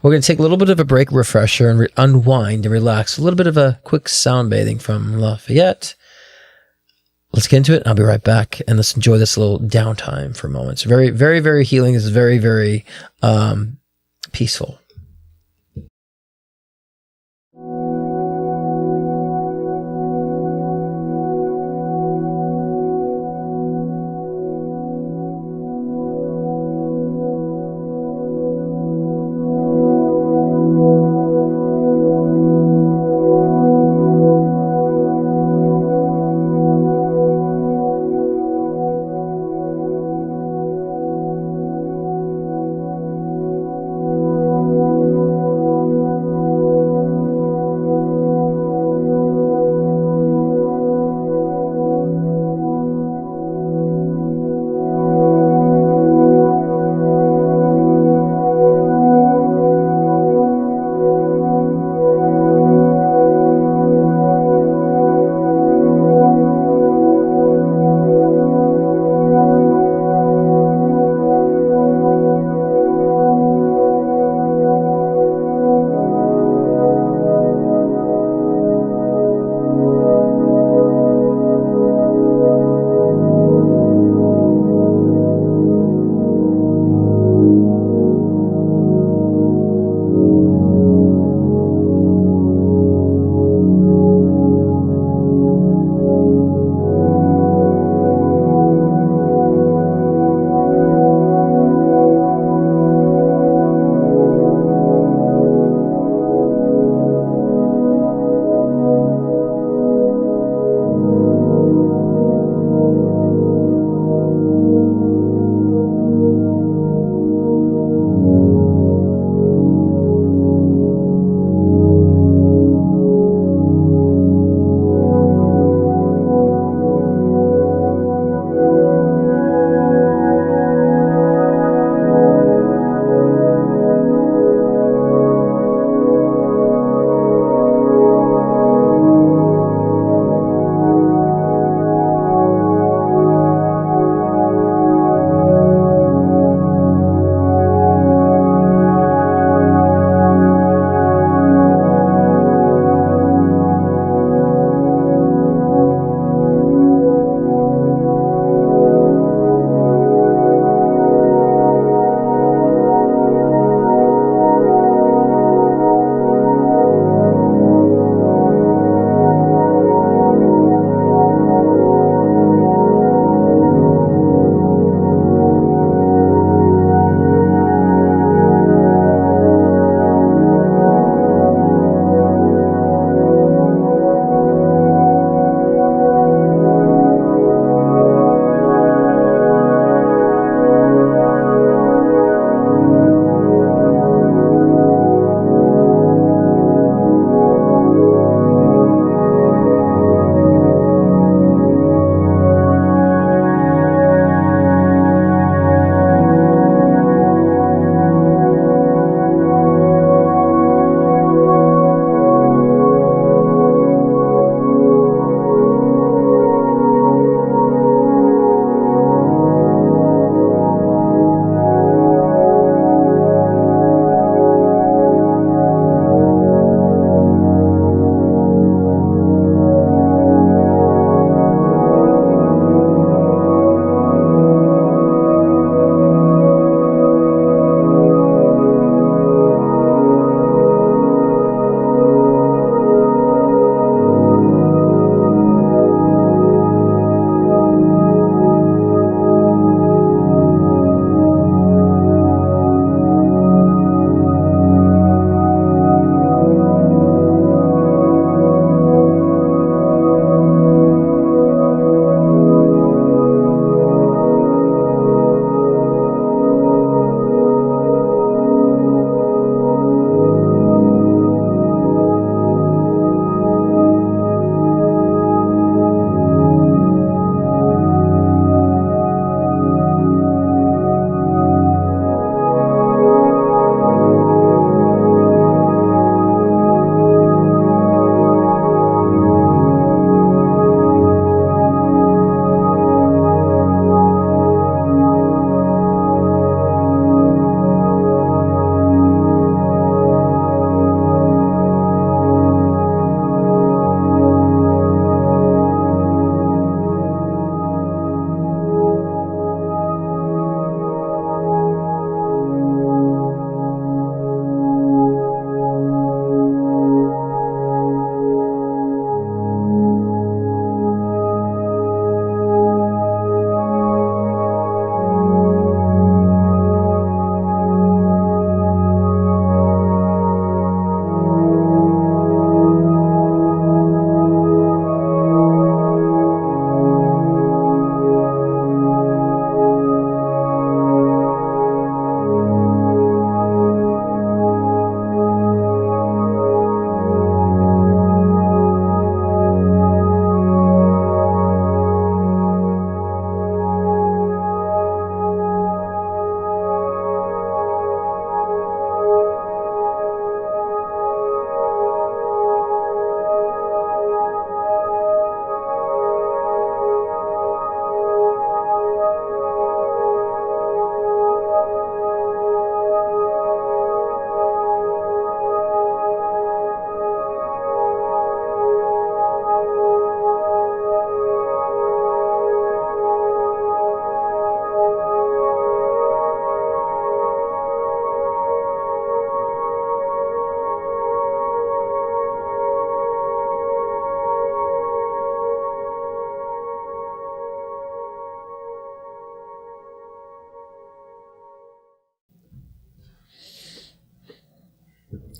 We're going to take a little bit of a break, refresher, and unwind and relax. A little bit of a quick sound bathing from Lafayette. Let's get into it. I'll be right back, and let's enjoy this little downtime for a moment. It's very, very, very healing. This is very, very peaceful.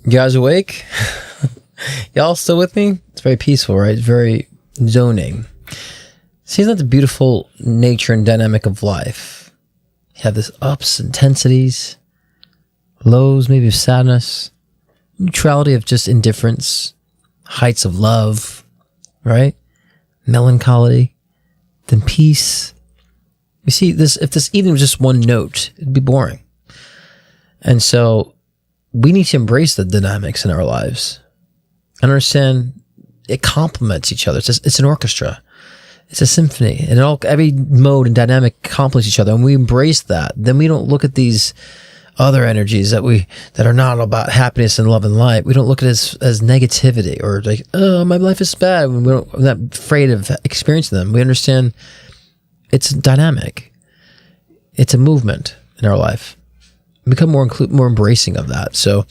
You guys awake? Y'all still with me? It's very peaceful, right? It's very zoning. See, isn't that the beautiful nature and dynamic of life? You have this ups, intensities, lows, maybe of sadness, neutrality of just indifference, heights of love, right? Melancholy, then peace. You see, if this evening was just one note, it'd be boring. And so we need to embrace the dynamics in our lives and understand it complements each other. It's an orchestra. It's a symphony. And every mode and dynamic complements each other. And we embrace that. Then we don't look at these other energies that are not about happiness and love and light. We don't look at it as negativity or like, oh, my life is bad. We're not afraid of experiencing them. We understand it's dynamic. It's a movement in our life. Become more embracing of that. So,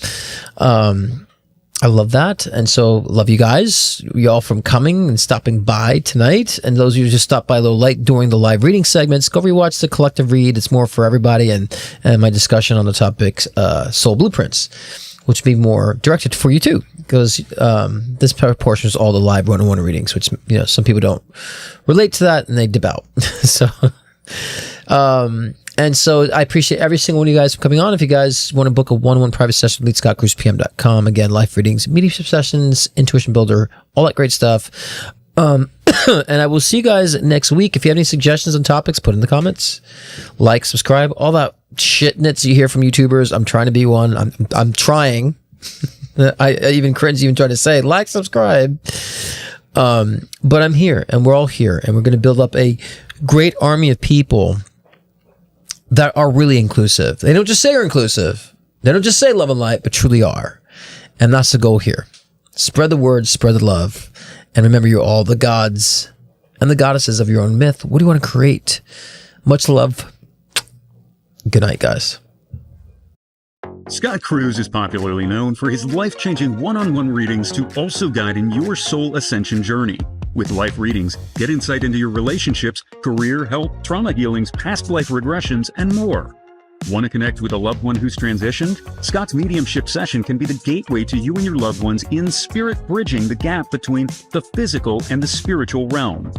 I love that. And so love you guys, y'all, from coming and stopping by tonight. And those of you who just stopped by a little late during the live reading segments, go rewatch the collective read. It's more for everybody. And my discussion on the topics, soul blueprints, which will be more directed for you too, because, this portion is all the live one-on-one readings, which, some people don't relate to that and they dip out. So, and so I appreciate every single one of you guys for coming on. If you guys want to book a one-on-one private session, leadscottcruzpm.com. Again, life readings, mediumship sessions, intuition builder, all that great stuff. And I will see you guys next week. If you have any suggestions on topics, put in the comments. Like, subscribe, all that shit nits you hear from YouTubers. I'm trying to be one. I'm trying. I even cringe even trying to say like, subscribe. But I'm here and we're all here and we're going to build up a great army of people that are really inclusive. They don't just say are inclusive. They don't just say love and light, but truly are. And that's the goal here. Spread the word, spread the love. And remember, you're all the gods and the goddesses of your own myth. What do you want to create? Much love. Good night, guys. Scott Cruz is popularly known for his life-changing one-on-one readings to also guide in your soul ascension journey. With life readings, get insight into your relationships, career, health, trauma healings, past life regressions, and more. Want to connect with a loved one who's transitioned? Scott's mediumship session can be the gateway to you and your loved ones in spirit bridging the gap between the physical and the spiritual realm.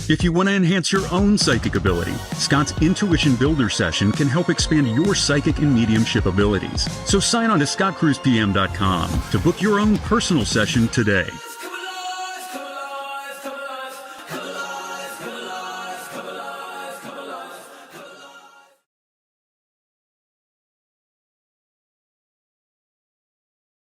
If you want to enhance your own psychic ability, Scott's Intuition Builder session can help expand your psychic and mediumship abilities. So sign on to scottcruzpm.com to book your own personal session today.